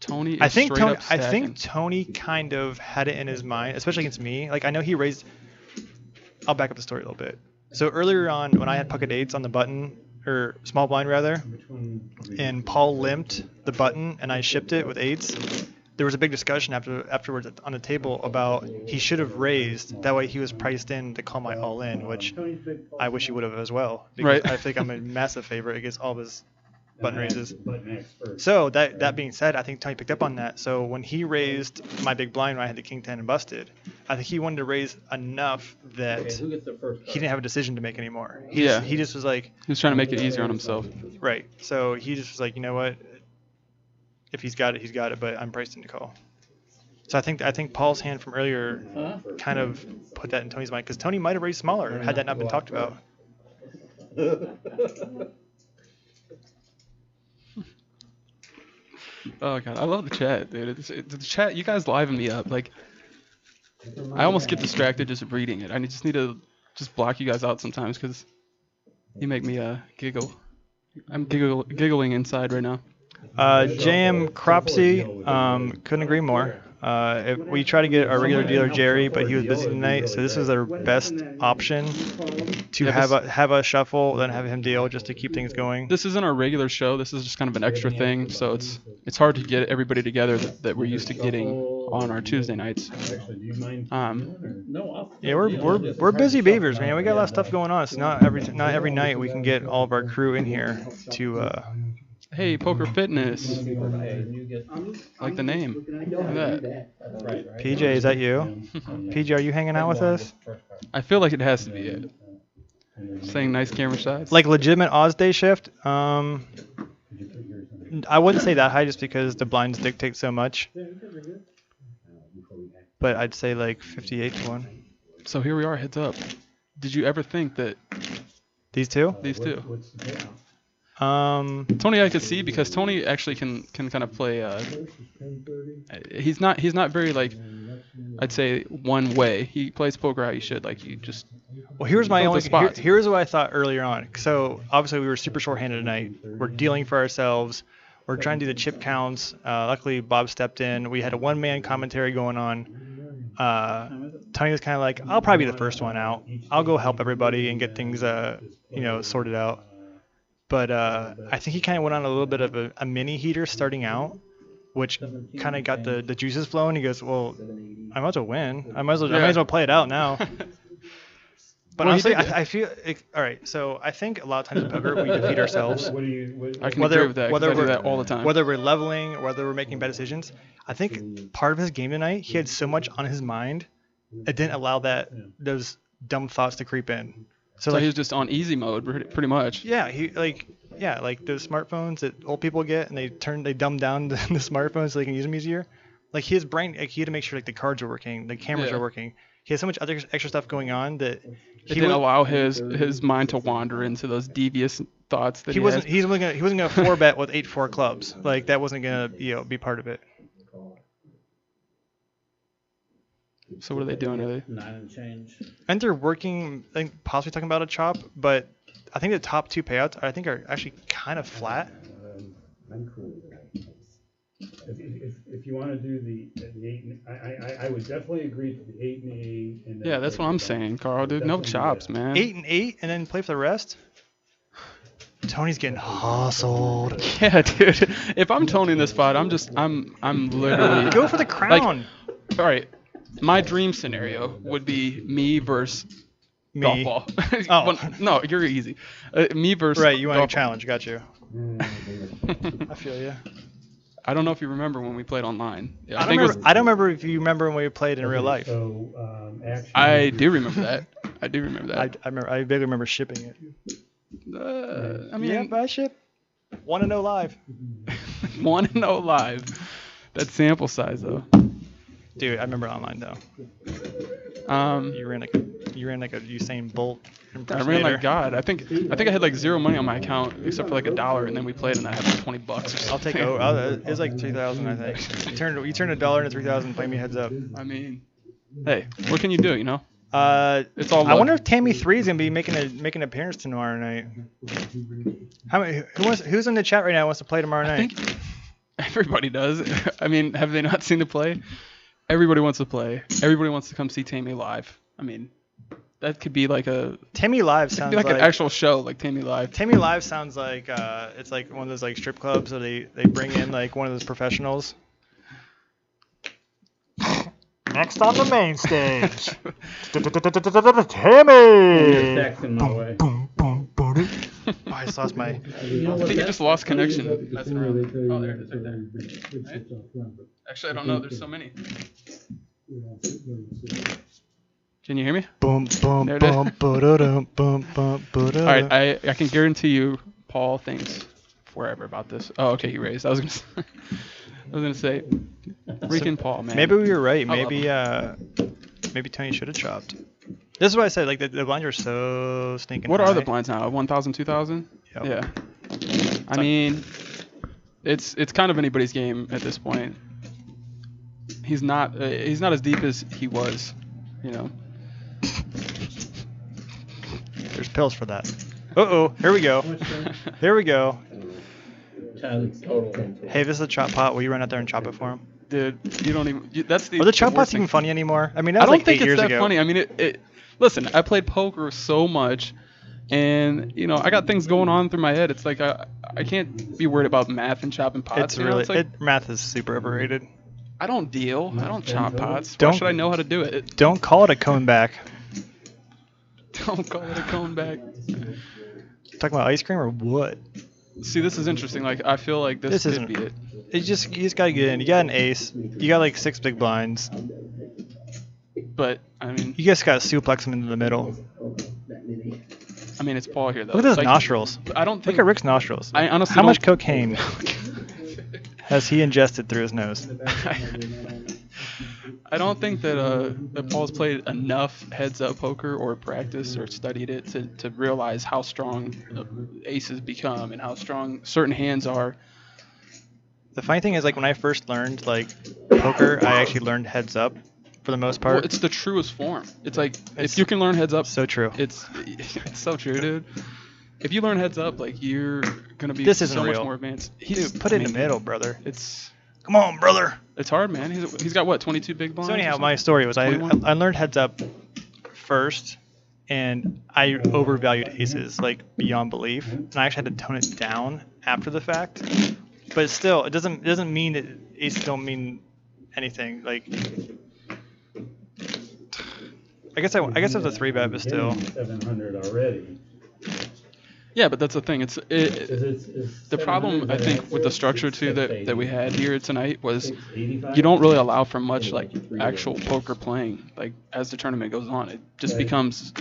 Speaker 17: Tony.
Speaker 7: I think Tony kind of had it in his mind, especially against me. Like I know he raised. I'll back up the story a little bit. So earlier on, when I had pocket 8s on the button, or small blind rather, and Paul limped the button and I shipped it with 8s, there was a big discussion afterwards on the table about he should have raised. That way he was priced in to call my all in, which I wish he would have as well. Because
Speaker 17: right.
Speaker 7: I think I'm a massive favorite against all of his button raises.
Speaker 5: Button X first.
Speaker 7: So that being said, I think Tony picked up on that. So when he raised my big blind when I had the king 10 and busted, I think he wanted to raise enough that
Speaker 18: Okay, who gets the first
Speaker 7: he
Speaker 18: card?
Speaker 7: didn't have a decision to make anymore.
Speaker 17: Yeah.
Speaker 7: He just was like,
Speaker 17: He was trying to make it easier on himself.
Speaker 7: right. So he just was like, you know what? If he's got it, he's got it. But I'm priced into call. So I think Paul's hand from earlier kind of put that in Tony's mind because Tony might have raised smaller had that not been talked about.
Speaker 17: Oh god, I love the chat, dude. The chat, you guys liven me up. Like, I almost get distracted just reading it. I just need to just block you guys out sometimes because you make me giggle. I'm giggling inside right now.
Speaker 7: JM Cropsy, couldn't agree more. We tried to get our regular dealer Jerry, but he was busy tonight, so this was our best option to have a shuffle, then have him deal just to keep things going.
Speaker 17: This isn't our regular show. This is just kind of an extra thing, so it's hard to get everybody together that we're used to getting on our Tuesday nights.
Speaker 7: Yeah, we're busy beavers, man. We got a lot of stuff going on. So not every night we can get all of our crew in here to.
Speaker 17: Hey, Poker Fitness. Like the name. Look at that.
Speaker 7: PJ, is that you? PJ, are you hanging out with us?
Speaker 17: I feel like it has to be it. Saying nice camera shots.
Speaker 7: Like legitimate odds day shift? I wouldn't say that high just because the blinds dictate so much. But I'd say like 58 to 1.
Speaker 17: So here we are, heads up. Did you ever think that
Speaker 7: these two?
Speaker 17: These two. Tony I could see because Tony actually can kind of play he's not very like I'd say one way. He plays poker how you should, like you just
Speaker 7: Well, here's what I thought earlier on. So obviously we were super short-handed tonight. We're dealing for ourselves. We're trying to do the chip counts. Luckily Bob stepped in. We had a one-man commentary going on. Tony was kind of like, I'll probably be the first one out. I'll go help everybody and get things sorted out. But I think he kind of went on a little bit of a mini heater starting out, which kind of got the juices flowing. He goes, well, I might as well win. I might as well play it out now. But honestly, I feel all right. So I think a lot of times in poker we defeat ourselves.
Speaker 17: I can agree with that. I do that all the time.
Speaker 7: Whether we're leveling or whether we're making bad decisions, I think part of his game tonight, he had so much on his mind, it didn't allow those dumb thoughts to creep in.
Speaker 17: So he was just on easy mode, pretty much.
Speaker 7: Yeah, like those smartphones that old people get, and they dumb down the smartphones so they can use them easier. Like his brain, like, he had to make sure like the cards are working, the cameras are working. He had so much other extra stuff going on that
Speaker 17: he didn't allow his mind to wander into those devious thoughts that he
Speaker 7: wasn't gonna 4-bet with 8-4 clubs. Like that wasn't gonna be part of it.
Speaker 17: So what are they doing? Are they
Speaker 10: 9 and change?
Speaker 7: And they're working, I think, possibly talking about a chop, but I think the top two payouts are actually kind of flat.
Speaker 12: I'm cool with that.
Speaker 5: If you want to do the 8, I would definitely agree to the 8 and 8. And
Speaker 17: yeah, that's what I'm saying, Carl. Dude, no chops, man.
Speaker 7: 8 and 8, and then play for the rest. Tony's getting hustled.
Speaker 17: Yeah, dude. If I'm Tony in this spot, I'm literally
Speaker 7: go for the crown.
Speaker 17: Like, all right. My dream scenario would be me versus golf ball.
Speaker 7: Oh.
Speaker 17: Well, no, you're easy. Me versus
Speaker 7: right, you want a challenge. Got you. I feel you.
Speaker 17: I don't know if you remember when we played online.
Speaker 7: Yeah, I don't remember if you remember when we played in real life.
Speaker 5: So, actually,
Speaker 17: I do remember that. I do remember that.
Speaker 7: I vaguely remember shipping it.
Speaker 17: I mean,
Speaker 7: yeah, I ship 1-0 live.
Speaker 17: 1-0 live. That sample size though.
Speaker 7: Dude, I remember online though. You ran like a Usain Bolt impersonator.
Speaker 17: I ran like God. I think I had like zero money on my account except for like $1, and then we played and I had like $20 or something.
Speaker 7: I'll take it was like 3,000, I think. You turned $1 into 3,000. Play me heads up.
Speaker 17: I mean, hey, what can you do? You know.
Speaker 7: It's all. I wonder if Tammy 3 is gonna be making an appearance tomorrow night. Who's in the chat right now wants to play tomorrow night?
Speaker 17: I think everybody does. I mean, have they not seen the play? Everybody wants to play. Everybody wants to come see Tammy live. I mean, that could be like a
Speaker 7: Tammy Live sounds
Speaker 17: like an actual show, like Tammy Live.
Speaker 7: Tammy Live sounds like it's like one of those like strip clubs, so they bring in like one of those professionals. Next on the main stage, Tammy.
Speaker 5: in my way.
Speaker 7: Why just lost my.
Speaker 17: I think you just lost connection.
Speaker 8: That's
Speaker 17: around. Oh, there it is, right there. Right? Actually, I don't know. There's so many. Can you hear me?
Speaker 7: Boom, boom,
Speaker 17: There it is.
Speaker 7: boom, ba-da-dum, boom, boom, ba-da-dum.
Speaker 17: All right, I can guarantee you, Paul thinks forever about this. Oh, okay, he raised. I was gonna say, freaking Paul, man.
Speaker 7: Maybe we were right.
Speaker 17: I love
Speaker 7: Maybe maybe Tony should have chopped. This is what I said. Like the blinds are so stinking.
Speaker 17: What
Speaker 7: high.
Speaker 17: are the blinds now? 1,000, 2,000?
Speaker 7: Yep.
Speaker 17: Yeah. I mean, it's kind of anybody's game at this point. He's not as deep as he was, you know.
Speaker 7: There's pills for that. Uh-oh, here we go. Here we go. Hey, this is a chop pot. Will you run out there and chop it for him?
Speaker 17: Dude, you don't even. That's the.
Speaker 7: Are the chop
Speaker 17: worst
Speaker 7: pots
Speaker 17: thing.
Speaker 7: even funny anymore? I mean, that
Speaker 17: I
Speaker 7: was
Speaker 17: don't
Speaker 7: like
Speaker 17: think
Speaker 7: 8
Speaker 17: it's
Speaker 7: years
Speaker 17: that
Speaker 7: ago.
Speaker 17: funny. I mean, listen, I played poker so much, and you know, I got things going on through my head. It's like I can't be worried about math and chopping pots.
Speaker 7: It's
Speaker 17: you know?
Speaker 7: really
Speaker 17: It's like,
Speaker 7: math is super overrated.
Speaker 17: I don't deal. I don't chop pots. Why
Speaker 7: Don't-
Speaker 17: should I know how to do it?
Speaker 7: Don't call it a cone back.
Speaker 17: Don't call it a cone back.
Speaker 7: Talking about ice cream or what?
Speaker 17: See, this is interesting. Like, I feel like this could
Speaker 7: isn't.
Speaker 17: be it.
Speaker 7: It's just you just gotta get in. You got an ace. You got like 6 big blinds.
Speaker 17: But I mean,
Speaker 7: You just gotta suplex them into the middle.
Speaker 17: I mean, it's Paul here though.
Speaker 7: Look at those
Speaker 17: Like,
Speaker 7: nostrils.
Speaker 17: I don't think.
Speaker 7: Look at Rick's nostrils.
Speaker 17: I honestly
Speaker 7: How much
Speaker 17: don't-
Speaker 7: cocaine has he ingested through his nose?
Speaker 17: I don't think that Paul's played enough heads-up poker or practiced or studied it to realize how strong aces become and how strong certain hands are.
Speaker 7: The funny thing is, like when I first learned like poker, I actually learned heads up for the most part.
Speaker 17: Well, it's the truest form. It's like if you can learn heads up,
Speaker 7: so true.
Speaker 17: It's so true, dude. If you learn heads up, like you're gonna be
Speaker 7: This isn't
Speaker 17: so much
Speaker 7: real.
Speaker 17: more advanced.
Speaker 7: Dude, put it in the middle, brother.
Speaker 17: It's
Speaker 7: Come on, brother.
Speaker 17: It's hard, man. He's got what, 22 big blinds?
Speaker 7: So
Speaker 17: or
Speaker 7: anyhow,
Speaker 17: something?
Speaker 7: my story was I
Speaker 17: 21?
Speaker 7: learned heads up first, and I overvalued aces like beyond belief, and I actually had to tone it down after the fact. But still, it doesn't mean that aces don't mean anything. Like, I guess it was a 3-bet, but still.
Speaker 2: 700 already.
Speaker 17: Yeah, but that's the thing. The problem I think with the structure too that we had here tonight was you don't really allow for much like actual poker playing. Like as the tournament goes on, it just becomes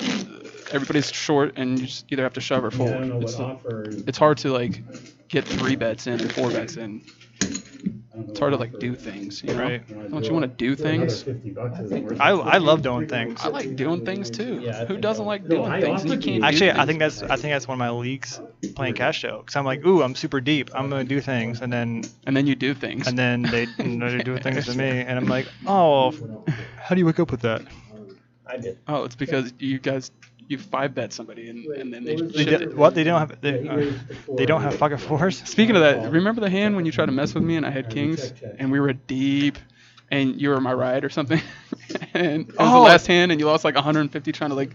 Speaker 17: everybody's short and you just either have to shove or fold. It's hard to like get 3 bets in or 4 bets in. It's hard to like do things, you know?
Speaker 7: Right.
Speaker 17: Don't you want to do things?
Speaker 7: I love doing things.
Speaker 17: I like doing things too. Who doesn't like doing things? And you can't
Speaker 7: Actually,
Speaker 17: do
Speaker 7: I think that's one of my leagues playing cash show because I'm like, ooh, I'm super deep. I'm gonna do things, and then
Speaker 17: you do things,
Speaker 7: and then they do things to me, and I'm like, oh, how do you wake up with that?
Speaker 17: I did. Oh, it's because you 5-bet somebody and then they
Speaker 7: What they don't have they don't have pocket fours.
Speaker 17: Speaking of that, remember the hand when you tried to mess with me and I had kings and we were deep and you were my ride or something and it was the last hand and you lost like 150 trying to like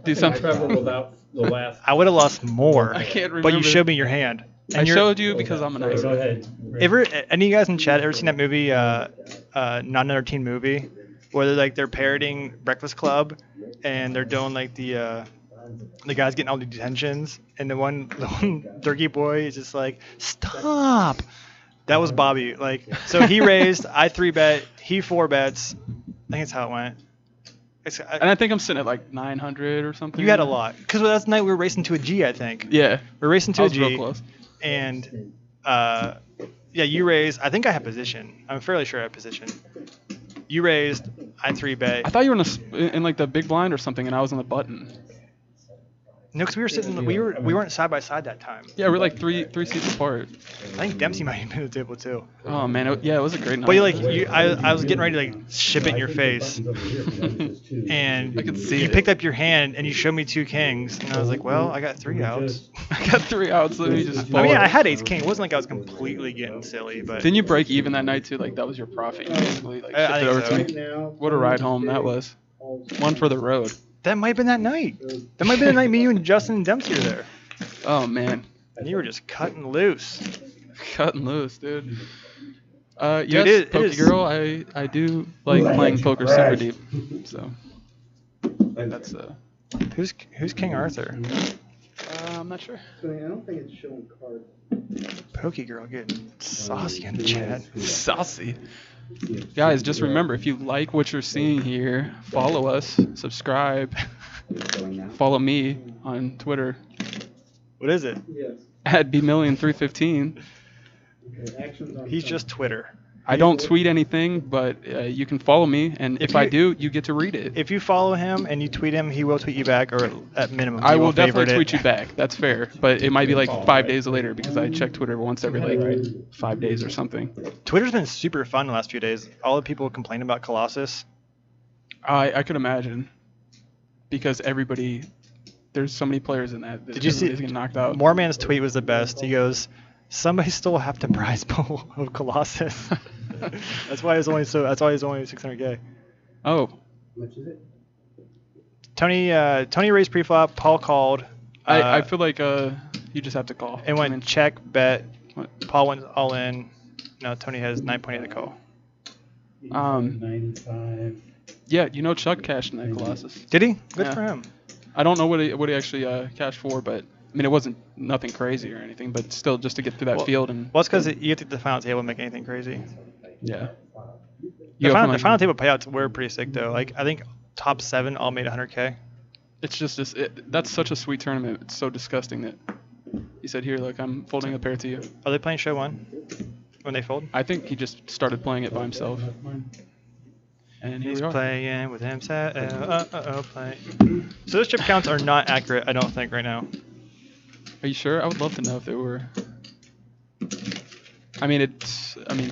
Speaker 17: do something.
Speaker 7: I would have lost more.
Speaker 17: I can't
Speaker 7: But you
Speaker 17: remember.
Speaker 7: showed me your hand.
Speaker 17: I showed you because I'm a nice guy.
Speaker 2: Go ahead.
Speaker 7: Any of you guys in chat ever seen that movie, Not Another Teen Movie, where they're parroting Breakfast Club, and they're doing like the guy's getting all the detentions, and the one turkey boy is just like, stop. That was Bobby. Like, so he raised, I 3-bet, he 4-bets. I think that's how it went.
Speaker 17: And I think I'm sitting at like 900 or something.
Speaker 7: You had a lot, because that's the night we were racing to a G, I think.
Speaker 17: Yeah.
Speaker 7: We were racing to
Speaker 17: I
Speaker 7: a
Speaker 17: was real
Speaker 7: G,
Speaker 17: close.
Speaker 7: and yeah, you raised. I think I had position. I'm fairly sure I had position. You raised, I 3-bet.
Speaker 17: I thought you were in like the big blind or something, and I was on the button.
Speaker 7: No, because we were sitting. We weren't side by side that time.
Speaker 17: Yeah, we're like three seats apart.
Speaker 7: I think Dempsey might have been at the table too.
Speaker 17: Oh man, it was a great night.
Speaker 7: But I was getting ready to like ship it in your face, and
Speaker 17: I could see
Speaker 7: you
Speaker 17: it.
Speaker 7: picked up your hand and you showed me 2 kings, and I was like, well, I got 3 outs.
Speaker 17: I got 3 outs. Let me just.
Speaker 7: I mean, I had ace king. It wasn't like I was completely getting silly, but
Speaker 17: Didn't you break even that night too? Like that was your profit. You basically like
Speaker 7: I
Speaker 17: shipped it over
Speaker 7: think
Speaker 17: to me. What a ride home that was. One for the road.
Speaker 7: that might have been that night. That might have been the night me, you, and Justin and Dempsey were there.
Speaker 17: Oh man.
Speaker 7: And you were just cutting loose.
Speaker 17: Cutting loose, dude.
Speaker 7: Dude,
Speaker 17: Yes,
Speaker 7: it
Speaker 17: Poke
Speaker 7: is.
Speaker 17: Girl, I do like playing poker super deep. So that's
Speaker 7: Who's King Arthur?
Speaker 17: I'm not sure.
Speaker 11: I don't think it's showing cards.
Speaker 7: Pokey Girl getting saucy in the chat.
Speaker 17: Saucy. Guys, just remember, if you like what you're seeing here, follow us, subscribe, follow me on Twitter.
Speaker 7: What is it?
Speaker 11: Yes.
Speaker 17: At bmillion315.
Speaker 11: Okay, actions on
Speaker 7: He's just Twitter.
Speaker 17: I don't tweet anything, but you can follow me, and if I do, you get to read it.
Speaker 7: If you follow him and you tweet him, he will tweet you back, or at minimum,
Speaker 17: I
Speaker 7: he
Speaker 17: will definitely
Speaker 7: favorite
Speaker 17: tweet you back. That's fair, but it might be like 5 days later because I check Twitter once every like 5 days or something.
Speaker 7: Twitter's been super fun the last few days. All the people complain about Colossus.
Speaker 17: I could imagine, because there's so many players in that.
Speaker 7: Did you see?
Speaker 17: Getting knocked out.
Speaker 7: Moreman's tweet was the best. He goes, "Somebody still have to prize pool of Colossus." That's why he's only 600K.
Speaker 17: Oh.
Speaker 12: How much is it?
Speaker 7: Tony raised preflop. Paul called.
Speaker 17: I feel like you just have to call.
Speaker 7: And went check bet. Paul went all in. No, Tony has 9.8 to call.
Speaker 5: 95.
Speaker 17: Yeah, Chuck cashed in that Colossus.
Speaker 7: Did he? Good
Speaker 17: Yeah.
Speaker 7: for him.
Speaker 17: I don't know what he actually cashed for, but I mean it wasn't nothing crazy or anything, but still just to get through that field and.
Speaker 7: Well, it's because you have to get the final table and make anything crazy.
Speaker 17: Yeah.
Speaker 7: The final table payouts were pretty sick though. Like I think top 7 all made 100K.
Speaker 17: It's just this. That's such a sweet tournament. It's so disgusting that he said, "Here, look, I'm folding a pair to you."
Speaker 7: Are they playing show 1 when they fold?
Speaker 17: I think he just started playing it by himself. And here
Speaker 7: he's
Speaker 17: we are.
Speaker 7: playing with himself. Playing. So those chip counts are not accurate, I don't think, right now.
Speaker 17: Are you sure? I would love to know if they were. I mean,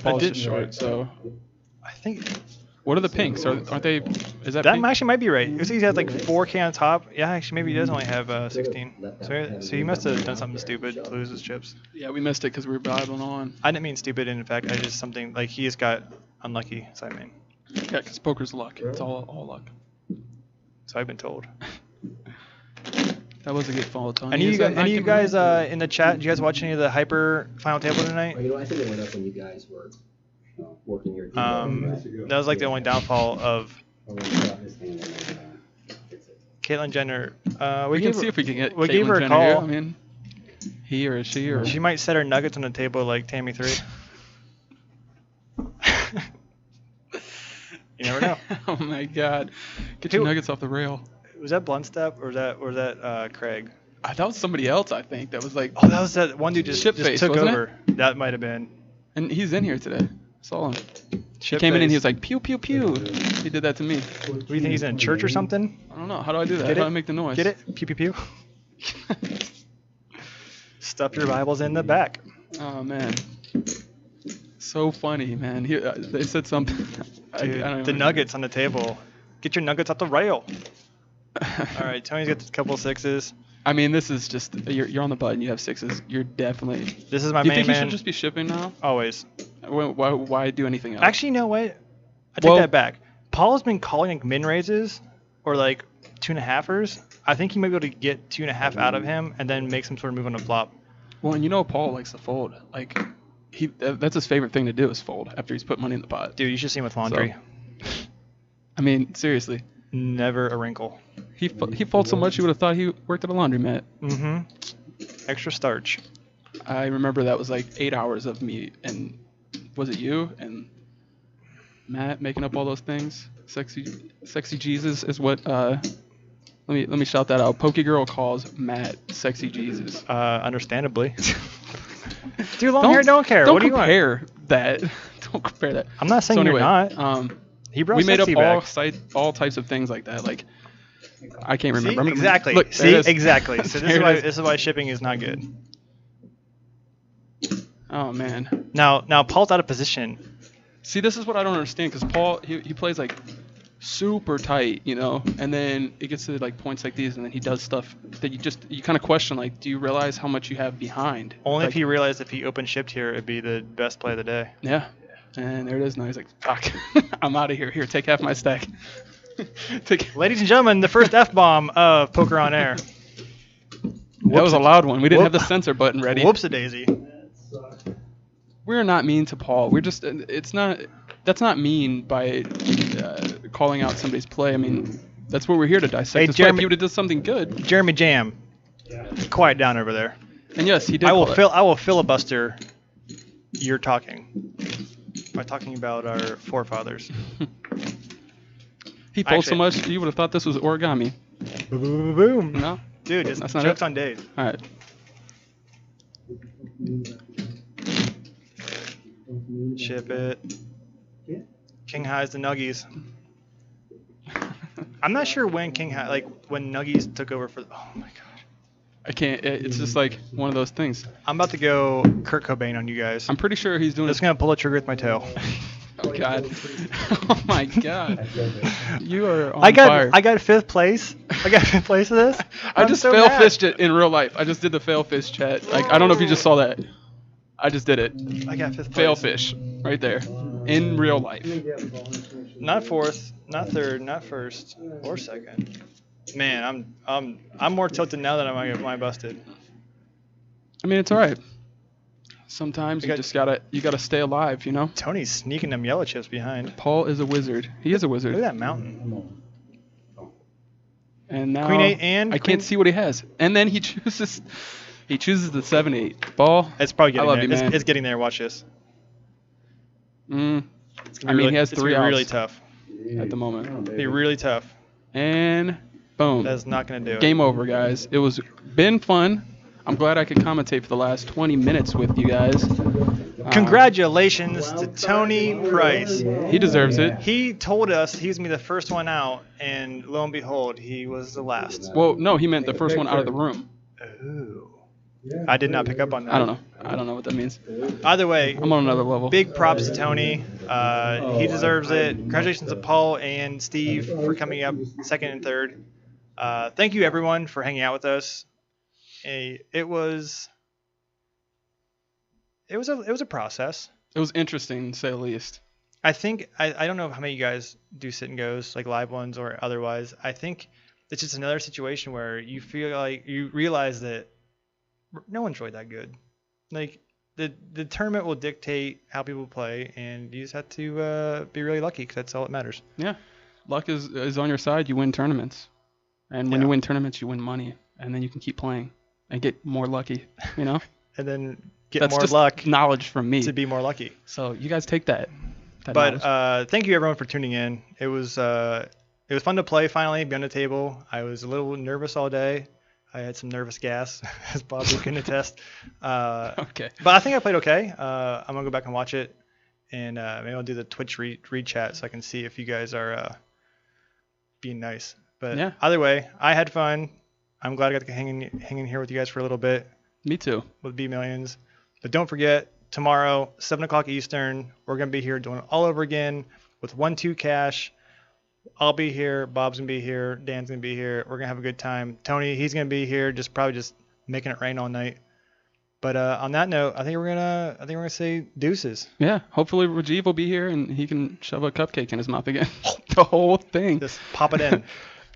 Speaker 17: Paul's just short, so.
Speaker 7: I think.
Speaker 17: What are the pinks? Aren't they? Is that?
Speaker 7: That
Speaker 17: pink?
Speaker 7: actually might be right. It he has like 4K on top. Yeah, actually, maybe he does only have 16. So he must have done something stupid to lose his chips.
Speaker 17: Yeah, we missed it because we were battling on.
Speaker 7: I didn't mean stupid. In fact, I just something like he just got unlucky. So I mean.
Speaker 17: Yeah, because poker's luck. It's all luck.
Speaker 7: So I've been told.
Speaker 17: That was a good follow, Tony.
Speaker 7: Any of you guys in the chat? Did you guys watch any of the hyper final table tonight?
Speaker 18: I think it went up when you guys were working your.
Speaker 7: That was like the only downfall of. Caitlyn Jenner.
Speaker 17: We can see if we can get.
Speaker 7: We gave her a
Speaker 17: Caitlyn
Speaker 7: call.
Speaker 17: Jenner here. I mean, he or she or.
Speaker 7: She might set her nuggets on the table like Tammy 3. You never know.
Speaker 17: Oh my God! Get your nuggets off the rail.
Speaker 7: Was that Blunt Step or was that Craig?
Speaker 17: That was somebody else, I think. That was like.
Speaker 7: Oh, that was that one dude just took over. That might have been.
Speaker 17: And he's in here today. Saw him. He came in and he was like pew pew pew. He did that to me.
Speaker 7: What do you think he's in a church or something?
Speaker 17: I don't know. How do I do that?
Speaker 7: Get
Speaker 17: How
Speaker 7: it?
Speaker 17: do I make the noise?
Speaker 7: Get it? Pew pew pew. Stuff your Bibles in the back.
Speaker 17: Oh man. So funny, man. They said something.
Speaker 7: Dude,
Speaker 17: I don't
Speaker 7: the
Speaker 17: even
Speaker 7: nuggets on the table. Get your nuggets off the rail. All right, Tony's got a couple of 6s.
Speaker 17: I mean, this is just you're on the button. You have 6s. You're definitely.
Speaker 7: This is my
Speaker 17: do you
Speaker 7: main
Speaker 17: think
Speaker 7: man.
Speaker 17: you should just be shipping now?
Speaker 7: Always.
Speaker 17: Why do anything else?
Speaker 7: Actually, you know what? I take that back. Paul's been calling like min raises or like 2.5ers. I think he might be able to get 2.5 out of him and then make some sort of move on the flop.
Speaker 17: Well, and Paul likes to fold. Like that's his favorite thing to do is fold after he's put money in the pot.
Speaker 7: Dude, you should see him with laundry.
Speaker 17: So, I mean, seriously.
Speaker 7: Never a wrinkle.
Speaker 17: He folds so much you would have thought he worked at a laundromat.
Speaker 7: Mm-hmm. Extra starch.
Speaker 17: I remember that was like 8 hours of me and was it you and Matt making up all those things? Sexy Jesus is what let me shout that out. Pokey Girl calls Matt Sexy Jesus.
Speaker 7: Understandably. Dude, long hair don't care.
Speaker 17: Don't
Speaker 7: what do you
Speaker 17: compare
Speaker 7: want?
Speaker 17: that. Don't compare that.
Speaker 7: I'm not saying
Speaker 17: anyway,
Speaker 7: you're not. He brought
Speaker 17: we made up
Speaker 7: back.
Speaker 17: all types of things like that. Like I can't remember.
Speaker 7: See? Exactly.
Speaker 17: Look,
Speaker 7: exactly. So this is why shipping is not good.
Speaker 17: Oh man.
Speaker 7: Now Paul's out of position.
Speaker 17: See, this is what I don't understand because Paul he plays like super tight, and then it gets to like points like these, and then he does stuff that you kind of question, like, do you realize how much you have behind?
Speaker 7: Only
Speaker 17: like,
Speaker 7: if he realized if he open shipped here, it'd be the best play of the day.
Speaker 17: Yeah. And there it is. Now he's like, fuck, I'm out of here. Here, take half my stack.
Speaker 7: Ladies and gentlemen, the first F-bomb of Poker on Air.
Speaker 17: That was a loud one. We didn't have the censor button ready.
Speaker 7: Whoops-a-daisy.
Speaker 17: We're not mean to Paul. We're just, that's not mean by calling out somebody's play. I mean, that's what we're here to dissect.
Speaker 7: Hey,
Speaker 17: That's
Speaker 7: Jeremy,
Speaker 17: why if you would have done something good.
Speaker 7: Jeremy Jam, Quiet down over there.
Speaker 17: And yes, he did.
Speaker 7: I will
Speaker 17: call it.
Speaker 7: I will filibuster your talking by talking about our forefathers.
Speaker 17: He pulled so much, you would have thought this was origami.
Speaker 7: Boom.
Speaker 17: No,
Speaker 7: dude, it's
Speaker 17: that's not
Speaker 7: jokes
Speaker 17: it.
Speaker 7: on Dave.
Speaker 17: All right.
Speaker 7: Ship it. King highs the Nuggies. I'm not sure when when Nuggies took over for. Oh my god.
Speaker 17: I can't. It's just like one of those things.
Speaker 7: I'm about to go Kurt Cobain on you guys.
Speaker 17: I'm pretty sure he's doing.
Speaker 7: Just gonna pull the trigger with my tail.
Speaker 17: Oh god. Oh my god. You are on
Speaker 7: I got
Speaker 17: fire.
Speaker 7: I got 5th place. I got 5th place of this.
Speaker 17: I
Speaker 7: I'm
Speaker 17: just
Speaker 7: so
Speaker 17: fail
Speaker 7: mad.
Speaker 17: fished it in real life. I just did the fail fish chat. Like I don't know if you just saw that. I just did it.
Speaker 7: I got 5th place.
Speaker 17: Fail fish right there in real life.
Speaker 7: Not 4th, not 3rd, not 1st or 2nd. Man, I'm more tilted now that I might get mine busted.
Speaker 17: I mean, it's all right. Sometimes you just gotta stay alive, you know.
Speaker 7: Tony's sneaking them yellow chips behind.
Speaker 17: Paul is a wizard. He is a wizard.
Speaker 7: Look at that mountain.
Speaker 17: And now
Speaker 7: Queen 8 and
Speaker 17: I can't see what he has. And then he chooses the 7-8 ball.
Speaker 7: It's probably getting
Speaker 17: I love
Speaker 7: there.
Speaker 17: you, man.
Speaker 7: It's getting there. Watch this.
Speaker 17: I mean,
Speaker 7: really,
Speaker 17: he has
Speaker 7: it's
Speaker 17: 3
Speaker 7: gonna be
Speaker 17: outs
Speaker 7: really tough.
Speaker 17: at the moment.
Speaker 7: Be really tough.
Speaker 17: And boom.
Speaker 7: That's not gonna do it.
Speaker 17: Game over, guys. It was been fun. I'm glad I could commentate for the last 20 minutes with you guys.
Speaker 7: Congratulations to Tony Price.
Speaker 17: He deserves it.
Speaker 7: He told us he was gonna be the first one out, and lo and behold, he was the last.
Speaker 17: Well, no, he meant the first one out of the room.
Speaker 7: Ooh. I did not pick up on that.
Speaker 17: I don't know. I don't know what that means.
Speaker 7: Either way,
Speaker 17: I'm on another level.
Speaker 7: Big props to Tony. He deserves it. Congratulations to Paul and Steve for coming up 2nd and 3rd. Thank you everyone for hanging out with us. It was a process.
Speaker 17: It was interesting, to say the least.
Speaker 7: I think I don't know how many of you guys do sit and goes, like live ones or otherwise. I think it's just another situation where you feel like you realize that no one's really that good. Like the tournament will dictate how people play, and you just have to be really lucky because that's all that matters.
Speaker 17: Yeah, luck is on your side. You win tournaments, and when you win tournaments, you win money, and then you can keep playing and get more lucky. You know.
Speaker 7: And then get
Speaker 17: That's
Speaker 7: more
Speaker 17: just
Speaker 7: luck.
Speaker 17: Knowledge from me
Speaker 7: to be more lucky.
Speaker 17: So you guys take that.
Speaker 7: But thank you everyone for tuning in. It was fun to play finally, be on the table. I was a little nervous all day. I had some nervous gas, as Bobby can attest.
Speaker 17: Okay.
Speaker 7: But I think I played okay. I'm gonna go back and watch it, and maybe I'll do the Twitch read chat so I can see if you guys are being nice. But
Speaker 17: yeah.
Speaker 7: Either way, I had fun. I'm glad I got to hang in here with you guys for a little bit.
Speaker 17: Me too.
Speaker 7: With B Millions. But don't forget, tomorrow, 7 o'clock Eastern, we're going to be here doing it all over again with 1-2 cash. I'll be here. Bob's going to be here. Dan's going to be here. We're going to have a good time. Tony, he's going to be here, probably just making it rain all night. But on that note, I think we're gonna say deuces.
Speaker 17: Yeah. Hopefully Rajiv will be here and he can shove a cupcake in his mouth again. The whole thing.
Speaker 7: Just pop it in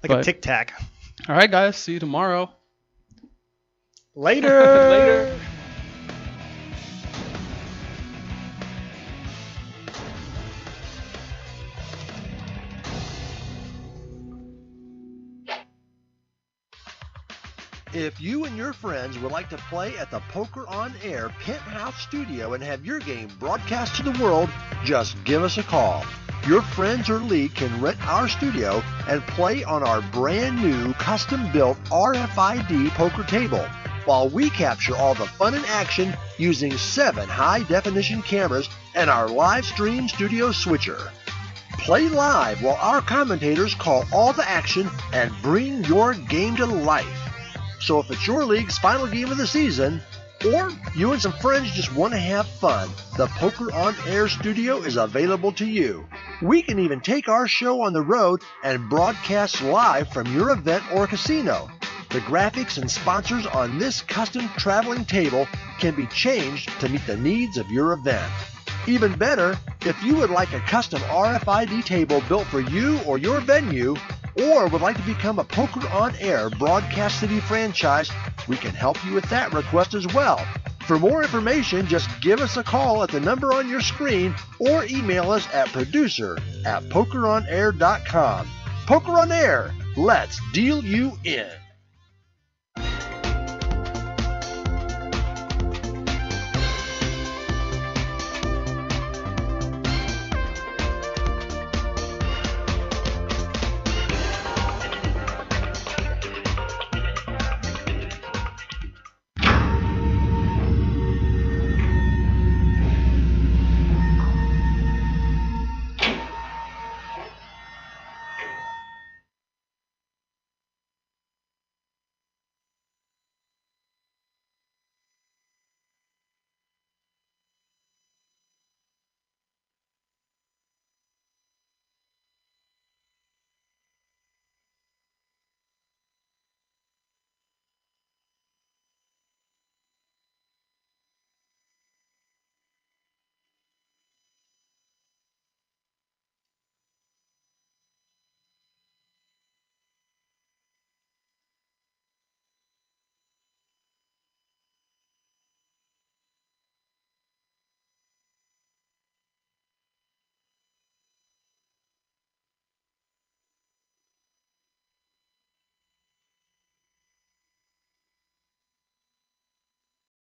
Speaker 7: like a Tic Tac.
Speaker 17: All right, guys. See you tomorrow.
Speaker 7: Later.
Speaker 17: Later.
Speaker 9: If you and your friends would like to play at the Poker on Air Penthouse Studio and have your game broadcast to the world, just give us a call. Your friends or league can rent our studio and play on our brand new custom-built RFID poker table, while we capture all the fun and action using 7 high-definition cameras and our live stream studio switcher. Play live while our commentators call all the action and bring your game to life. So if it's your league's final game of the season, or you and some friends just want to have fun, the Poker on Air studio is available to you. We can even take our show on the road and broadcast live from your event or casino. The graphics and sponsors on this custom traveling table can be changed to meet the needs of your event. Even better, if you would like a custom RFID table built for you or your venue, or would like to become a Poker on Air Broadcast City franchise, we can help you with that request as well. For more information, just give us a call at the number on your screen or email us at producer@pokeronair.com. Poker on Air, let's deal you in.